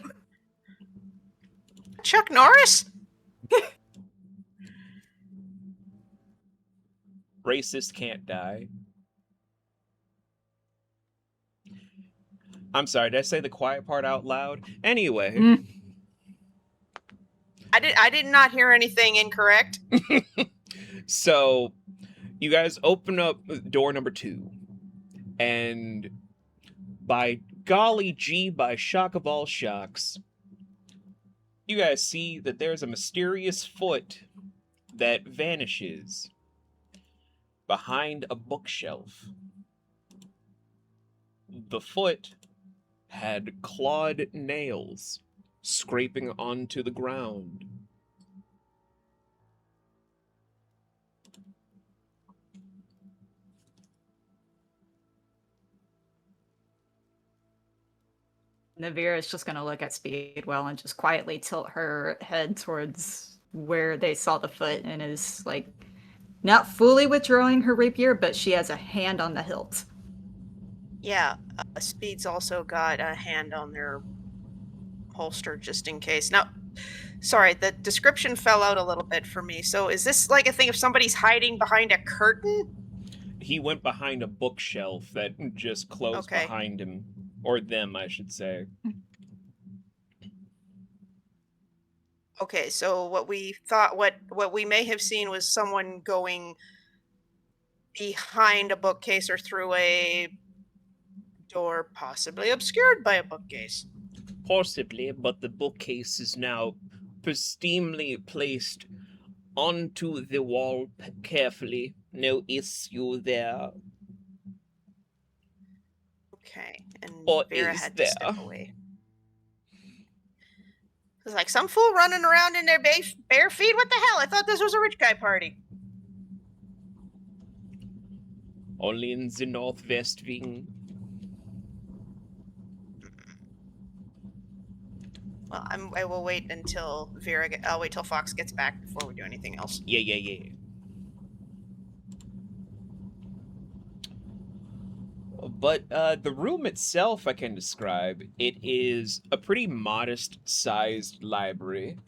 Chuck Norris? Racist can't die. I'm sorry, did I say the quiet part out loud? Anyway. I did not hear anything incorrect. So, you guys open up door number 2. And by golly gee, by shock of all shocks, you guys see that there's a mysterious foot that vanishes behind a bookshelf. The foot had clawed nails scraping onto the ground. Naevira's just gonna look at Speedwell and just quietly tilt her head towards where they saw the foot and is like not fully withdrawing her rapier, but she has a hand on the hilt. Yeah, Speed's also got a hand on their holster just in case. Now, sorry, the description fell out a little bit for me. So is this like a thing if somebody's hiding behind a curtain? He went behind a bookshelf that just closed behind him. Or them, I should say. Okay, so what we thought, what we may have seen was someone going behind a bookcase or through a door, possibly obscured by a bookcase. Possibly, but the bookcase is now pristinely placed onto the wall carefully. No issue there. Okay, and Or Vera is had there? to step away. It was like some fool running around in their bare feet. What the hell? I thought this was a rich guy party. Only in the northwest wing. Well, I will wait until I'll wait till Fox gets back before we do anything else. Yeah. But the room itself I can describe. It is a pretty modest-sized library.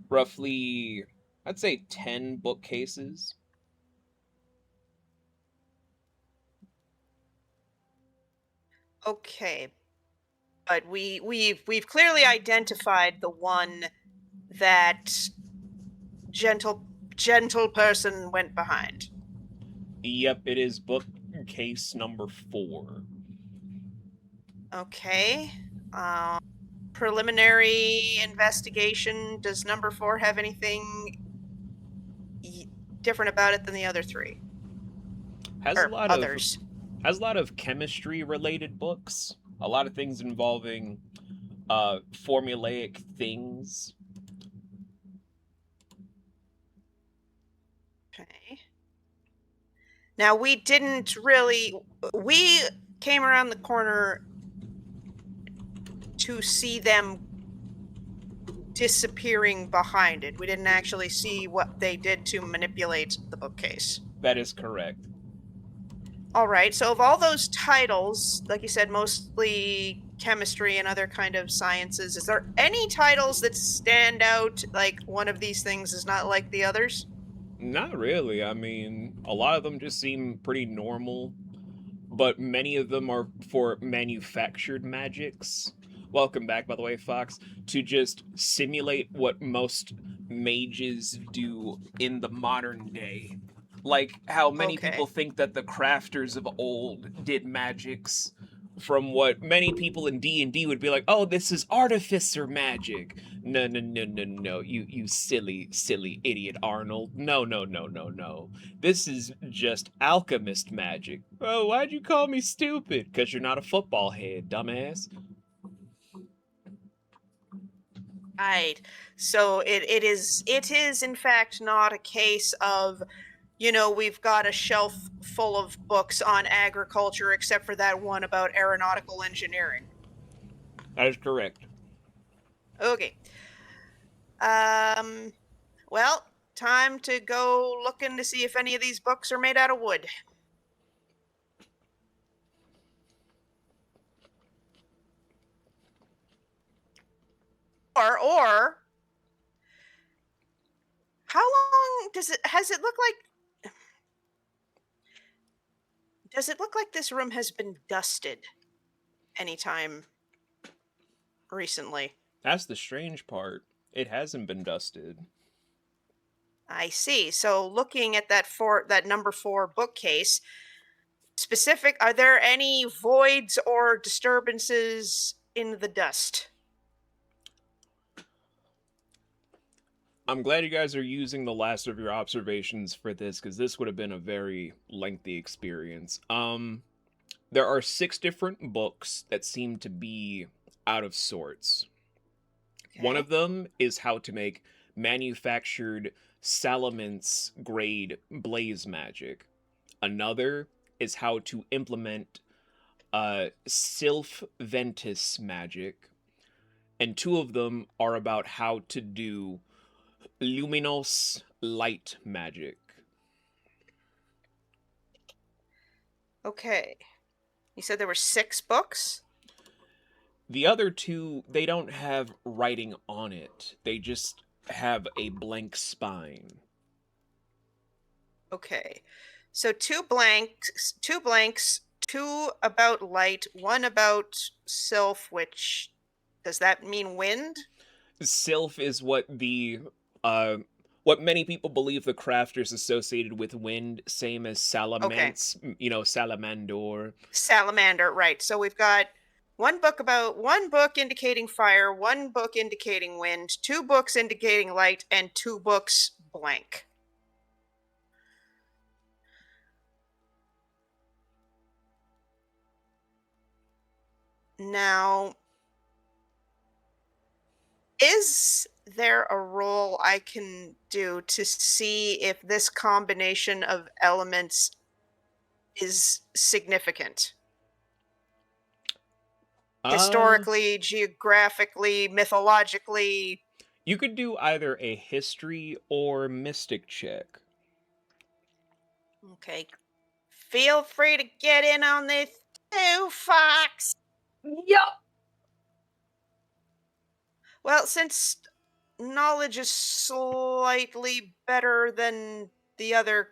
Roughly, I'd say 10 bookcases. Okay, but we've clearly identified the one that gentle person went behind. Yep, it is bookcase number 4. Okay. Preliminary investigation. Does number 4 have anything different about it than the other 3? Has or a lot others. has a lot of chemistry related books. A lot of things involving formulaic things. Okay. Now we came around the corner to see them disappearing behind it. We didn't actually see what they did to manipulate the bookcase. That is correct. All right, so of all those titles, like you said, mostly chemistry and other kind of sciences, is there any titles that stand out, like one of these things is not like the others? Not really. I mean, a lot of them just seem pretty normal, but many of them are for manufactured magics. Welcome back, by the way, Fox, to just simulate what most mages do in the modern day. Like how many Okay. people think that the crafters of old did magics from what many people in D&D would be like, oh, this is artificer magic. No, no, no, no, no. You silly, silly idiot, Arnold. No, no, no, no, no. This is just alchemist magic. Oh, why'd you call me stupid? Because you're not a football head, dumbass. Right. So it is in fact not a case of, you know, we've got a shelf full of books on agriculture except for that one about aeronautical engineering. That is correct. Okay. Well, time to go looking to see if any of these books are made out of wood. Or how long does it look like this room has been dusted anytime recently? That's the strange part. It hasn't been dusted. I see. So looking at that number 4 bookcase, are there any voids or disturbances in the dust? I'm glad you guys are using the last of your observations for this, because this would have been a very lengthy experience. There are 6 different books that seem to be out of sorts. Okay. One of them is how to make manufactured Salamence grade blaze magic. Another is how to implement Sylph Ventus magic. And 2 of them are about how to do Luminos light magic. Okay. You said there were 6 books? The other 2, they don't have writing on it. They just have a blank spine. Okay. So 2 blanks, 2 about light, 1 about Sylph, which does that mean wind? Sylph is what what many people believe the crafters associated with wind, same as Salamence, you know, Salamandor. Salamander, right. So we've got one book indicating fire, 1 book indicating wind, 2 books indicating light, and 2 books blank. Now, is there a roll I can do to see if this combination of elements is significant? Historically, geographically, mythologically? You could do either a history or mystic check. Okay. Feel free to get in on this too, Fox. Yup. Well, since knowledge is slightly better than the other,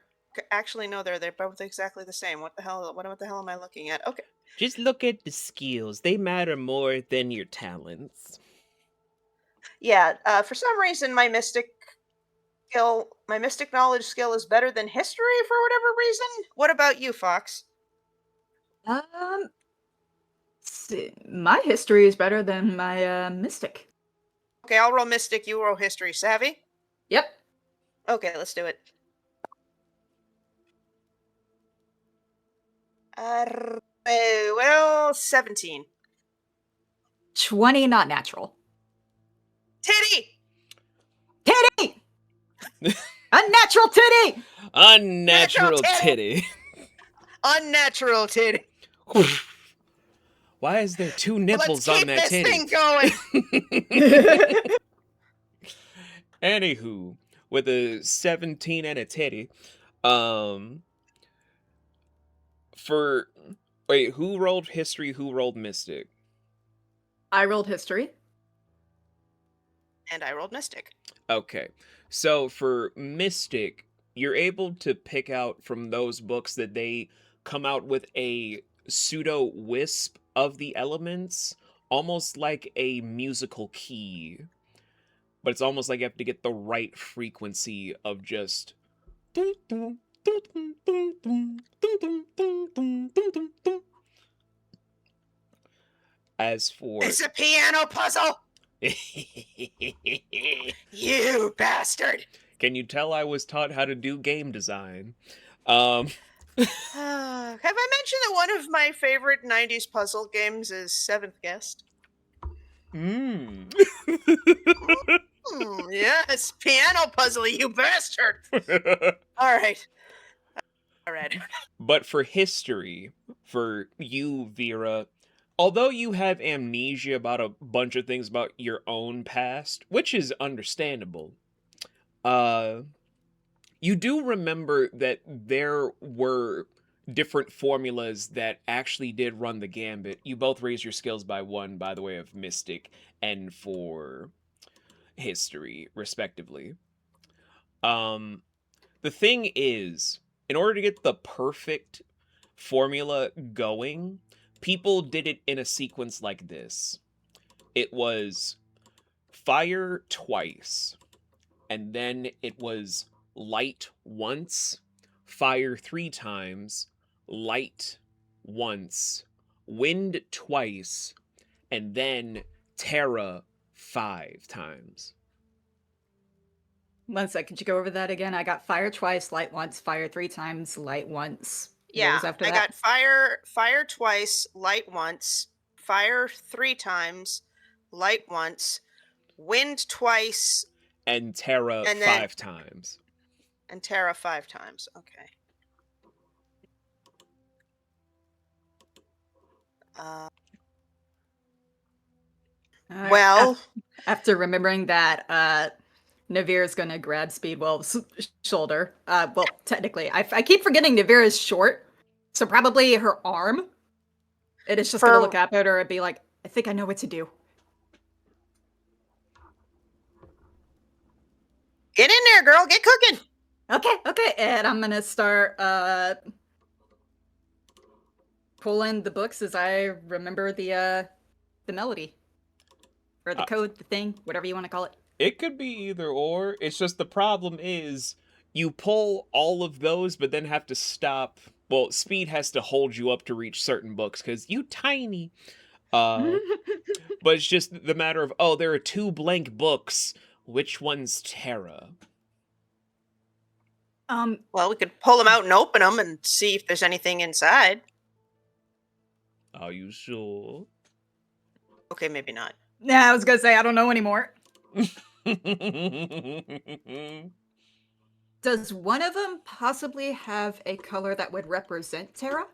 actually no, they're both exactly the same. What the hell am I looking at? Okay. Just look at the skills. They matter more than your talents. Yeah, for some reason my mystic knowledge skill is better than history for whatever reason. What about you, Fox? My history is better than my mystic. Okay, I'll roll mystic, you roll history. Savvy? Yep. Okay, let's do it. Well, 17. 20, not natural. Titty! Titty! Unnatural titty! Unnatural Natural titty. Unnatural titty. Why is there two Let's nipples keep on that this titty? thing going. Anywho, with a 17 and a titty, for wait, who rolled history? Who rolled mystic? I rolled history. And I rolled Mystic. Okay, so for mystic, you're able to pick out from those books that they come out with a pseudo wisp of the elements, almost like a musical key. But it's almost like you have to get the right frequency of just. As for. It's a piano puzzle! You bastard! Can you tell I was taught how to do game design? Have I mentioned that one of my favorite 90s puzzle games is Seventh Guest? Yes, piano puzzle, you bastard! Alright. Alright. But for history, for you, Vera, although you have amnesia about a bunch of things about your own past, which is understandable, you do remember that there were different formulas that actually did run the gambit. You both raised your skills by 1 by the way of Mystic and for history, respectively. The thing is, in order to get the perfect formula going, people did it in a sequence like this. It was fire twice, and then it was light once, fire 3 times, light once, wind twice, and then terra 5 times. 1 sec, could you go over that again? I got fire twice, light once, fire 3 times, light once. What Yeah, was after I that? got fire twice, light once, fire 3 times, light once, wind twice, And terra And then- 5 times. and terra 5 times. Okay. Well, After remembering that, Naevira's gonna grab Speedwell's shoulder. Well, technically, I keep forgetting Naevira's short, so probably her arm. It is just gonna look up at her and be like, I think I know what to do. get in there, girl. Get cooking. Okay, and I'm gonna start pulling the books as I remember the melody. Or the code, the thing, whatever you want to call it. It could be either or. It's just the problem is you pull all of those, but then have to stop. Well, speed has to hold you up to reach certain books because you tiny. But it's just the matter of, oh, there are 2 blank books. Which one's Terra? Well, we could pull them out and open them and see if there's anything inside. Are you sure? Okay, maybe not. Nah, I was gonna say I don't know anymore. Does one of them possibly have a color that would represent Terra?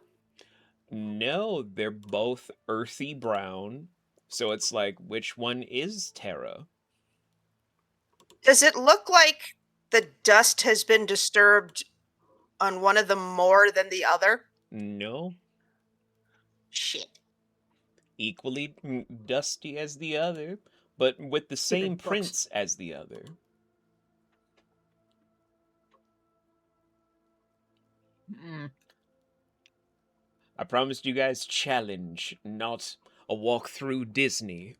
No, they're both earthy brown. So it's like, which one is Terra? Does it look like the dust has been disturbed on one of them more than the other? No. Shit. Equally dusty as the other, but with the same books. prints as the other. I promised you guys challenge, not a walk through Disney.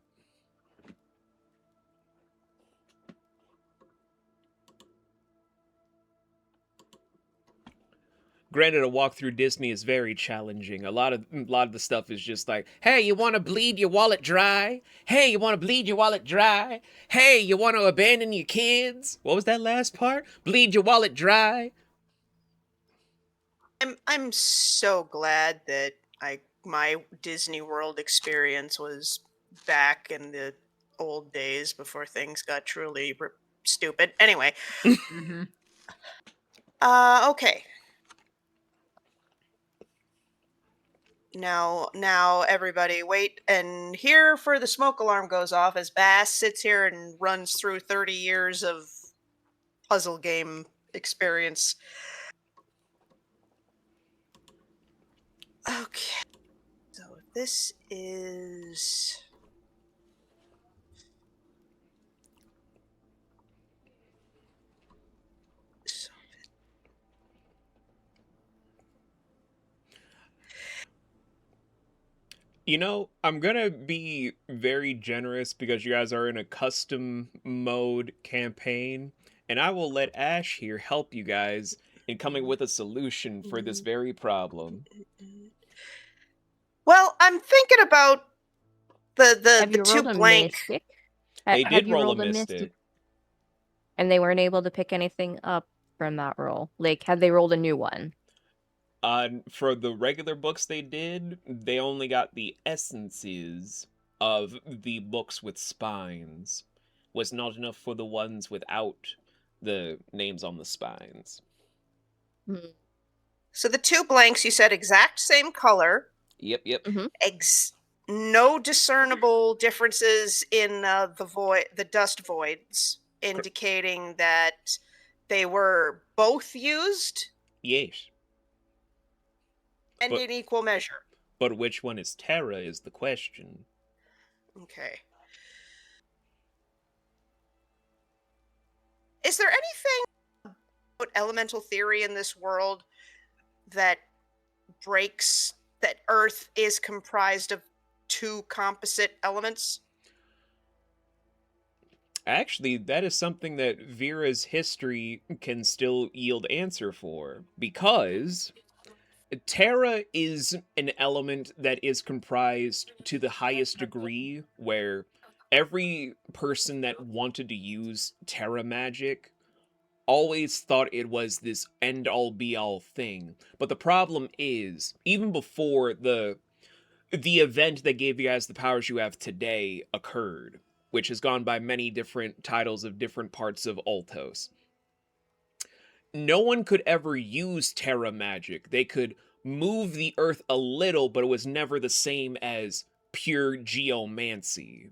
Granted, a walk through Disney is very challenging. A lot of the stuff is just like, hey, you want to bleed your wallet dry? Hey, you want to bleed your wallet dry? Hey, you want to abandon your kids? What was that last part? Bleed your wallet dry? I'm so glad that my Disney World experience was back in the old days before things got truly stupid. Anyway, Mm-hmm. okay. Now everybody wait and hear for the smoke alarm goes off as Bass sits here and runs through 30 years of puzzle game experience. Okay. So this is You know, I'm gonna be very generous because you guys are in a custom mode campaign, and I will let Ash here help you guys in coming with a solution for this very problem. Well, I'm thinking about Have the you two rolled a blank. mystic? They Have did you roll a rolled a mystic. and they weren't able to pick anything up from that roll? Like, had they rolled a new one? For the regular books they did, they only got the essences of the books with spines. Was not enough for the ones without the names on the spines. Hmm. So the two blanks you said exact same color, Yep. no discernible differences in the dust voids, indicating that they were both used Yes. and But in equal measure. but which one is Terra is the question. Okay. Is there anything about elemental theory in this world that breaks that Earth is comprised of two composite elements? Actually, that is something that Vera's history can still yield answer for, because Terra is an element that is comprised to the highest degree, where every person that wanted to use Terra magic always thought it was this end all be all thing. But the problem is, even before the event that gave you guys the powers you have today occurred, which has gone by many different titles of different parts of Altos, no one could ever use Terra magic. They could move the earth a little, but it was never the same as pure geomancy.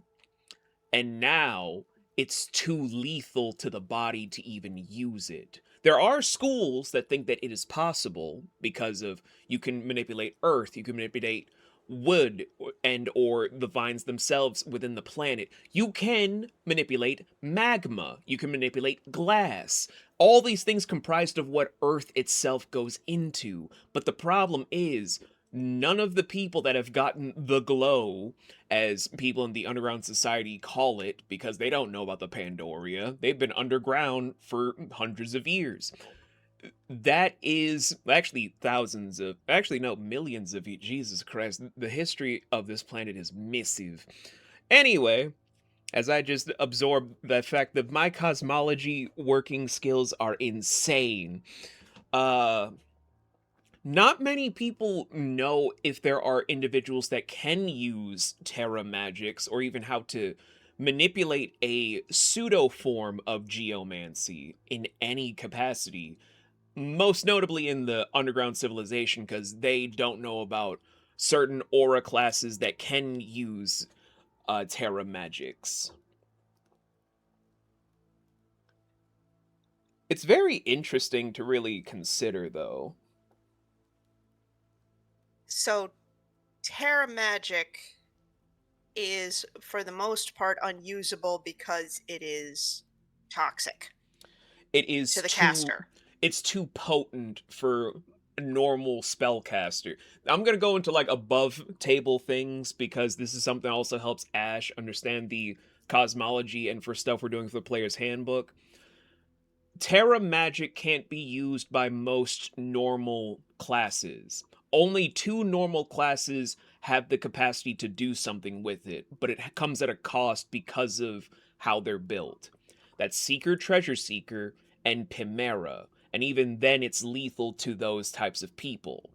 And now it's too lethal to the body to even use it. There are schools that think that it is possible because of you can manipulate earth, you can manipulate wood and or the vines themselves within the planet. You can manipulate magma, you can manipulate glass. All these things comprised of what earth itself goes into. But the problem is none of the people that have gotten the glow, as people in the underground society call it, because they don't know about the Pandoria. They've been underground for hundreds of years. That is actually millions of years. Jesus Christ, the history of this planet is massive. Anyway, as I just absorb the fact that my cosmology working skills are insane. Not many people know if there are individuals that can use Terra magics or even how to manipulate a pseudo form of geomancy in any capacity. Most notably in the underground civilization, because they don't know about certain aura classes that can use Terra magics. It's very interesting to really consider, though. So Terra magic is for the most part unusable because it is toxic It is to the too caster. it's too potent for a normal spellcaster. I'm gonna go into like above table things because this is something that also helps Ash understand the cosmology and for stuff we're doing for the player's handbook. Terra magic can't be used by most normal classes. Only 2 normal classes have the capacity to do something with it, but it comes at a cost because of how they're built. That's Seeker, Treasure Seeker, and Chimera. and even then it's lethal to those types of people.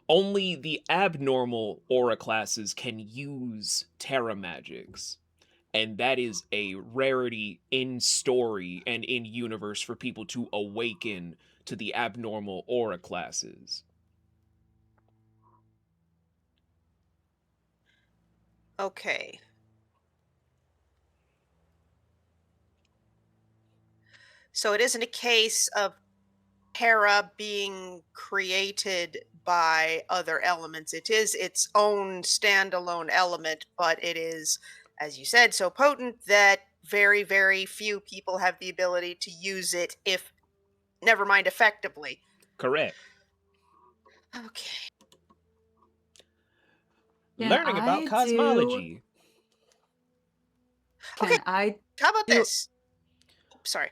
Only the abnormal aura classes can use Terra magics, and that is a rarity in story and in universe for people to awaken to the abnormal aura classes. Okay. So it isn't a case of Terra being created by other elements. It is its own standalone element, but it is, as you said, so potent that very, very few people have the ability to use it, if never mind effectively. Correct. Okay. Learning about cosmology. Can I How about do- this? Sorry.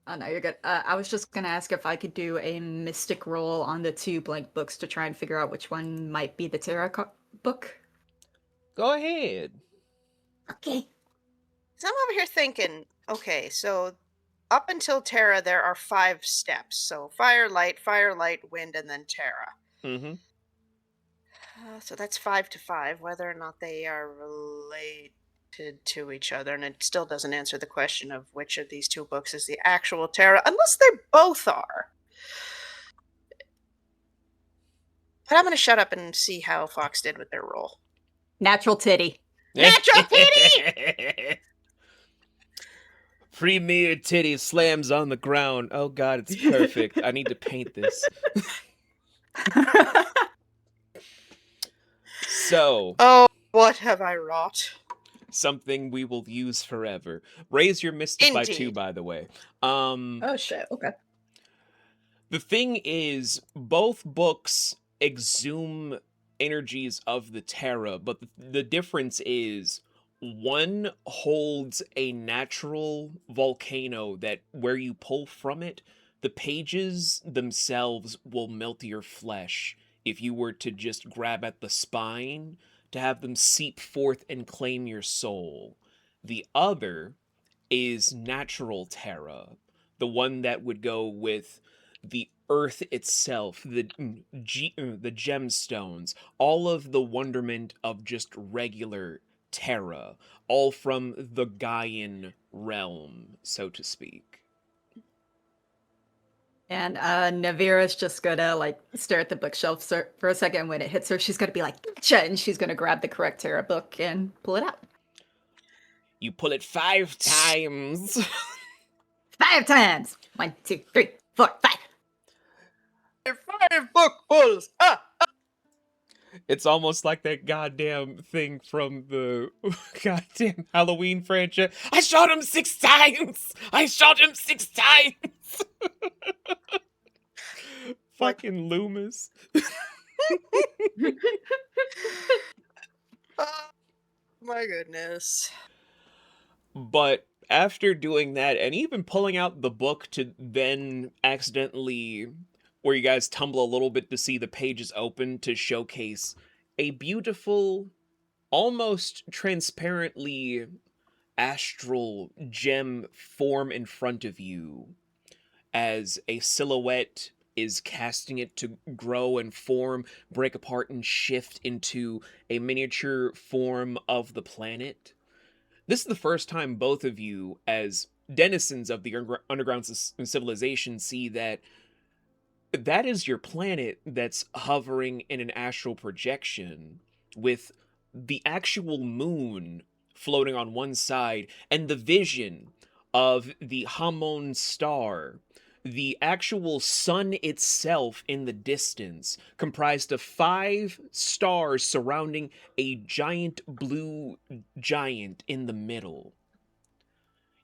Oh, no, you're good. I was just gonna ask if I could do a mystic roll on the 2 blank books to try and figure out which one might be the Terra book. Go ahead. Okay. So I'm over here thinking, okay, so up until Terra, there are 5 steps. So fire, light, wind, and then Terra. Mm-hmm. So that's 5 to 5, whether or not they are related to each other. And it still doesn't answer the question of which of these 2 books is the actual Terra, unless they both are. But I'm going to shut up and see how Fox did with their roll. Natural titty. Natural titty! Premier titty slams on the ground. Oh god, it's perfect. I need to paint this. So, Oh, what have I wrought? something we will use forever. Raise your mystic by 2, Indeed. by the way. Oh shit, okay. The thing is, both books exhume energies of the Terra, but the difference is one holds a natural volcano that where you pull from it, the pages themselves will melt your flesh if you were to just grab at the spine to have them seep forth and claim your soul. The other is natural Terra, the one that would go with the earth itself, the gemstones, all of the wonderment of just regular Terra, all from the Gaian realm, so to speak. And Naevira's just gonna like stare at the bookshelf for a second. When it hits her, she's gonna be like, "Gotcha!" and she's gonna grab the correct Terra book and pull it out. You pull it 5 times. 5 times. 1, 2, 3, 4, 5. 5 book pulls! Ah! It's almost like that goddamn thing from the goddamn Halloween franchise. I shot him 6 times! I shot him 6 times! Fucking Loomis. Oh, my goodness. But after doing that, and even pulling out the book to then accidentally, where you guys tumble a little bit to see the pages open to showcase a beautiful, almost transparently astral gem form in front of you, as a silhouette is casting it to grow and form, break apart, and shift into a miniature form of the planet. This is the first time both of you, as denizens of the underground civilization, see that that is your planet that's hovering in an astral projection, with the actual moon floating on one side and the vision of the Hamon star, the actual sun itself in the distance, comprised of 5 stars surrounding a giant blue giant in the middle.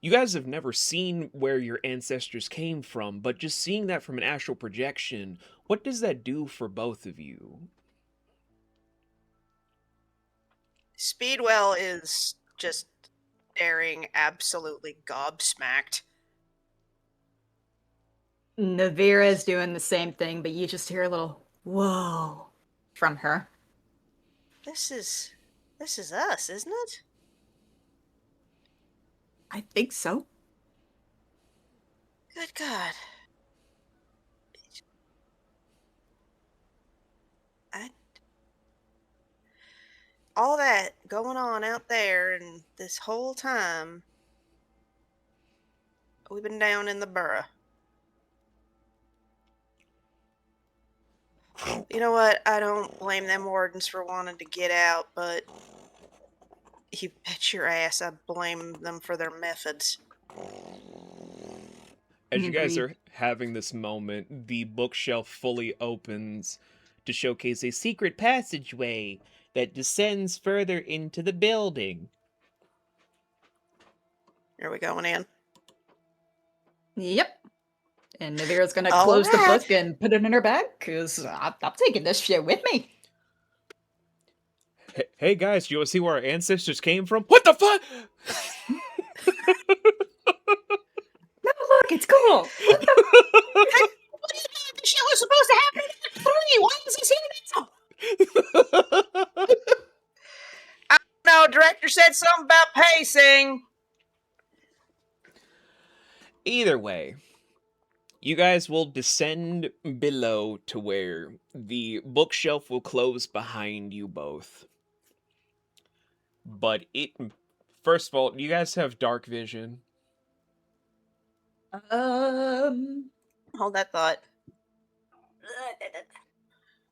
You guys have never seen where your ancestors came from, but just seeing that from an astral projection, what does that do for both of you? Speedwell is just staring absolutely gobsmacked. Naevira's doing the same thing, but you just hear a little whoa from her. This is us, isn't it? I think so. Good God. all that going on out there, and this whole time we've been down in the burrow. You know what? I don't blame them wardens for wanting to get out, but you bet your ass I blame them for their methods. As you guys Agreed. are having this moment, the bookshelf fully opens to showcase a secret passageway that descends further into the building. Are we going in? Yep. And Naevira's gonna All close the right. book and put it in her bag, because I'm taking this shit with me. Hey guys, do you want to see where our ancestors came from? What the fuck? No, look, it's cool. What do you think this shit was supposed to happen in 3? Why is this here now? No, director said something about pacing. Either way, you guys will descend below to where the bookshelf will close behind you both. But first of all, do you guys have dark vision? Hold that thought.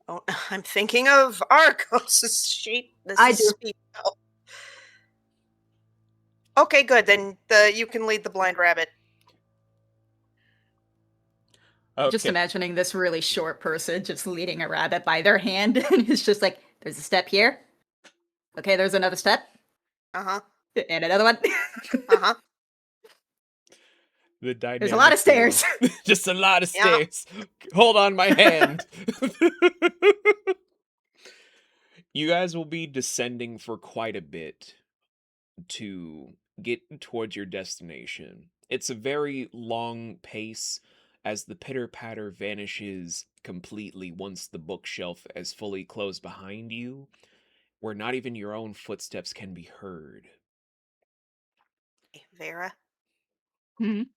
Oh, I'm thinking of Argos' sheet. I do. Speedwell. Okay, good. Then you can lead the blind rabbit. Okay. Just imagining this really short person just leading a rabbit by their hand, and it's just like, there's a step here. Okay, there's another step. Uh-huh. And another one. Uh-huh. The dynamic There's a lot of stairs. Just a lot of Yeah. stairs. Hold on my hand. You guys will be descending for quite a bit to get towards your destination. It's a very long pace as the pitter-patter vanishes completely once the bookshelf is fully closed behind you, where not even your own footsteps can be heard. Hey, Vera. Mhm.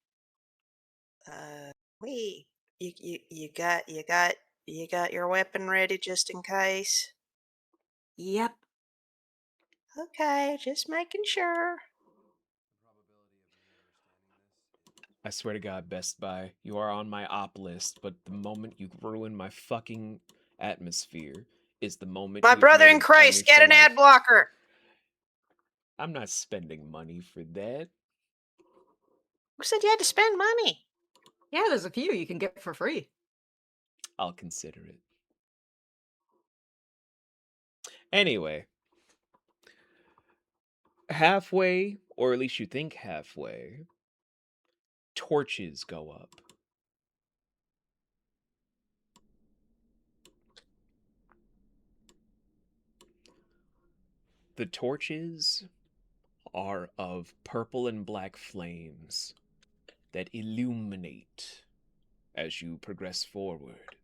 Wait. You got your weapon ready just in case? Yep. Okay, just making sure. I swear to God, Best Buy, you are on my op list, but the moment you ruin my fucking atmosphere is the moment My you've brother made in an Christ, enemy get for an ad life. blocker. I'm not spending money for that. Who said you had to spend money? Yeah, there's a few you can get for free. I'll consider it. Anyway, halfway, or at least you think halfway, torches go up. The torches are of purple and black flames that illuminate as you progress forward.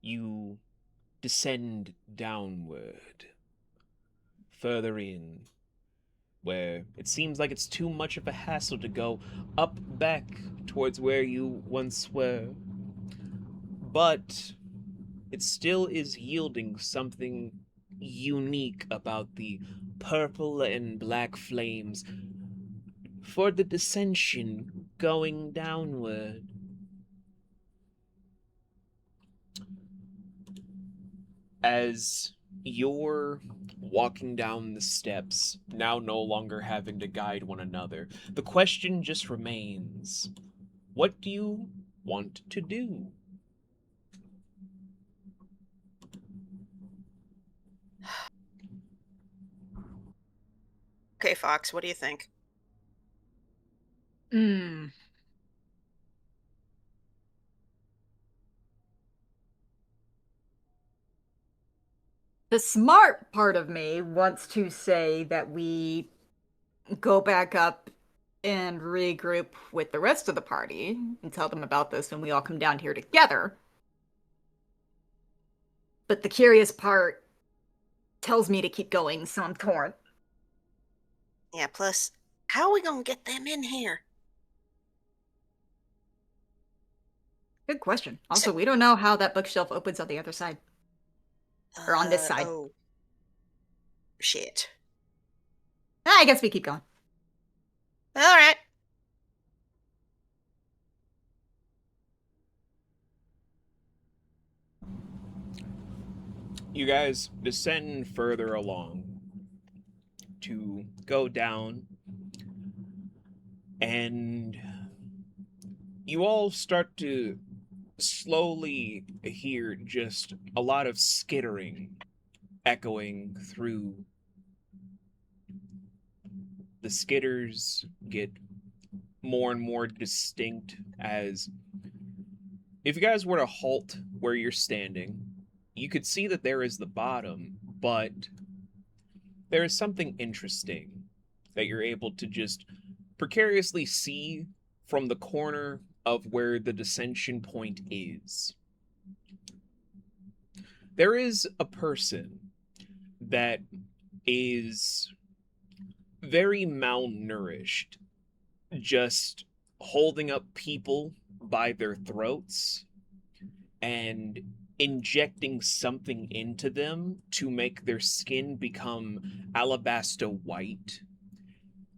You descend downward, further in, where it seems like it's too much of a hassle to go up back towards where you once were. But it still is yielding something unique about the purple and black flames for the descension going downward. As you're walking down the steps, now no longer having to guide one another, the question just remains, what do you want to do? Okay, Fox, what do you think? Hmm. The smart part of me wants to say that we go back up and regroup with the rest of the party and tell them about this when we all come down here together. But the curious part tells me to keep going, so I'm torn. Yeah, plus, how are we gonna get them in here? Good question. Also, we don't know how that bookshelf opens on the other side. Or on this side. Oh. Shit. I guess we keep going. All right. You guys descend further along to go down, and you all start to slowly hear just a lot of skittering echoing through. The skitters get more and more distinct as if you guys were to halt where you're standing, you could see that there is the bottom, but there is something interesting that you're able to just precariously see from the corner of where the descension point is. There is a person that is very malnourished, just holding up people by their throats and injecting something into them to make their skin become alabaster white,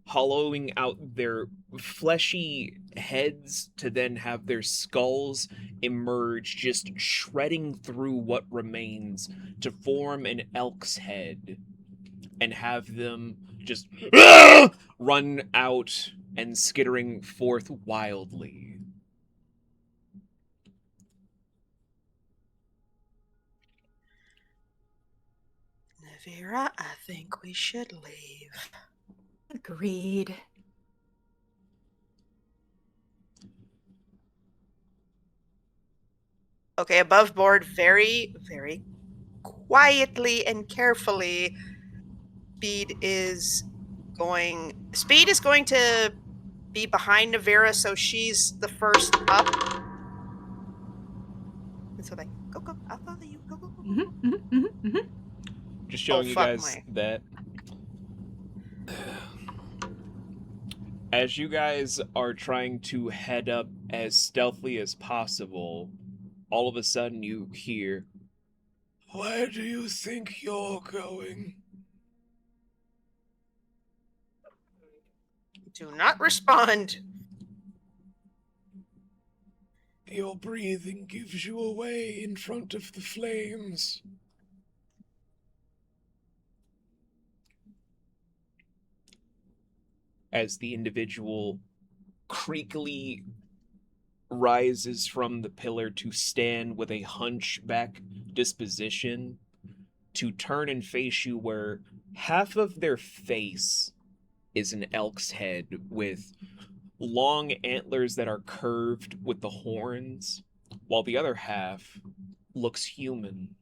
hollowing out their fleshy heads to then have their skulls emerge, just shredding through what remains to form an elk's head, and have them just run out and skittering forth wildly. Naevira, I think we should leave. Agreed. Okay, above board, very, very quietly and carefully, Speed is going to be behind Naevira, so she's the first up. And so go, I'll follow you, go. Just showing you guys my. that as you guys are trying to head up as stealthily as possible, all of a sudden you hear, Where do you think you're going? Do not respond. Your breathing gives you away in front of the flames. as the individual creakily rises from the pillar to stand with a hunchback disposition, to turn and face you where half of their face is an elk's head with long antlers that are curved with the horns, while the other half looks human.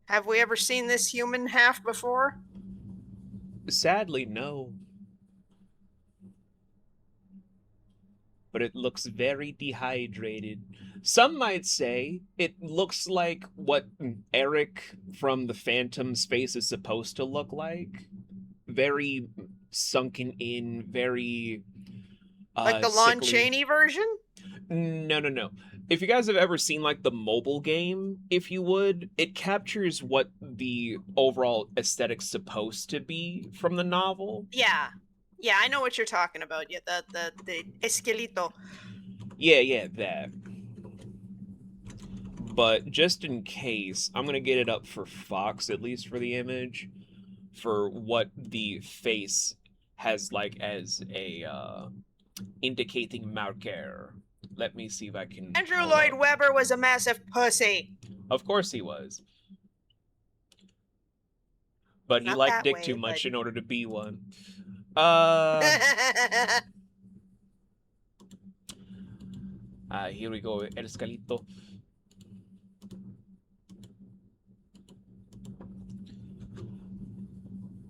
Have we ever seen this human half before? Sadly, no. But it looks very dehydrated. Some might say it looks like what Eric from the Phantom's face is supposed to look like. Very sunken in, very Like the Lon sickly. Chaney version? No. If you guys have ever seen like the mobile game, if you would, it captures what the overall aesthetic's supposed to be from the novel. Yeah. Yeah, I know what you're talking about. Yeah, the esqueleto. Yeah, that. But just in case, I'm gonna get it up for Fox, at least for the image, for what the face has like as a indicating marker. Let me see if I can... Andrew Lloyd Webber was a massive pussy. Of course he was. But he Not liked that dick way, too much but- in order to be one. Here we go, El Escalito.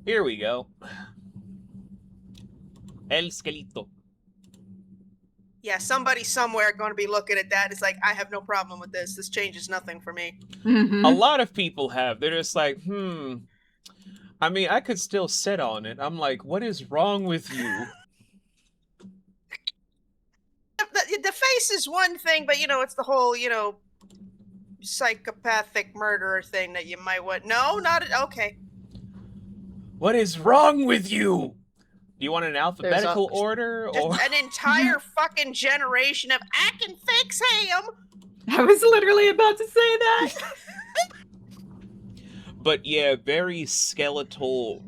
Here we go. El Escalito. Yeah, somebody somewhere going to be looking at that. It's like, I have no problem with this. This changes nothing for me. A lot of people have. They're just like, I mean, I could still sit on it. I'm like, what is wrong with you? the face is one thing, but it's the whole psychopathic murderer thing that you might want. No, okay. What is wrong with you? Do you want an alphabetical order Just or an entire fucking generation of I can fix him. I was literally about to say that. But yeah, very skeletal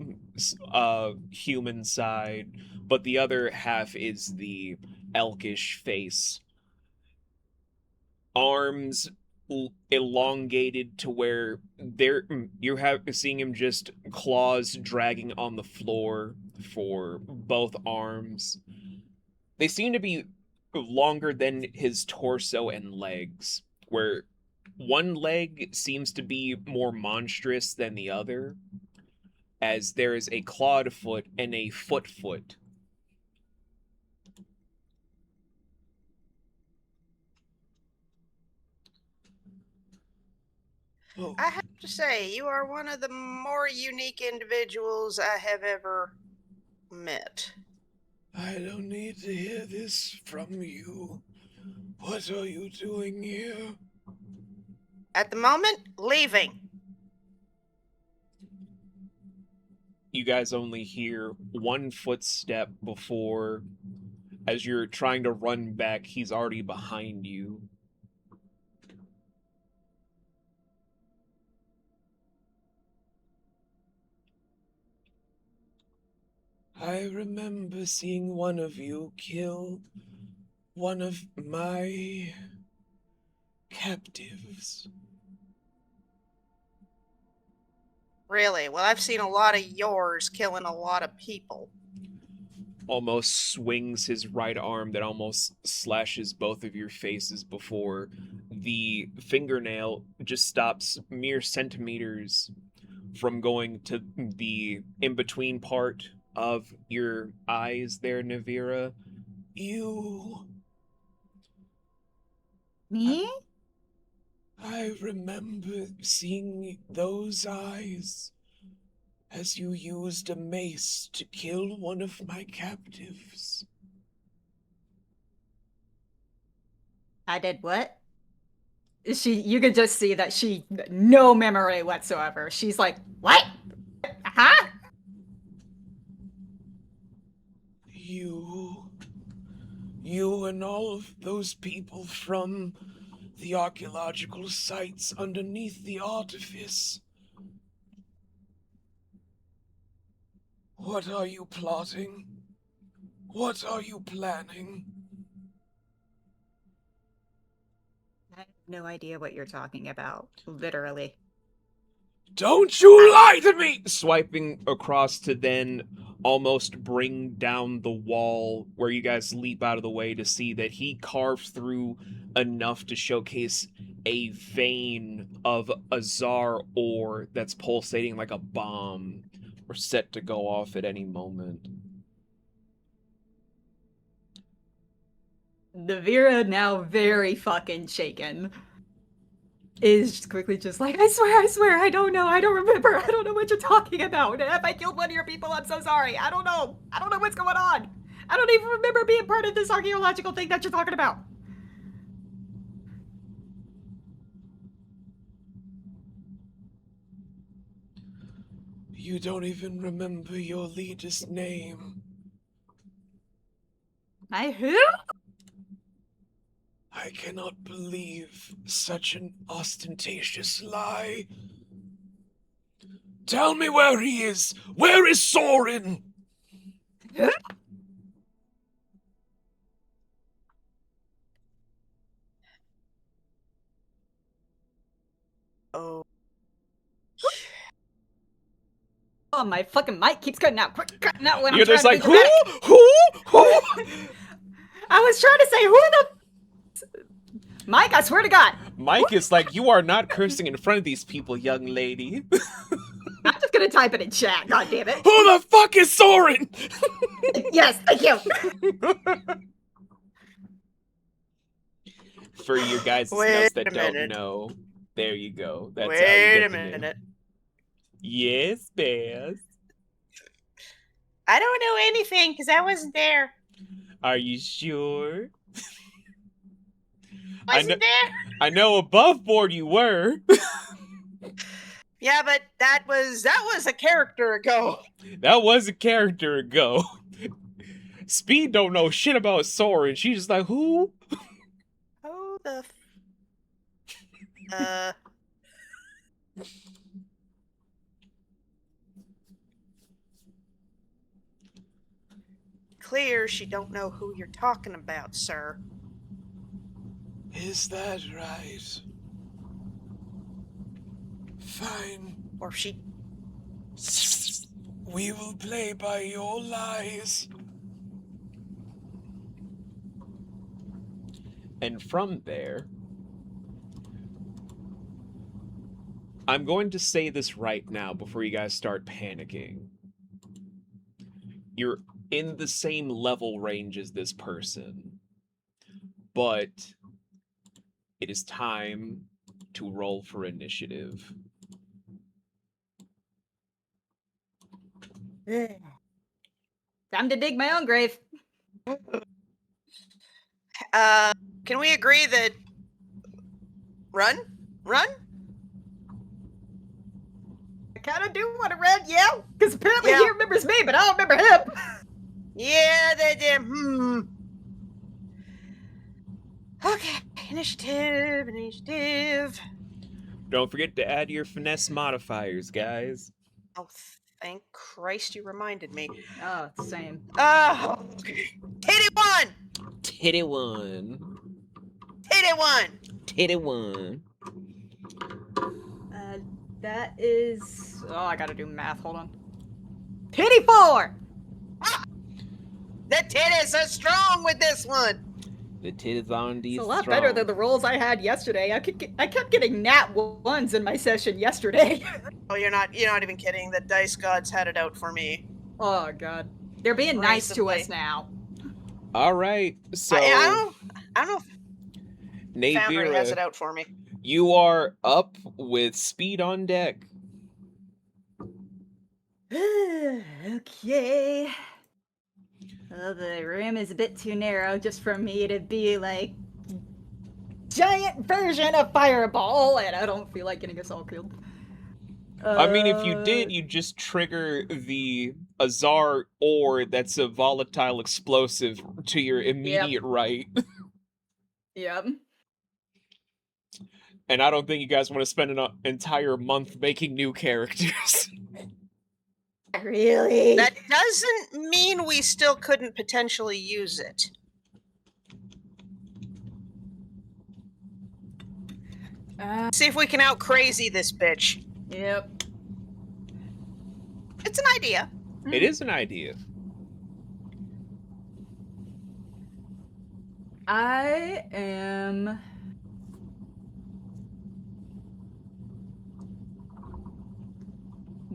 human side, but the other half is the elkish face. Arms elongated to where you're seeing him just claws dragging on the floor for both arms. They seem to be longer than his torso and legs, where one leg seems to be more monstrous than the other, as there is a clawed foot and a foot. I have to say, you are one of the more unique individuals I have ever met. I don't need to hear this from you. What are you doing here? At the moment, leaving. You guys only hear one footstep before, as you're trying to run back, he's already behind you. I remember seeing one of you kill one of my captives. Really? Well, I've seen a lot of yours killing a lot of people. Almost swings his right arm that almost slashes both of your faces before the fingernail just stops mere centimeters from going to the in-between part of your eyes there, Naevira. Me? I remember seeing those eyes as you used a mace to kill one of my captives. I did what? You could just see that she, no memory whatsoever. She's like, what? Huh? You and all of those people from the archaeological sites underneath the artifice. What are you plotting? What are you planning? I have no idea what you're talking about. Literally. Don't you lie to me! Swiping across to then almost bring down the wall where you guys leap out of the way to see that he carved through enough to showcase a vein of azar ore that's pulsating like a bomb or set to go off at any moment. Naevira, now very fucking shaken, is quickly just like, I swear, I don't know, I don't remember, I don't know what you're talking about. If I killed one of your people, I'm so sorry. I don't know what's going on. I don't even remember being part of this archaeological thing that you're talking about. You don't even remember your leader's name. My who? I cannot believe such an ostentatious lie. Tell me where he is! Where is Soren? Oh. Oh, my fucking mic keeps cutting out. Quit cutting out when You're I'm just trying like, to be dramatic. who? I was trying to say, who the... Mike, I swear to God. Mike is like, you are not cursing in front of these people, young lady. I'm just gonna type it in chat, God damn it. Who the fuck is Soren? Yes, thank you. For you guys Wait that a don't minute. know, there you go. That's how you Wait get a the name. minute. Yes, Bess. I don't know anything because I wasn't there. Are you sure? Wasn't there? I know above board you were. Yeah, but that was a character ago. That was a character ago. Speed don't know shit about Sora, and she's just like, who? Oh, the... Clear she don't know who you're talking about, sir. Is that right? Fine. Or she... We will play by your lies. And from there, I'm going to say this right now before you guys start panicking. You're in the same level range as this person, but it is time to roll for initiative. Time to dig my own grave. Can we agree that... Run? I kind of do want to run, yeah, because apparently Yeah. he remembers me, but I don't remember him. Yeah, they Okay, initiative. Don't forget to add your finesse modifiers, guys. Oh, thank Christ you reminded me. Oh, same. Oh, titty one! Titty one. Titty one! Titty one. That is... Oh, I gotta do math, hold on. Pity 4! The titties are strong with this one! The titties on these It's a lot better than the rolls I had yesterday. I kept getting nat 1s in my session yesterday. Oh, you're not even kidding. The dice gods had it out for me. Oh, God. They're being nice to us Recently. now. All right, so I don't know if Foundry has it Naevira, out for me. you are up with speed on deck. Okay. Well, the room is a bit too narrow just for me to be like giant version of Fireball, and I don't feel like getting us all killed. I mean, if you did, you'd just trigger the Azar ore that's a volatile explosive to your immediate right. Yep. And I don't think you guys want to spend an entire month making new characters. Really? That doesn't mean we still couldn't potentially use it. See if we can out crazy this bitch. Yep. It's an idea. It is an idea. I am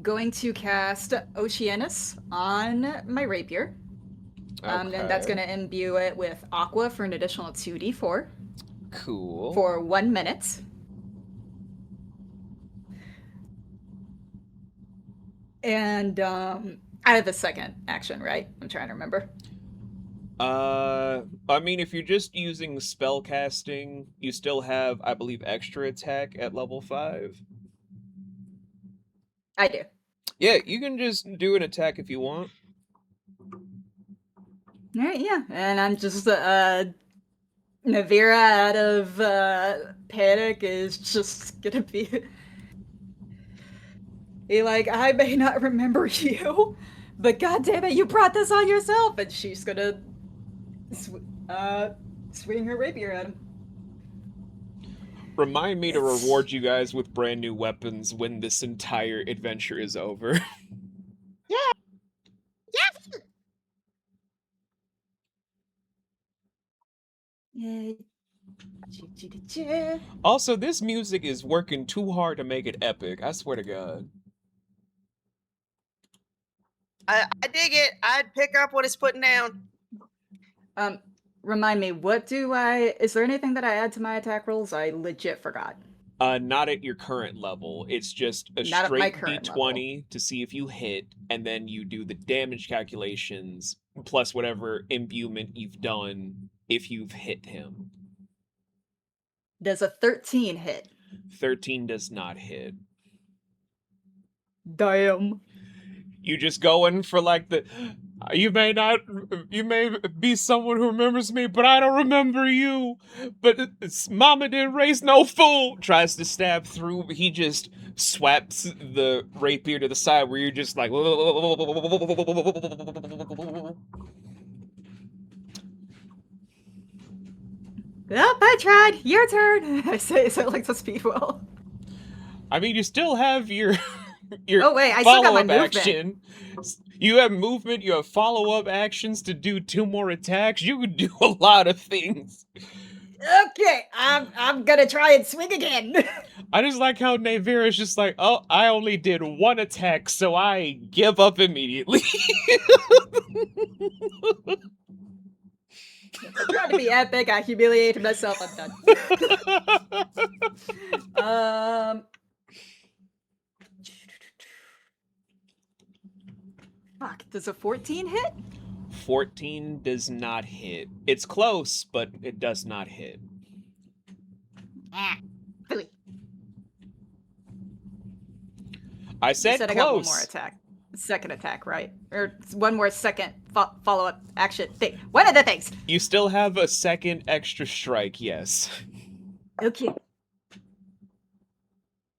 going to cast Oceanus on my rapier. And that's going to imbue it with Aqua for an additional 2d4 Cool. for 1 minute. And I have a second action, right? I'm trying to remember. I mean, if you're just using spell casting, you still have, I believe, extra attack at level 5. I do. Yeah, you can just do an attack if you want. All right, yeah. And I'm just, Naevira out of panic is just gonna be like, I may not remember you, but goddammit, you brought this on yourself! And she's gonna swing her rapier at him. Remind me to reward you guys with brand new weapons when this entire adventure is over. Also, this music is working too hard to make it epic, I swear to God. I dig it. I'd pick up what it's putting down. Remind me, is there anything that I add to my attack rolls? I legit forgot. Not at your current level. It's just a Not at my straight current d20 to see if you hit, and then you do the damage calculations, plus whatever imbuement you've done if you've hit him. Does a 13 hit? 13 does not hit. Damn. You just go in for like the, you may be someone who remembers me, but I don't remember you. But mama didn't raise no fool. Tries to stab through, but he just swaps the rapier to the side where you're just like, Yep, I tried. Your turn. I say so like the Speedwell. I mean, you still have your Oh wait, I still got my follow-up movement. action. You have movement, you have follow-up actions to do 2 more attacks. You can do a lot of things. Okay, I'm gonna try and swing again. I just like how Naevira is just like, oh, I only did 1 attack, so I give up immediately. I'm trying to be epic. I humiliated myself. I'm done. Fuck, does a 14 hit? 14 does not hit. It's close, but it does not hit. Really? I said I close. got one more attack. Second attack, right? Or one more second follow-up action thing. One of the things. You still have a second extra strike, yes. Okay.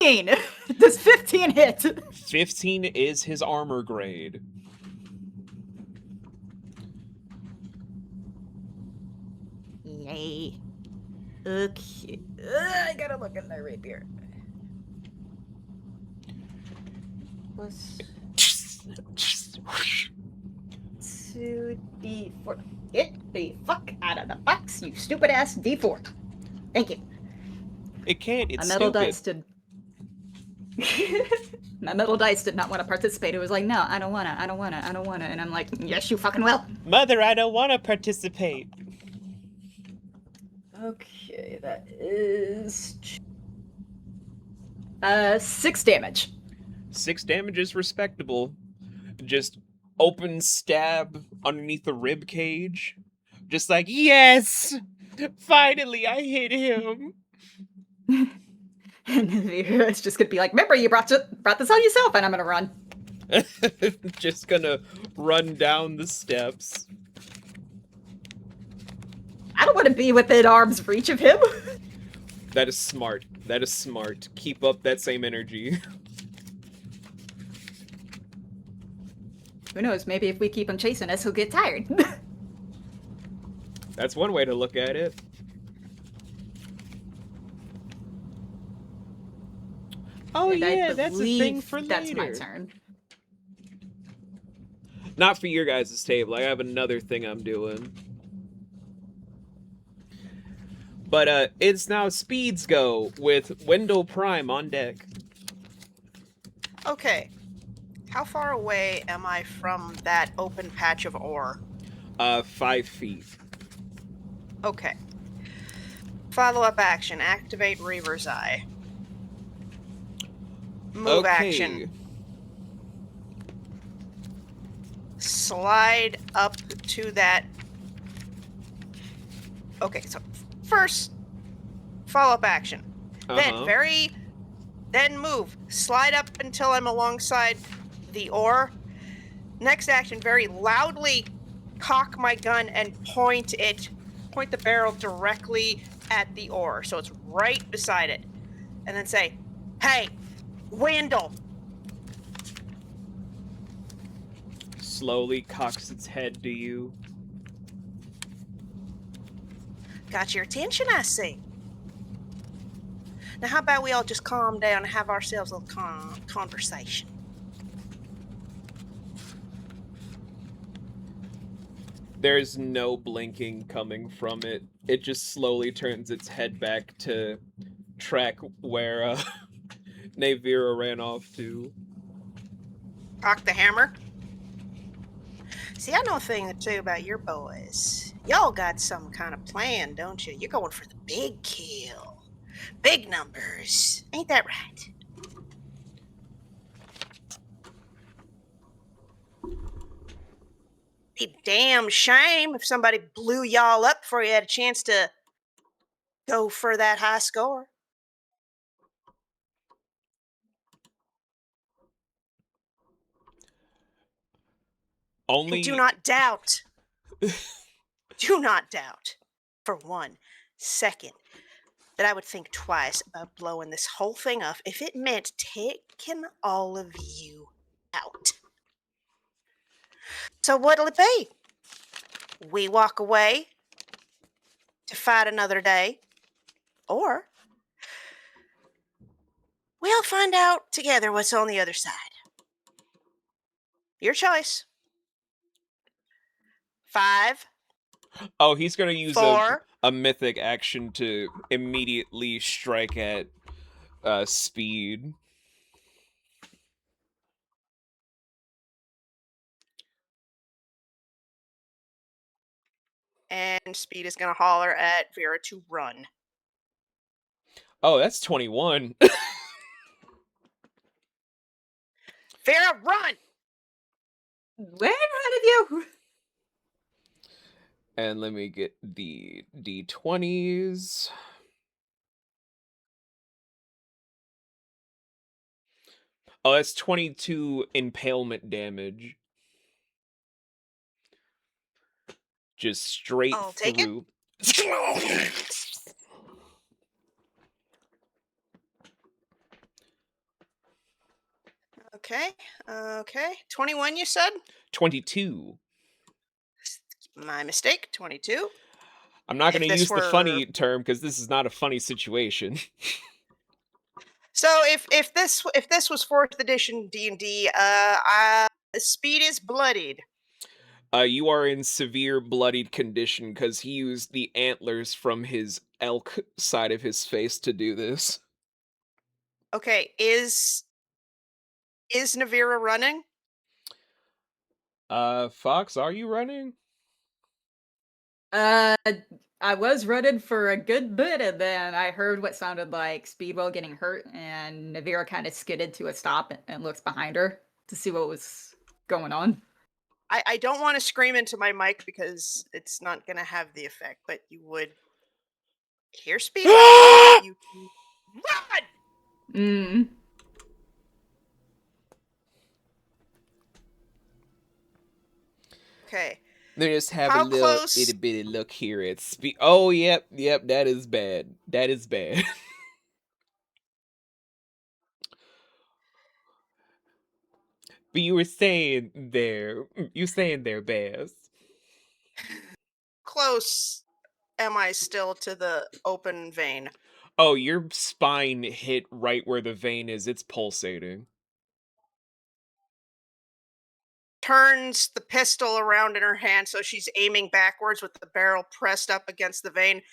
15. Does 15 hit? 15 is his armor grade. Yay. Okay. I gotta look at my rapier. Plus 2d4. Get the fuck out of the box, you stupid ass d4. Thank you. It can't, it's My metal stupid. dice did. My metal dice did not want to participate. It was like, no, I don't wanna. And I'm like, yes, you fucking will. Mother, I don't want to participate. Okay, that is 6 damage. 6 damage is respectable. Just open stab underneath the rib cage. Just like, yes! Finally, I hit him! And it's just gonna be like, remember, you brought this on yourself, and I'm gonna run. Just gonna run down the steps. I don't want to be within arm's reach of him. That is smart. That is smart. Keep up that same energy. Who knows? Maybe if we keep him chasing us, he'll get tired. That's one way to look at it. Oh And yeah, that's a thing for later. That's my turn. Not for your guys' table. I have another thing I'm doing. But it's now Speed's go with Wyndell Prime on deck. Okay. How far away am I from that open patch of ore? 5 feet. Okay. Follow-up action. Activate Reaver's Eye. Move action. Slide up to that. Okay, so first, follow-up action. Then move. Slide up until I'm alongside the ore. Next action, very loudly cock my gun and point the barrel directly at the ore, so it's right beside it. And then say, hey, Wyndell. Slowly cocks its head to you. Got your attention, I see. Now, how about we all just calm down and have ourselves a little conversation? There's no blinking coming from it. It just slowly turns its head back to track where Naevira ran off to. Cock the hammer. See, I know a thing or two about your boys. Y'all got some kind of plan, don't you? You're going for the big kill. Big numbers. Ain't that right? Be damn shame if somebody blew y'all up before you had a chance to go for that high score. Only And do not doubt for 1 second that I would think twice about blowing this whole thing up if it meant taking all of you out. So what'll it be? We walk away to fight another day, or we'll find out together what's on the other side. Your choice. 5, Oh, he's gonna use 4, a mythic action to immediately strike at Speed. and Speed is going to holler at Vera to run. Oh, that's 21. Vera, run! Way ahead of you. And let me get the D20s. Oh, that's 22 impalement damage. Just straight I'll take it. through. Okay. 21, you said? 22. My mistake. 22. I'm not going If to this use the were- funny term because this is not a funny situation. So if this was 4th edition D&D, Speed is bloodied. You are in severe bloodied condition because he used the antlers from his elk side of his face to do this. Okay, is Naevira running? Fox, are you running? I was running for a good bit, and then I heard what sounded like Speedwell getting hurt, and Naevira kind of skidded to a stop and looks behind her to see what was going on. I don't want to scream into my mic because it's not going to have the effect, but you would hear Speed. You run! Okay. They just have How a little close- itty bitty look here at Speed. Oh, yep, that is bad. That is bad. But you were saying there, Baz. Close am I still to the open vein? Oh, your spine hit right where the vein is. It's pulsating. Turns the pistol around in her hand so she's aiming backwards with the barrel pressed up against the vein.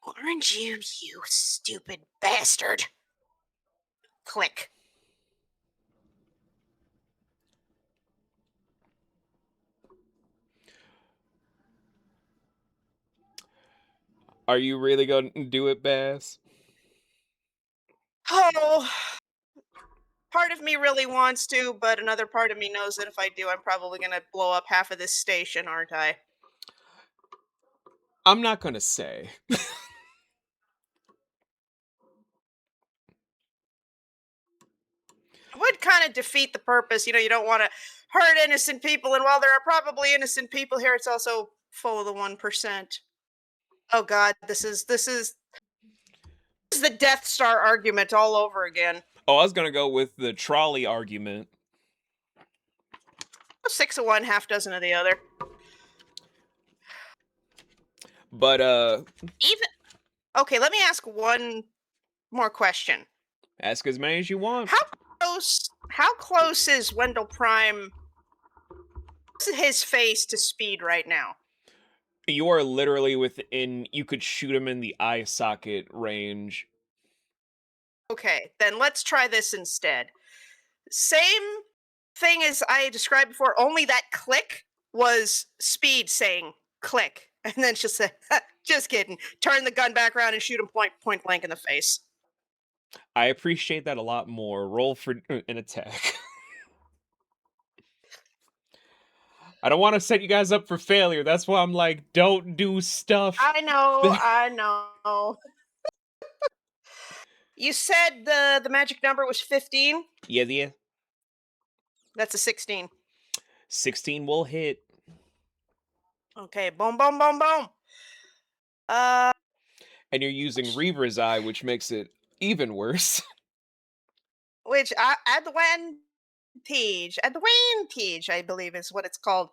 Orange you stupid bastard. Click. Are you really going to do it, Baz? Oh, part of me really wants to, but another part of me knows that if I do, I'm probably going to blow up half of this station, aren't I? I'm not going to say. Would kind of defeat the purpose. You don't want to hurt innocent people, and while there are probably innocent people here, it's also full of the 1%. Oh God, this is the Death Star argument all over again. Oh, I was going to go with the trolley argument. 6 of one, half dozen of the other. But, Okay, let me ask one more question. ask as many as you want. How close is Wyndell Prime, his face, to Speed right now? You are literally within, you could shoot him in the eye socket range. Okay, then let's try this instead. Same thing as I described before, only that click was Speed saying click. And then she'll say, just kidding. Turn the gun back around and shoot him point blank in the face. I appreciate that a lot more. Roll for an attack. I don't want to set you guys up for failure. That's why I'm like, don't do stuff. I know. You said the magic number was 15? Yeah. That's a 16. 16 will hit. Okay, boom, boom, boom, boom. And you're using Reaver's Eye, which makes it even worse. Which advantage, I believe is what it's called.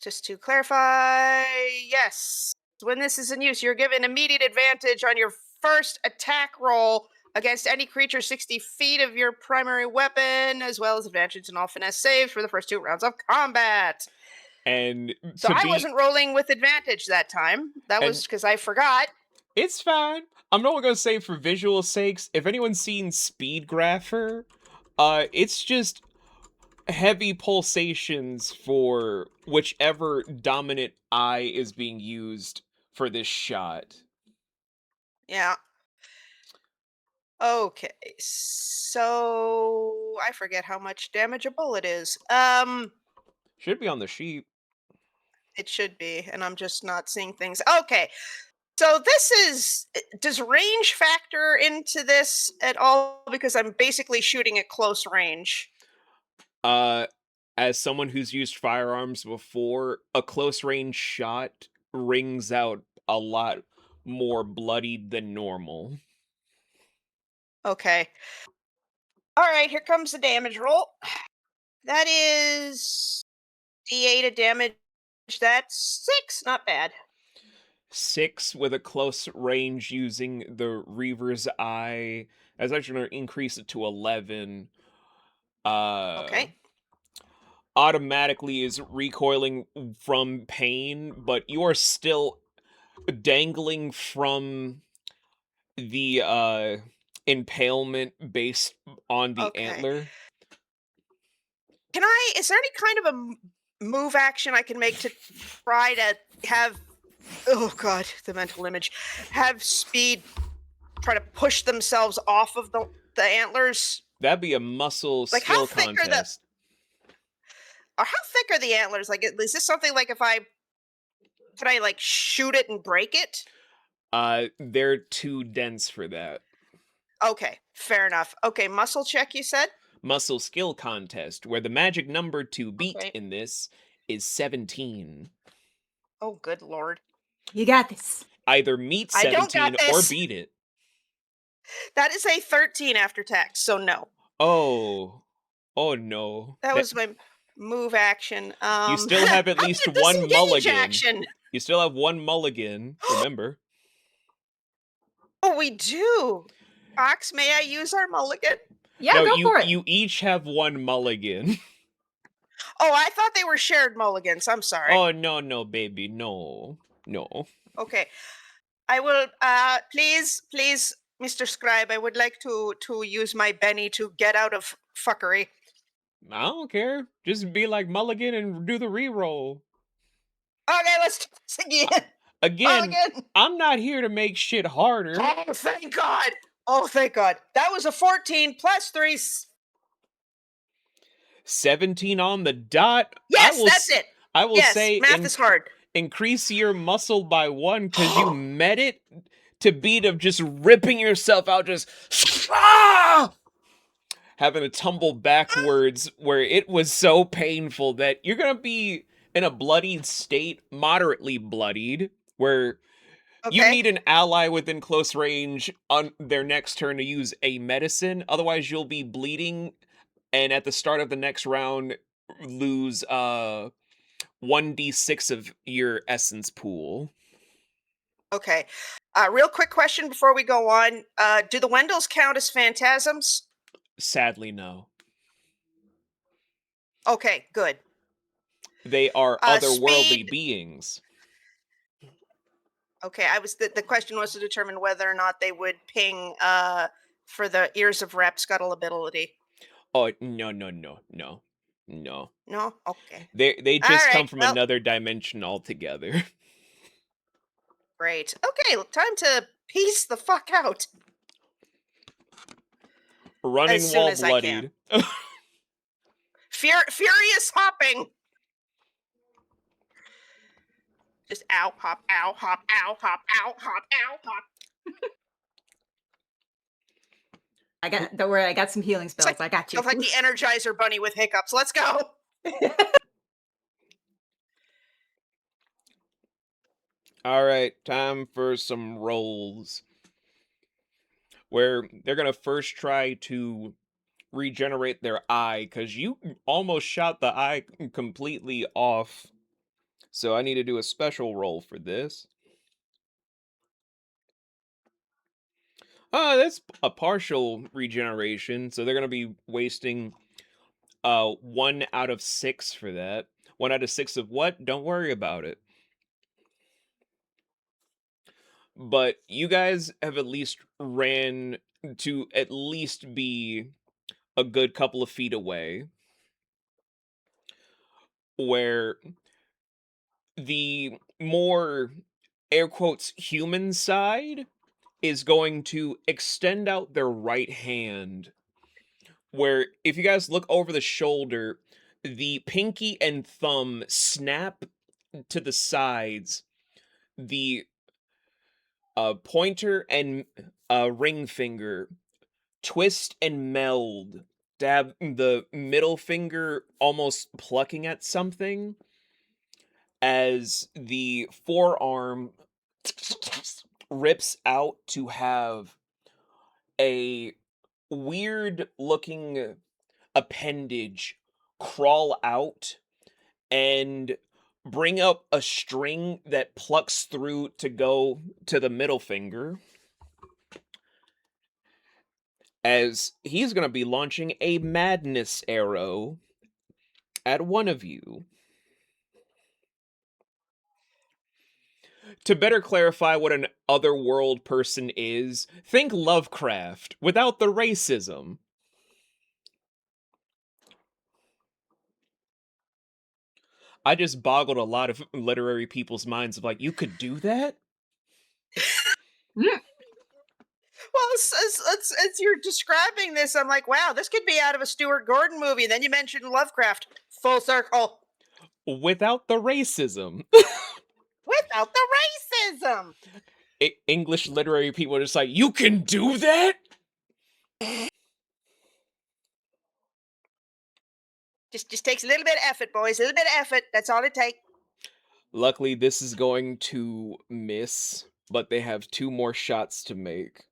Just to clarify, yes. When this is in use, you're given immediate advantage on your first attack roll against any creature 60 feet of your primary weapon, as well as advantage in all finesse saves for the first 2 rounds of combat. And So I wasn't rolling with advantage that time. That was because I forgot. It's fine. I'm only gonna say for visual sakes, if anyone's seen Speed Grapher, it's just heavy pulsations for whichever dominant eye is being used for this shot. Yeah. Okay, so I forget how much damage a bullet is. Should be on the sheet. It should be, and I'm just not seeing things. Okay, so does range factor into this at all? Because I'm basically shooting at close range. As someone who's used firearms before, a close range shot rings out a lot more bloodied than normal. Okay. All right, here comes the damage roll. That is D8 of damage. That's 6, not bad. 6 with a close range using the Reaver's Eye. That's actually going to increase it to 11. Okay. Automatically is recoiling from pain, but you are still dangling from the impalement based on the antler. Is there any kind of a move action I can make to try to have, oh god, the mental image, have Speed try to push themselves off of the antlers? That'd be a muscle Like, skill how thick contest. how thick are the antlers? Like, is this something like could I like shoot it and break it? They're too dense for that. Okay, fair enough. Okay, muscle check, you said? Muscle skill contest, where the magic number to beat in this is 17. Oh, good lord. You got this. Either meet I don't 17 got or this. beat it. That is a 13 after tax, so no. Oh no. That was my move action. You still have at least one mulligan. Action. You still have one mulligan, remember? Oh, we do. Fox, may I use our mulligan? Yeah, no, go for it. You each have one mulligan. Oh, I thought they were shared mulligans. I'm sorry. Oh, no, baby. No. Okay. I will, please, Mr. Scribe, I would like to use my Benny to get out of fuckery. I don't care. Just be like mulligan and do the reroll. Okay, let's do this again. Again, I'm not here to make shit harder. Oh, thank God. Oh, thank God. That was a 14 plus 3. 17 on the dot. Yes, that's it. I will say math is hard. Increase your muscle by 1 because you met it to beat of just ripping yourself out, just having to tumble backwards where it was so painful that you're going to be in a bloodied state, moderately bloodied, where you need an ally within close range on their next turn to use a medicine. Otherwise, you'll be bleeding, and at the start of the next round, lose 1d6 of your essence pool. Okay. Real quick question before we go on. Do the Wendels count as phantasms? Sadly, no. Okay, good. They are otherworldly beings. Okay, the question was to determine whether or not they would ping for the Ears of Rapscuttle ability. Oh, no. No? Okay. They just come from another dimension altogether. Great. Okay, time to peace the fuck out. Running while bloodied. furious hopping. Just ow, hop, ow, hop, ow, hop, ow, hop, ow, hop. Don't worry, I got some healing spells. I got you. It's like the Energizer Bunny with hiccups. Let's go. All right, time for some rolls. Where they're going to first try to regenerate their eye, because you almost shot the eye completely off. So I need to do a special roll for this. That's a partial regeneration, so they're going to be wasting 1 out of 6 for that. 1 out of 6 of what? Don't worry about it. But you guys have at least ran to at least be a good couple of feet away, where the more air quotes human side is going to extend out their right hand, where if you guys look over the shoulder, the pinky and thumb snap to the sides. The pointer and ring finger twist and meld to have the middle finger almost plucking at something, as the forearm rips out to have a weird looking appendage crawl out and bring up a string that plucks through to go to the middle finger, as he's going to be launching a madness arrow at one of you. To better clarify what an otherworld person is, think Lovecraft without the racism. I just boggled a lot of literary people's minds of like, you could do that? Well, as you're describing this, I'm like, wow, this could be out of a Stuart Gordon movie. Then you mentioned Lovecraft. Full circle. Without the racism. Without the racism. English literary people are just like, you can do that? Just takes a little bit of effort, boys. A little bit of effort. That's all it takes. Luckily, this is going to miss, but they have 2 more shots to make,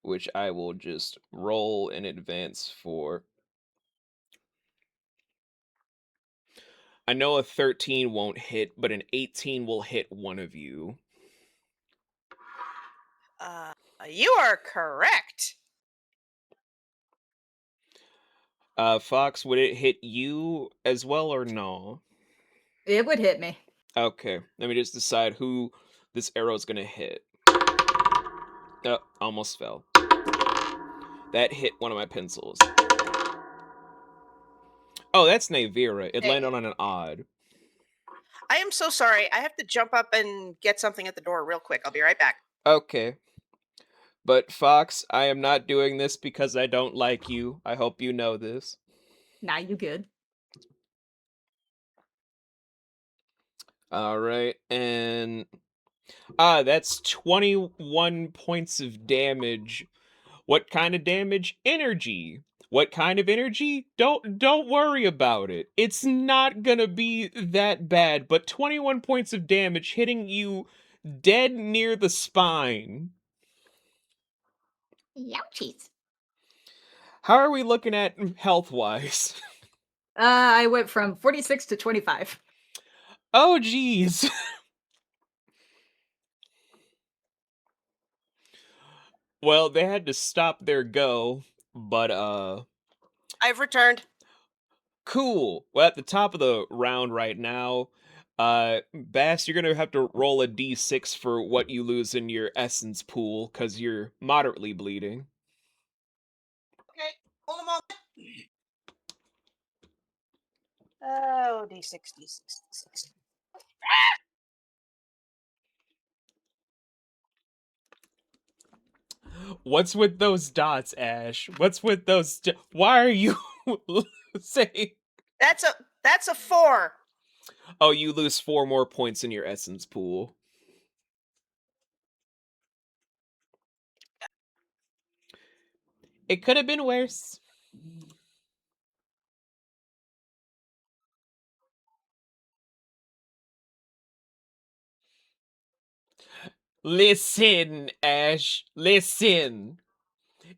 which I will just roll in advance for. I know a 13 won't hit, but an 18 will hit one of you. You are correct. Fox, would it hit you as well or no? It would hit me. Okay, let me just decide who this arrow is gonna hit. Almost fell. That hit one of my pencils. Oh, that's Naevira. It landed on an odd. I am so sorry. I have to jump up and get something at the door real quick. I'll be right back. Okay. But Fox, I am not doing this because I don't like you. I hope you know this. Nah, you good. All right, and that's 21 points of damage. What kind of damage? Energy. What kind of energy? Don't worry about it. It's not gonna be that bad, but 21 points of damage hitting you dead near the spine. Youchies. How are we looking at health-wise? I went from 46 to 25. Oh, geez. Well, they had to stop their go, but I've returned. Cool. Well, at the top of the round right now, Bass, you're gonna have to roll a d6 for what you lose in your essence pool, because you're moderately bleeding. Okay, hold a moment. Oh, D6, D6, D6. What's with those dots, Ash? What's with those? Why are you saying? That's a 4. Oh, you lose 4 more points in your essence pool. It could have been worse. Listen, Ash. Listen.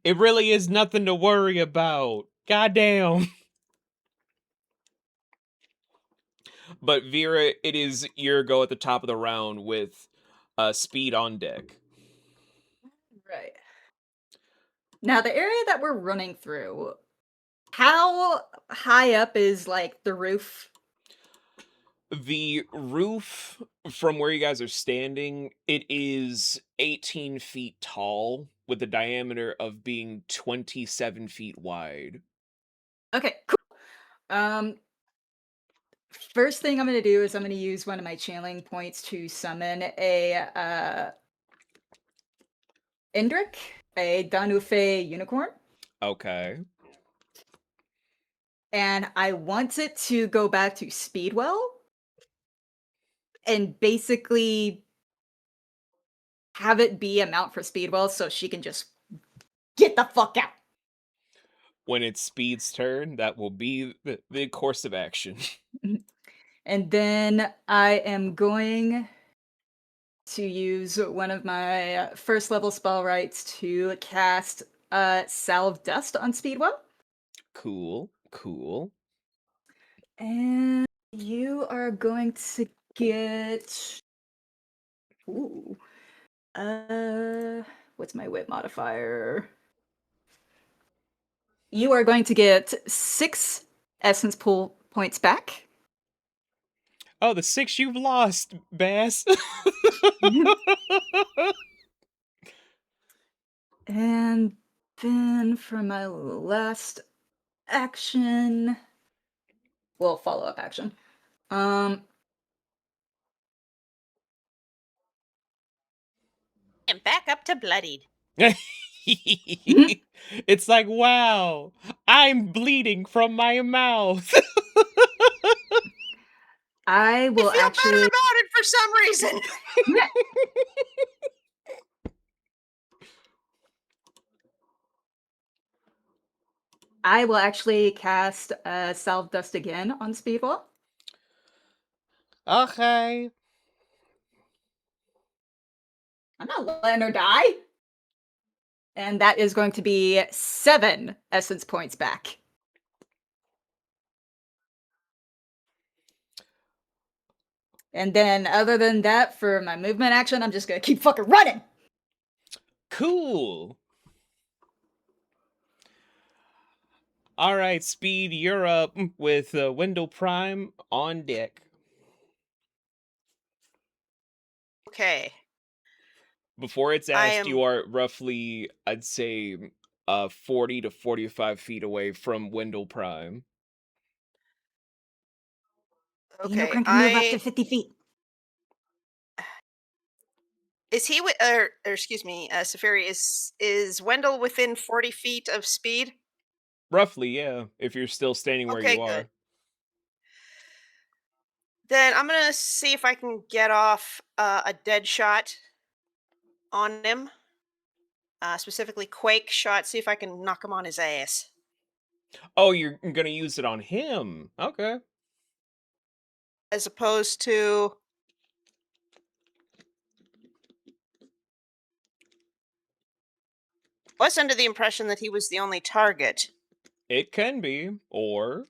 It really is nothing to worry about. Goddamn. But Vera, it is your go at the top of the round with speed on deck. Right. Now, the area that we're running through, how high up is like the roof? The roof from where you guys are standing, it is 18 feet tall with a diameter of being 27 feet wide. Okay, cool. First thing I'm going to do is I'm going to use one of my channeling points to summon a Indrik, a Danufe unicorn. Okay. And I want it to go back to Speedwell and basically have it be a mount for Speedwell so she can just get the fuck out. When it's Speed's turn, that will be the course of action. And then I am going to use one of my first level spell rights to cast Salve Dust on Speedwell. Cool. And you are going to get... Ooh. What's my wit modifier? You are going to get 6 essence pool points back. Oh, the 6 you've lost, Bass. And then for my last action, well, follow-up action. And back up to bloodied. It's like, wow, I'm bleeding from my mouth. I will I feel actually better about it for some reason. I will actually cast Salve Dust again on Speedwell. Okay. I'm not letting her die. And that is going to be 7 essence points back. And then other than that, for my movement action, I'm just going to keep fucking running. Cool. All right, Speed, you're up with Wyndell Prime on deck. Okay. Before it's asked, you are roughly, I'd say, 40 to 45 feet away from Wyndell Prime. The Okay. unicorn can move up to 50 feet. Is he or excuse me, Safari, is Wyndell within 40 feet of Speed? Roughly, yeah, if you're still standing where you are. Good. Then I'm gonna see if I can get off a dead shot on him. Specifically Quake shot, see if I can knock him on his ass. Oh, you're gonna use it on him. Okay. As opposed to... I was under the impression that he was the only target. It can be, or...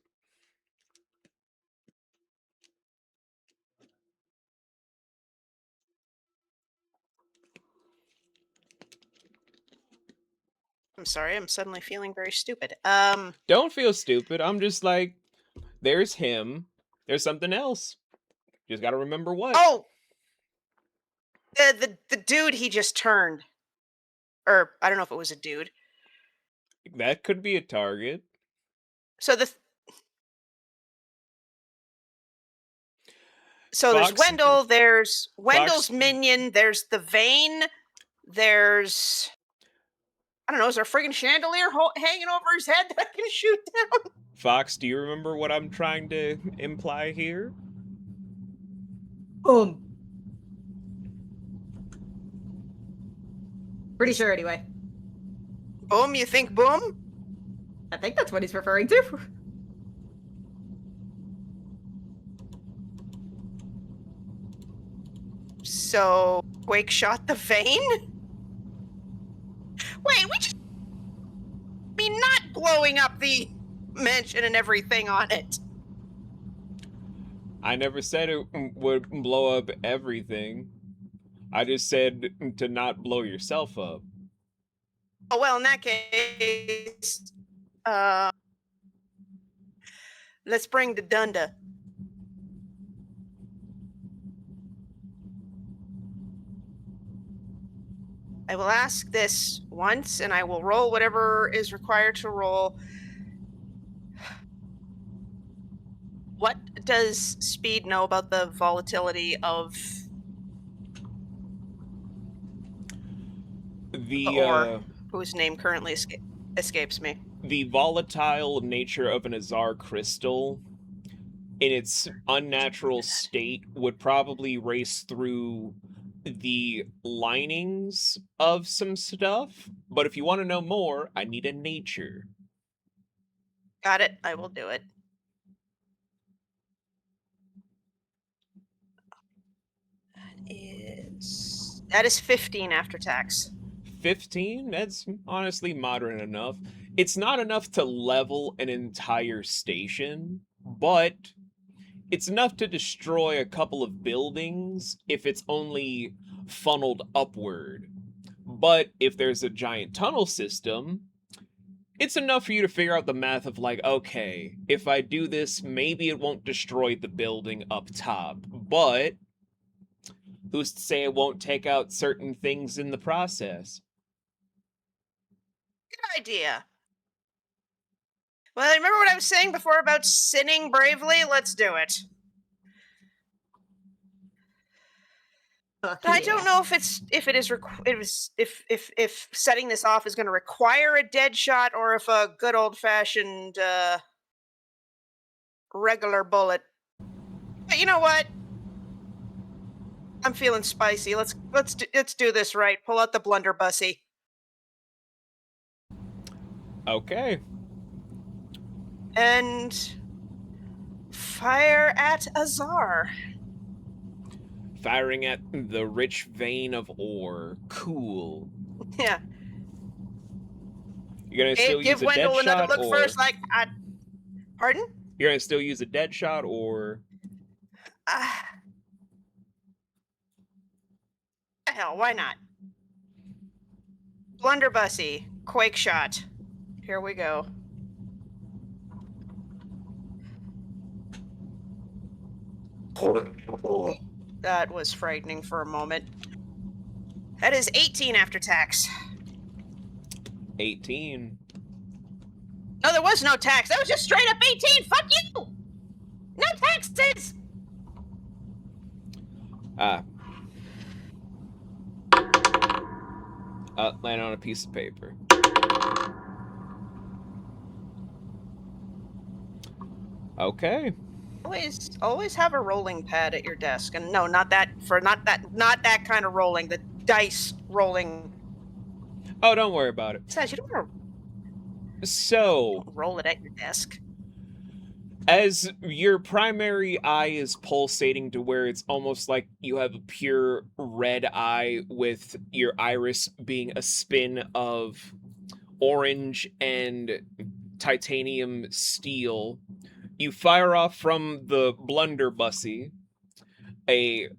I'm sorry, I'm suddenly feeling very stupid. Don't feel stupid. I'm just like, there's him. There's something else. Just gotta remember what. Oh! The dude he just turned. Or, I don't know if it was a dude. That could be a target. So there's Wyndell, there's Wyndell's minion, there's the Vane, there's... I don't know, is there a friggin' chandelier hanging over his head that I can shoot down? Fox, do you remember what I'm trying to imply here? Pretty sure anyway. Boom, you think boom? I think that's what he's referring to. So, Quake shot the vein? Wait, we just... I mean, not blowing up the mansion and everything on it. I never said it would blow up everything. I just said to not blow yourself up. Oh, well, in that case... let's bring the Dunda. I will ask this once, and I will roll whatever is required to roll. What does Speed know about the volatility of The ore, whose name currently escapes me? The volatile nature of an Azar crystal in its unnatural state would probably race through the linings of some stuff, but if you want to know more, I need a nature. Got it. I will do it. That is 15 after tax. 15? That's honestly moderate enough. It's not enough to level an entire station, but it's enough to destroy a couple of buildings if it's only funneled upward. But if there's a giant tunnel system, it's enough for you to figure out the math of like, okay, if I do this, maybe it won't destroy the building up top, but who's to say it won't take out certain things in the process? Good idea. Well, remember what I was saying before about sinning bravely? Let's do it. Fuck But I yeah. don't know if setting this off is going to require a dead shot or if a good old fashioned regular bullet. But you know what? I'm feeling spicy. Let's do this right. Pull out the blunderbussy. Okay. And fire at Azar. Firing at the rich vein of ore. Cool. Yeah. You're gonna still Give use a Wyndell dead another shot, look or first, like, pardon? you're gonna still use a dead shot, or Hell, why not? Blunderbussy, Quake shot. Here we go. That was frightening for a moment. That is 18 after tax. 18? No, there was no tax. That was just straight up 18. Fuck you! No taxes! Land on a piece of paper. Okay. Always have a rolling pad at your desk, and no, not that kind of rolling. The dice rolling. Oh, don't worry about it. Besides, you don't want So, to roll it at your desk. as your primary eye is pulsating to where it's almost like you have a pure red eye with your iris being a spin of orange and titanium steel, you fire off from the blunderbussy a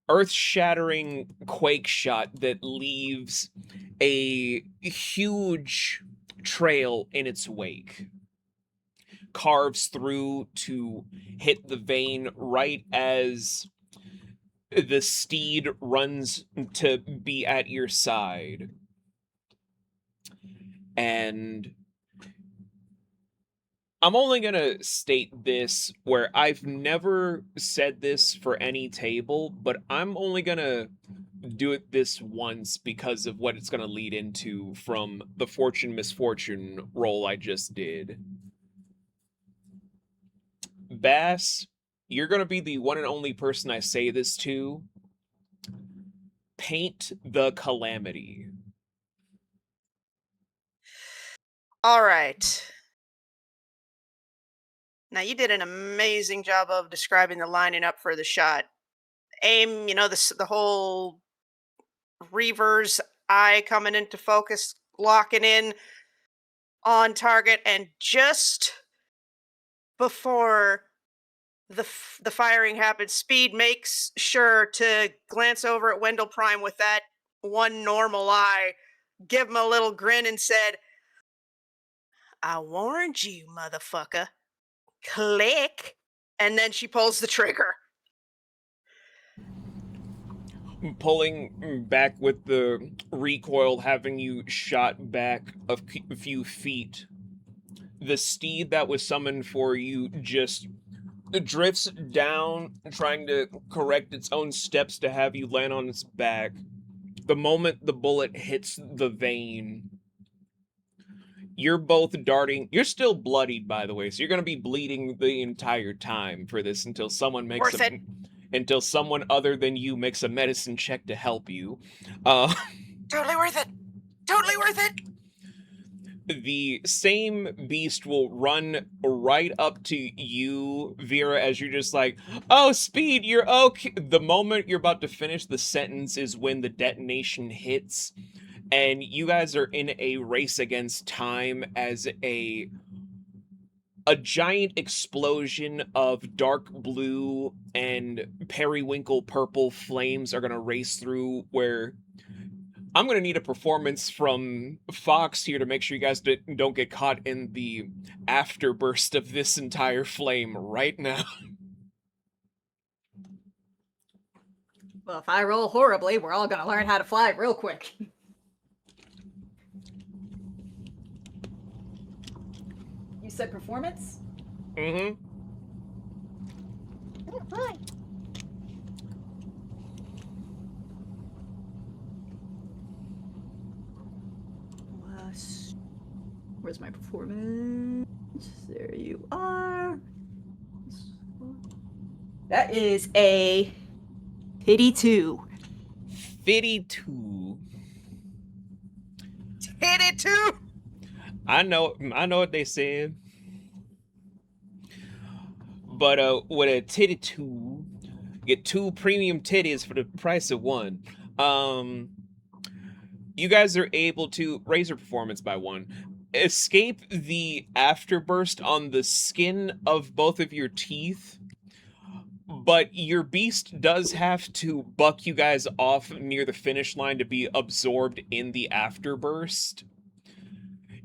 earth-shattering quake shot that leaves a huge trail in its wake. Carves through to hit the vein right as the steed runs to be at your side. And I'm only going to state this where I've never said this for any table, but I'm only going to do it this once because of what it's going to lead into from the fortune misfortune roll I just did. Bass, you're going to be the one and only person I say this to. Paint the calamity. All right. Now, you did an amazing job of describing the lining up for the shot. Aim, the whole Reaver's eye coming into focus, locking in on target, and just before the firing happens, Speed makes sure to glance over at Wyndell Prime with that one normal eye, give him a little grin, and said, "I warned you, motherfucker. Click." And then she pulls the trigger. Pulling back with the recoil, having you shot back a few feet. The steed that was summoned for you just drifts down, trying to correct its own steps to have you land on its back. The moment the bullet hits the vein, you're both darting. You're still bloodied, by the way, so you're going to be bleeding the entire time for this until someone makes until someone other than you makes a medicine check to help you. Totally worth it. Totally worth it. The same beast will run right up to you, Vera, as you're just like, "Oh, Speed, you're okay." The moment you're about to finish the sentence is when the detonation hits, and you guys are in a race against time as a giant explosion of dark blue and periwinkle purple flames are going to race through, where I'm going to need a performance from Fox here to make sure you guys don't get caught in the afterburst of this entire flame right now. Well, if I roll horribly, we're all gonna learn how to fly real quick. You said performance? Mm-hmm. Where's my performance? There you are. That is a 52. 52. 82. I know what they said. But with a titty 2, get 2 premium titties for the price of 1. You guys are able to raise your performance by 1. Escape the afterburst on the skin of both of your teeth, but your beast does have to buck you guys off near the finish line to be absorbed in the afterburst.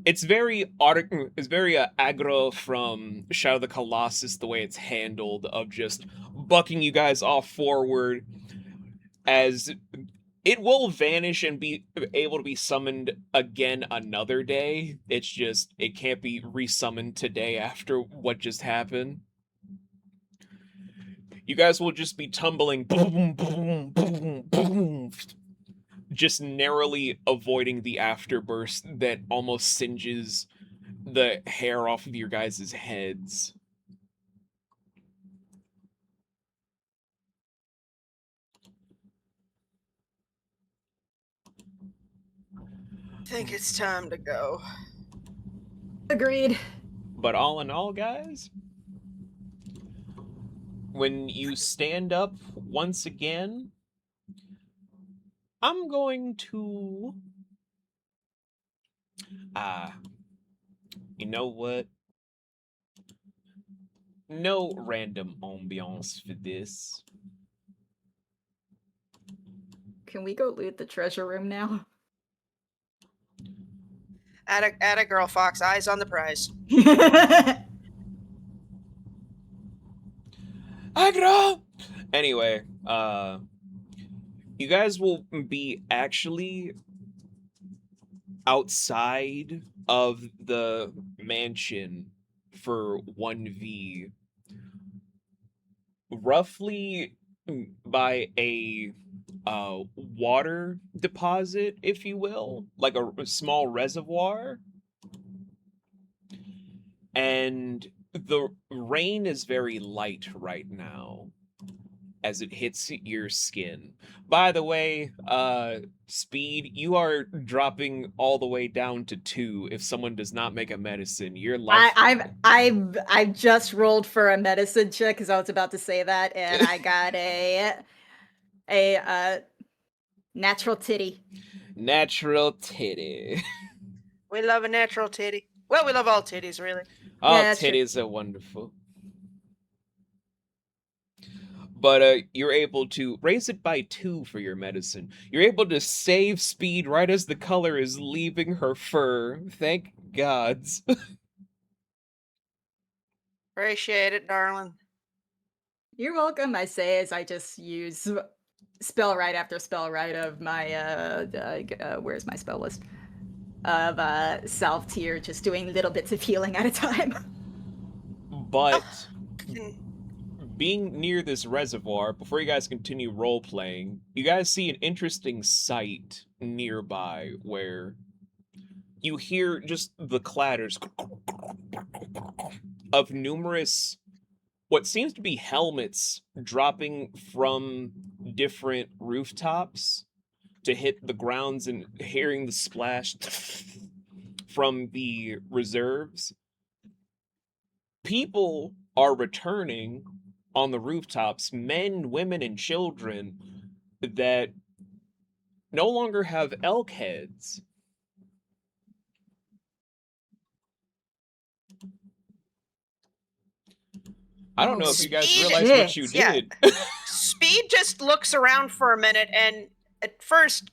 It's very aggro from Shadow of the Colossus, the way it's handled, of just bucking you guys off forward, as it will vanish and be able to be summoned again another day. It's just, it can't be resummoned today after what just happened. You guys will just be tumbling, boom, boom, boom, boom, just narrowly avoiding the afterburst that almost singes the hair off of your guys' heads. I think it's time to go. Agreed. But all in all, guys, when you stand up once again, I'm going to... you know what? No random ambiance for this. Can we go loot the treasure room now? Atta girl, Fox. Eyes on the prize. Aggro! Anyway, you guys will be actually outside of the mansion for 1v, roughly by a water deposit, if you will, like a small reservoir. And the rain is very light right now as it hits your skin. By the way, Speed, you are dropping all the way down to 2 if someone does not make a medicine. Your life. I've just rolled for a medicine check because I was about to say that, and I got a natural titty. Natural titty. We love a natural titty. Well, we love all titties, really. All that's true. titties are wonderful. But you're able to raise it by 2 for your medicine. You're able to save Speed right as the color is leaving her fur. Thank gods. Appreciate it, darling. You're welcome, I say, as I just use spell right after spell right of my where's my spell list of self tier, just doing little bits of healing at a time. But being near this reservoir, before you guys continue role playing, you guys see an interesting sight nearby where you hear just the clatters of numerous what seems to be helmets dropping from different rooftops to hit the grounds, and hearing the splash from the reserves. People are returning on the rooftops, men, women, and children that no longer have elk heads. I don't know if you guys Speed- realize what you Yeah. did. Speed just looks around for a minute, and at first,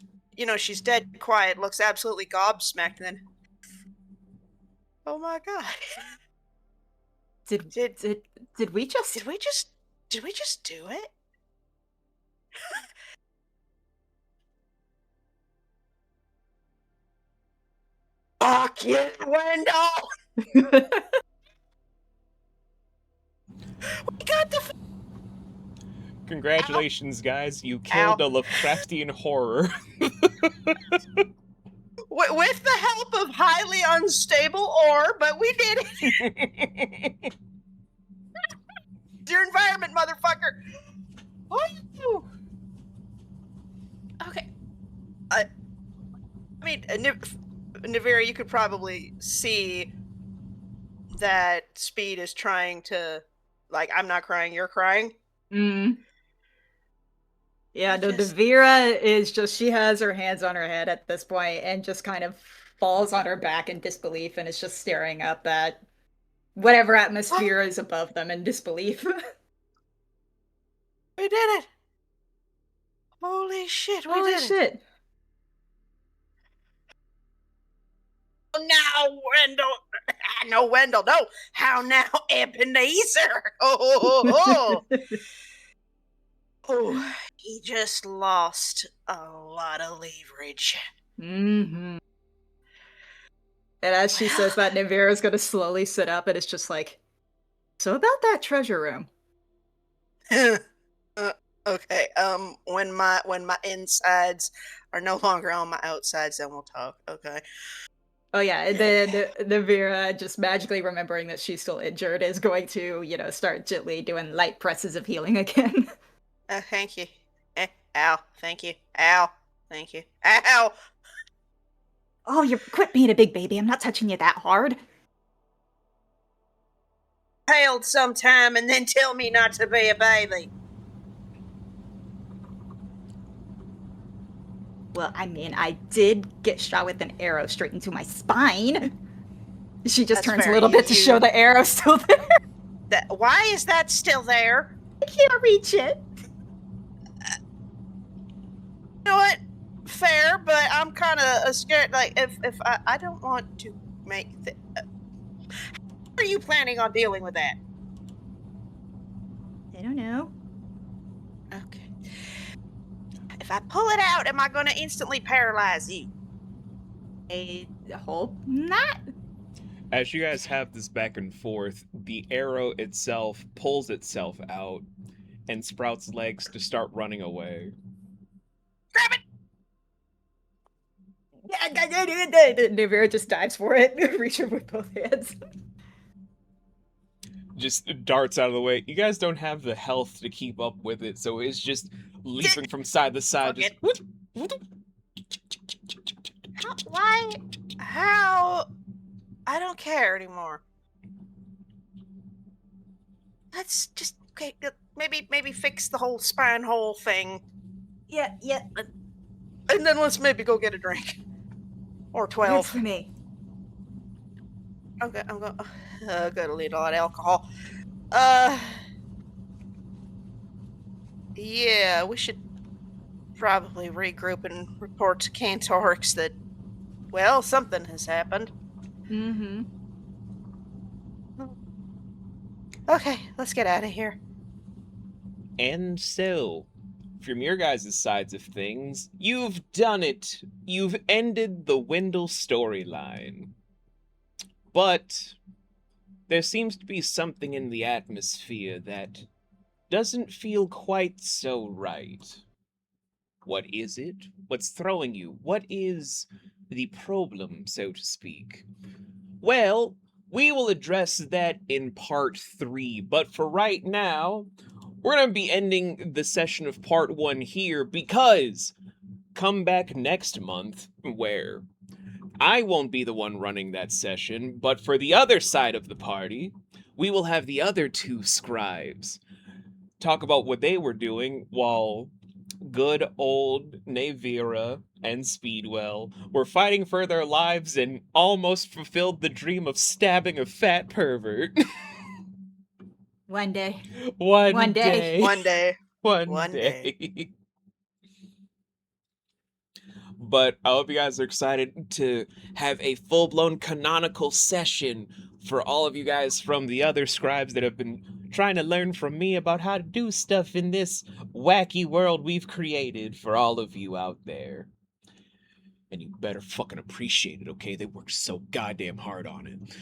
she's dead quiet, looks absolutely gobsmacked, and then, oh my god. Did we just Did we just do it? Fuck you, Wyndell! We got the Congratulations, guys. You killed a Lovecraftian horror. with the help of highly unstable ore, but we did it. Your environment, motherfucker. Woo! Okay. I mean, Naevira, you could probably see that Speed is trying to, like, I'm not crying, you're crying. Yeah, no, Naevira is just, she has her hands on her head at this point and just kind of falls on her back in disbelief and is just staring up at whatever atmosphere is above them in disbelief. We did it! Holy shit, we did it! Now, Wyndell. No, Wyndell, no. How now, Ebenezer? Oh, he just lost a lot of leverage. And as she says that, Naevira's gonna slowly sit up and it's just like, so about that treasure room. Okay, when my insides are no longer on my outsides, then we'll talk, okay? Oh yeah, and then Naevira, just magically remembering that she's still injured, is going to, start gently doing light presses of healing again. Thank you. Ow, thank you. Ow, thank you. Ow! Oh, you quit being a big baby, I'm not touching you that hard. Hailed sometime and then tell me not to be a baby. Well, I mean, I did get shot with an arrow straight into my spine. She just turns a little bit to show the arrow still there. Why is that still there? I can't reach it. You know what? Fair, but I'm kind of scared. Like, if I don't want to make how are you planning on dealing with that? I don't know. Okay. If I pull it out, am I going to instantly paralyze you? I hope not. As you guys have this back and forth, the arrow itself pulls itself out and sprouts legs to start running away. Grab it! Naevira just dives for it, reach her with both hands. Just darts out of the way. You guys don't have the health to keep up with it, so it's just leaping from side to side. Just Why? How? I don't care anymore. Let's just maybe fix the whole spine hole thing. Yeah. And then let's maybe go get a drink. Or 12. Works for me. I'm gonna need a lot of alcohol. Yeah, we should probably regroup and report to Cantorix that, well, something has happened. Mm-hmm. Okay, let's get out of here. And so, from your guys' sides of things, you've done it. You've ended the Wyndell storyline. But there seems to be something in the atmosphere that doesn't feel quite so right. What is it? What's throwing you? What is the problem, so to speak? Well, we will address that in part 3, but for right now, we're going to be ending the session of part 1 here because come back next month where I won't be the one running that session, but for the other side of the party, we will have the other 2 scribes talk about what they were doing while good old Naevira and Speedwell were fighting for their lives and almost fulfilled the dream of stabbing a fat pervert. One day. One day. One day. One day. But I hope you guys are excited to have a full-blown canonical session for all of you guys from the other scribes that have been trying to learn from me about how to do stuff in this wacky world we've created for all of you out there. And you better fucking appreciate it, okay? They worked so goddamn hard on it.